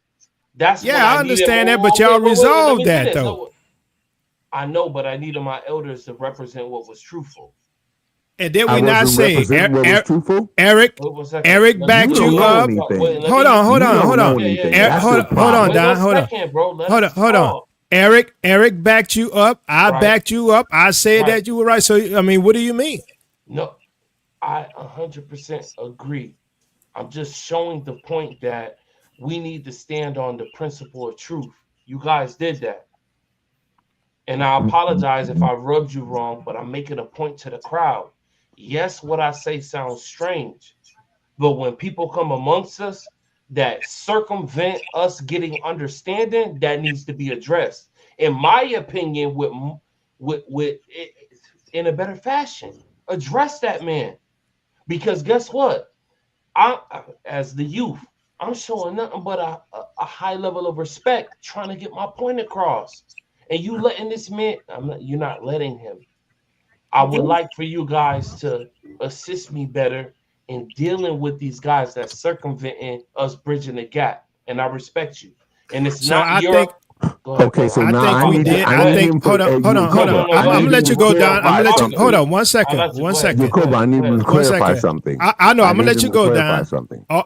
That's I understand that, but y'all resolved that though. I know, but I needed my elders to represent what was truthful. And then we not saying Eric backed you up. Hold on, Don. Hold on. Eric backed you up. I backed you up. I said that you were right. So I mean, what do you mean? No, I 100% agree. I'm just showing the point that we need to stand on the principle of truth. You guys did that. And I apologize if I rubbed you wrong, but I'm making a point to the crowd. Yes, what I say sounds strange, but when people come amongst us that circumvent us getting understanding, that needs to be addressed. In my opinion, with in a better fashion, address that man. Because guess what? As the youth, I'm showing nothing but a high level of respect, trying to get my point across. And you letting this man, you're not letting him. I would like for you guys to assist me better in dealing with these guys that's circumventing us bridging the gap. And I respect you. And it's not your... Okay, so now I hold on. I'm gonna let you go, Don. I'm gonna let you hold on 1 second. Jacob, I need to clarify something. I know. I'm gonna let you go, Don.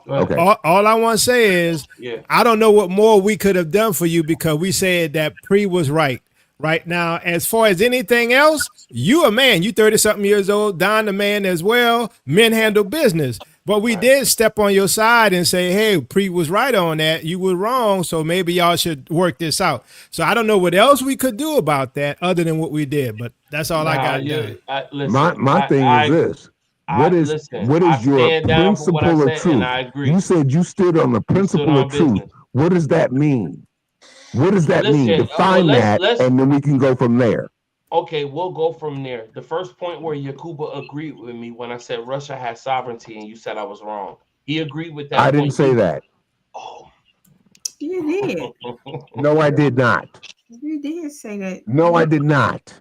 Okay. All I want to say is, I don't know what more we could have done for you because we said that Pre was right. Right now, as far as anything else, you a man. You 30-something years old. Don a man as well. Men handle business. But we did step on your side and say, hey, Pre was right on that. You were wrong, so maybe y'all should work this out. So I don't know what else we could do about that other than what we did, but that's all I got to do. My thing is this. What is your principle of truth? You said you stood on the principle of truth. What does that mean? What does that Listen, mean? Define that, and then we can go from there. Okay, we'll go from there. The first point where Yakuba agreed with me when I said Russia has sovereignty, and you said I was wrong. He agreed with that I point. didn't say that. Oh, You did. No, I did not. You did say that. No, I did not.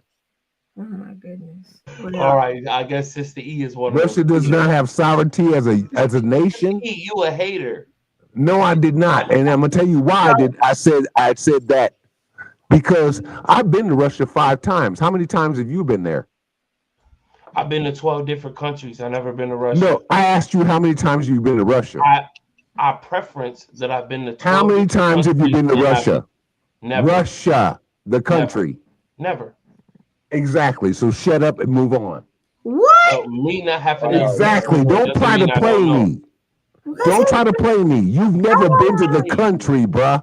Oh my goodness. All right, I guess Sister E is one of Russia those. does not have sovereignty as a nation. E, you a hater. No, I did not, and I'm gonna tell you why I said that because I've been to Russia 5 times. How many times have you been there? I've been to 12 different countries. I've never been to Russia. No, I asked you how many times you've been to Russia. I preference that I've been to 12 How many times have you been to Russia? Never. Russia, the country. Never. Exactly. So shut up and move on. What? Me not having Exactly. Don't try to play me. Don't try to play me. You've never been to the country, bruh.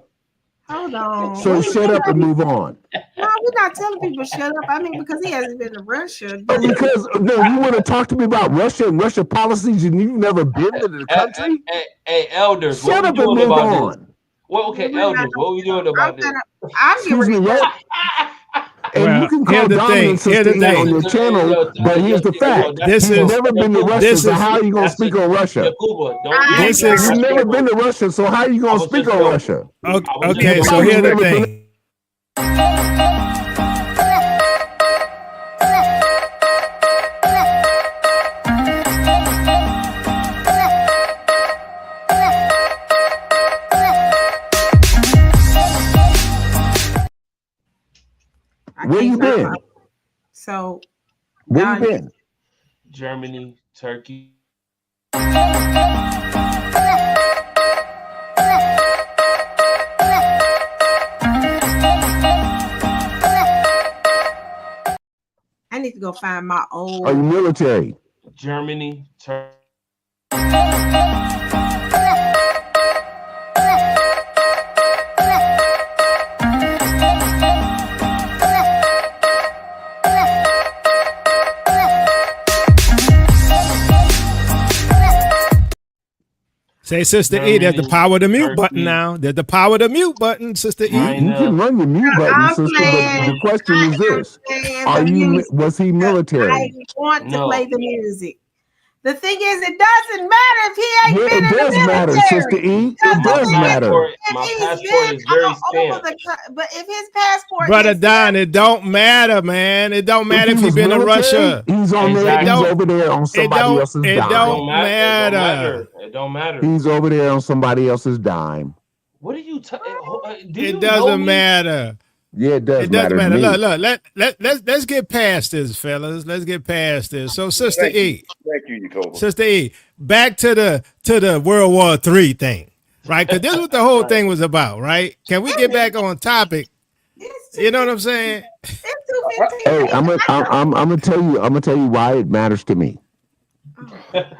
Hold on. So shut up and move on. No, we're not telling people shut up. I mean, because he hasn't been to Russia. Because no, you want to talk to me about Russia and Russia policies, and you've never been to the country. Hey, elders, shut what up we and doing move about on. this? Well, okay, elders, what we doing about this? Excuse me, what? And Well, you can call here's the Dominant thing, here's Sister the E on thing. your channel, but here's the fact: This he's is- never been to Russia. this So is- how are you going to speak on Russia? This is- You've never been to Russia, so how are you going to speak on Russia? Okay, so here's the thing. Where you been? So Where you been? Germany, Turkey. I need to go find my old. Are you military? Germany, Turkey. Say, Sister E, there's the power of the mute button now. There's the power of the mute button, Sister E. You can run the mute button, sister. But the question is this: Are you? Was he military? I want to play the music. The thing is, it doesn't matter if he ain't been it in does the matter, military. Sister E. It does matter. My passport is very stamped. But if his passport, Brother Don, it don't matter, man. It don't matter if he's been to Russia. He's on there. He's over there on somebody else's dime. It don't matter. It don't matter. He's over there on somebody else's dime. What are you? It doesn't matter. Yeah, it does It doesn't matter. matter. Look. Let's get past this, fellas. Let's get past this. So, Sister E. Thank you, Yacobo. Sister E, back to the World War III thing, right? Because this is what the whole thing was about, right? Can we get back on topic? You know what I'm saying? Hey, I'm gonna tell you why it matters to me.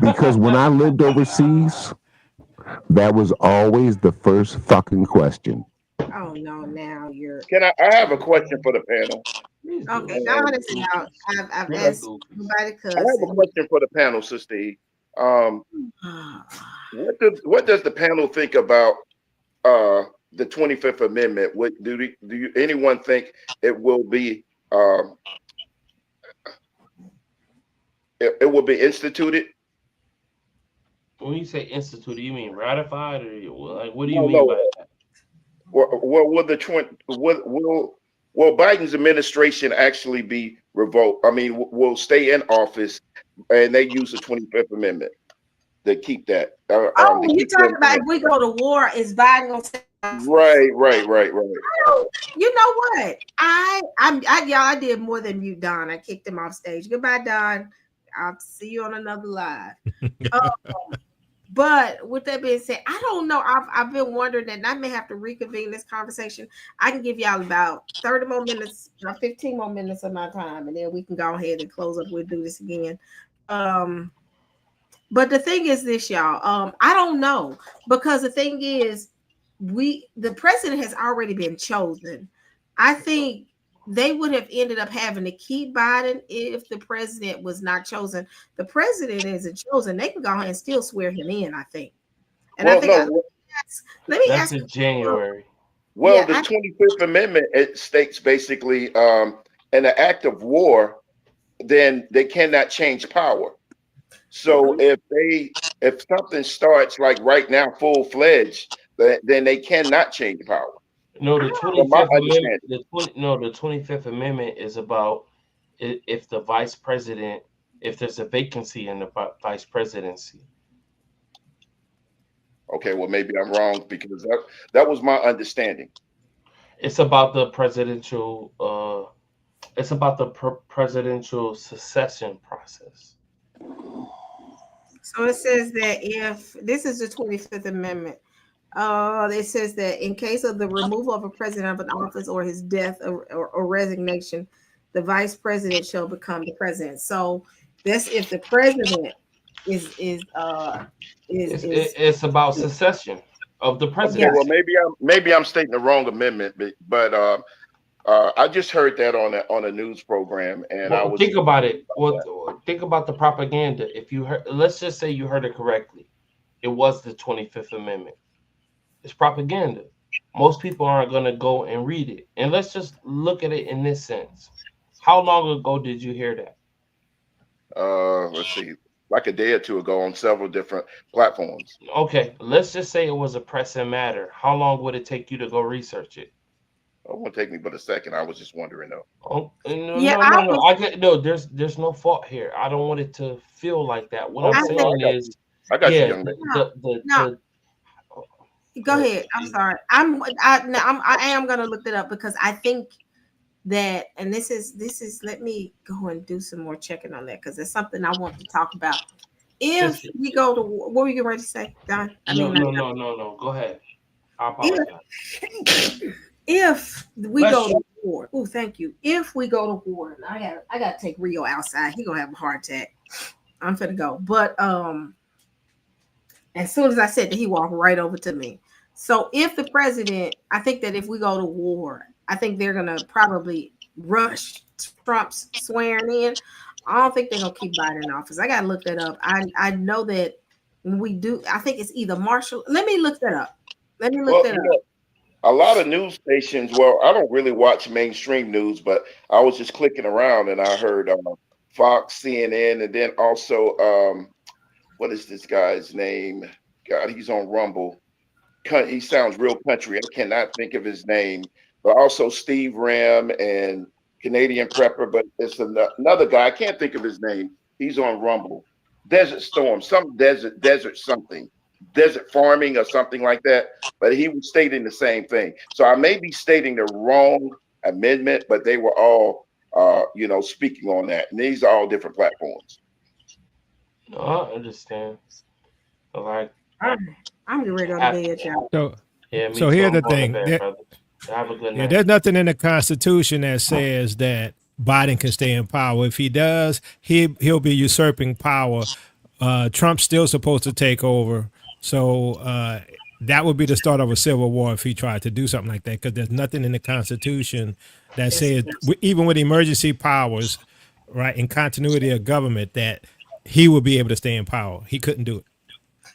Because when I lived overseas, that was always the first fucking question. Oh no! Now you're. Can I have a question for the panel? Okay, honestly, I've asked everybody. I have a question for the panel, Sister E. What does the panel think about the 25th Amendment? What do you anyone think it will be? It will be instituted. When you say instituted, you mean ratified, or like what do you mean by that? Will Biden's administration actually be revoked? I mean, will stay in office, and they use the 25th Amendment to keep that. You talking about if we go to war, is Biden gonna stay? Right. You know what? I did more than you, Don. I kicked him off stage. Goodbye, Don. I'll see you on another live. But with that being said, I don't know. I've been wondering, and I may have to reconvene this conversation. I can give y'all about 30 more minutes, 15 more minutes of my time, and then we can go ahead and close up. We'll do this again. But the thing is this, y'all. I don't know, because the thing is, the president has already been chosen. I think they would have ended up having to keep Biden if the president was not chosen. The president isn't chosen. They can go ahead and still swear him in, I think. And I think Let me That's ask. in January. Well, Yeah, the 25th Amendment, it states basically in an act of war, then they cannot change power. So if something starts like right now, full fledged, then they cannot change power. No, the From my 25th Amendment. understanding. The 25th Amendment is about if the vice president, if there's a vacancy in the vice presidency. Okay, well maybe I'm wrong because that was my understanding. It's about the presidential. It's about the presidential succession process. So it says that if this is the 25th Amendment, it says that in case of the removal of a president of an office or his death or resignation, the vice president shall become the president. So that's if the president is It's about secession of the Okay, well presidency. maybe I'm stating the wrong amendment, but I just heard that on a news program, and I Well, was think just about it. about that. Well, think about the propaganda. If you heard, let's just say you heard it correctly, it was the 25th Amendment. It's propaganda. Most people aren't going to go and read it. And let's just look at it in this sense. How long ago did you hear that? Let's see, like a day or two ago on several different platforms. Okay, let's just say it was a pressing matter. How long would it take you to go research it? It won't take me but a second. I was just wondering though. Oh, no, Yeah, no, I no, no. was. I get no. There's no fault here. I don't want it to feel like that. What I'm Okay, no, saying is, I got you, yeah, young man. No, the go ahead. I'm sorry. I am gonna look it up because I think that, and this is. Let me go and do some more checking on that because it's something I want to talk about. If sister. we go to war, what were you ready to say, Don? I No, mean, no, no, no, no. Go ahead. I apologize. if we Bless go you. to war, oh, thank you. If we go to war, and I gotta take Rio outside. He gonna have a heart attack. I'm finna go, but as soon as I said that, he walked right over to me. So if the president, I think that if we go to war, I think they're gonna probably rush Trump's swearing in. I don't think they're gonna keep Biden in office. I gotta look that up. I know that when we do, I think it's either Marshall. Let me look that up. Let me look Well, that you up. know, a lot of news stations. Well, I don't really watch mainstream news, but I was just clicking around and I heard Fox, CNN, and then also what is this guy's name? God, he's on Rumble. He sounds real country. I cannot think of his name, but also Steve Ram and Canadian Prepper. But it's another guy. I can't think of his name. He's on Rumble. Desert Storm, some desert something, desert farming or something like that. But he was stating the same thing. So I may be stating the wrong amendment, but they were all, speaking on that. And these are all different platforms. No, I understand. Like, I'm getting ready to go to bed, y'all. So, yeah, me so too. here's I'm the going to thing. bed, brother. Have a good Yeah, night. there's nothing in the Constitution that says that Biden can stay in power. If he does, he'll be usurping power. Trump's still supposed to take over. So that would be the start of a civil war if he tried to do something like that, because there's nothing in the Constitution that says, even with emergency powers, right, in continuity of government, that he would be able to stay in power. He couldn't do it.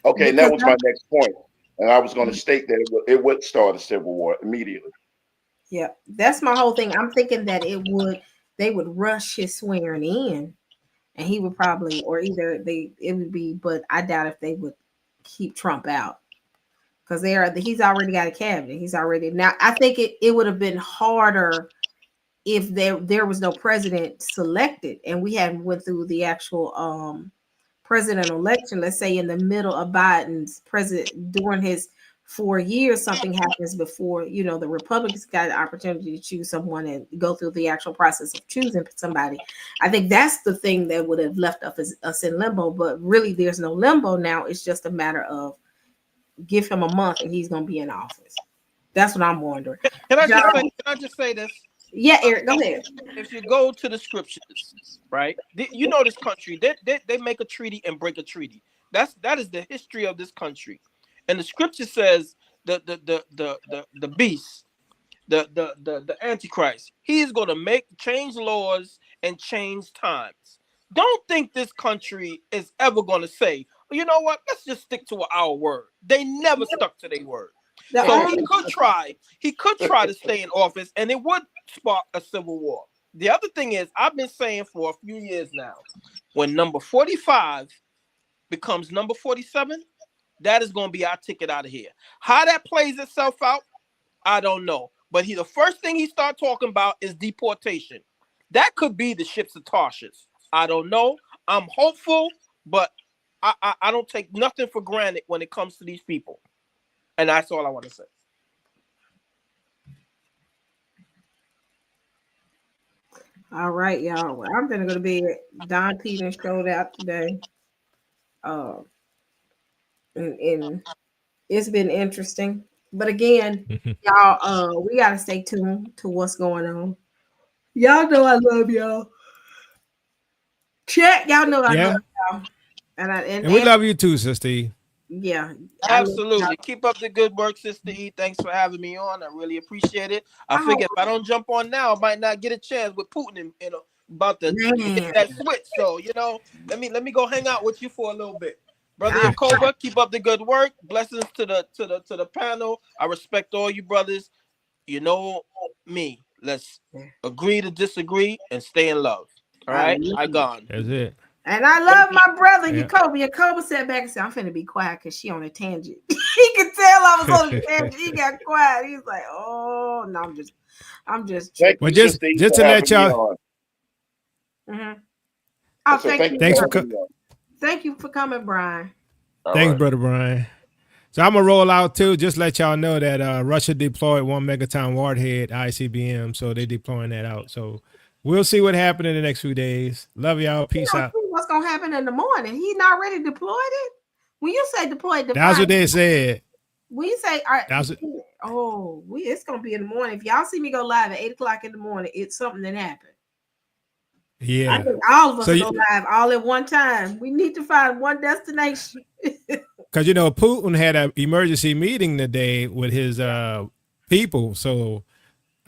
Okay, and that was my next point. And I was going to state that it would start a civil war immediately. Yeah, that's my whole thing. I'm thinking that they would rush his swearing in, and he would probably, or either it would be, but I doubt if they would keep Trump out because he's already got a cabinet. He's already now. I think it would have been harder if there was no president selected and we hadn't went through the actual president election. Let's say in the middle of Biden's president during his 4 years, something happens before the Republicans got an opportunity to choose someone and go through the actual process of choosing somebody. I think that's the thing that would have left us in limbo. But really, there's no limbo now. It's just a matter of give him a month and he's going to be in office. That's what I'm wondering. Can I just say this? Yeah, Eric, go ahead. If you go to the scriptures, right? You know this country. They make a treaty and break a treaty. That is the history of this country. And the scripture says the beast, the antichrist, he is going to change laws and change times. Don't think this country is ever going to say, you know what? Let's just stick to our word. They never stuck to their word. So he could try to stay in office, and it would spark a civil war. The other thing is, I've been saying for a few years now, when number 45 becomes number 47, that is going to be our ticket out of here. How that plays itself out, I don't know. But the first thing he started talking about is deportation. That could be the ships of Tarshish. I don't know. I'm hopeful, but I don't take nothing for granted when it comes to these people. And that's all I want to say. All right, y'all. Well, I'm gonna go to bed. Don Peter showed out today. And it's been interesting. But again, y'all, we gotta stay tuned to what's going on. Y'all know I love y'all. Chat, y'all know I love y'all. And we love you too, Sister E. Yeah, absolutely. Keep up the good work, Sister E. Thanks for having me on. I really appreciate it. I figure if I don't jump on now, I might not get a chance with Putin and about to hit that switch. So let me go hang out with you for a little bit, brother Yakoba. Keep up the good work. Blessings to the panel. I respect all you brothers. You know me. Let's agree to disagree and stay in love. All right, I gone. That's it. And I love my brother, Yakoba. Yakoba sat back and said, I'm finna be quiet because she on a tangent. He could tell I was on a tangent. He got quiet. He's like, oh, no, I'm just well, just to let y'all. Oh, thank you for coming, Brian. Thanks, Brother Brian. So I'm going to roll out, too. Just let y'all know that Russia deployed 1 megaton warhead ICBM. So they're deploying that out. So we'll see what happens in the next few days. Love y'all. Peace out. What's going to happen in the morning? He not ready deployed it? When you say deployed, that's what they said. When you say, it's going to be in the morning. If y'all see me go live at 8 o'clock in the morning, it's something that happened. Yeah. I think all of us go live all at one time. We need to find one destination. Because, Putin had an emergency meeting today with his people. So,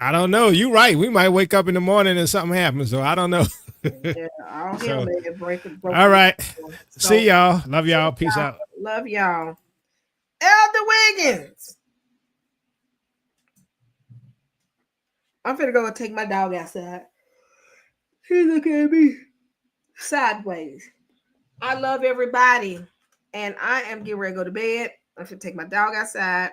I don't know. You're right. We might wake up in the morning and something happens. So, I don't know. All right. See y'all. Love y'all. Peace out. Love y'all. Elder Wiggins. I'm finna go and take my dog outside. She's looking at me sideways. I love everybody. And I am getting ready to go to bed. I'm going to take my dog outside.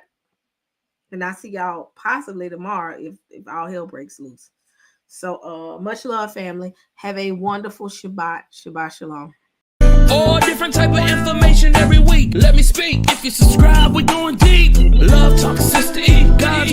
And I'll see y'all possibly tomorrow if all hell breaks loose. So much love, family. Have a wonderful Shabbat. Shabbat Shalom. All different type of information every week. Let me speak. If you subscribe, we're going deep. Love Talk, Sister E. God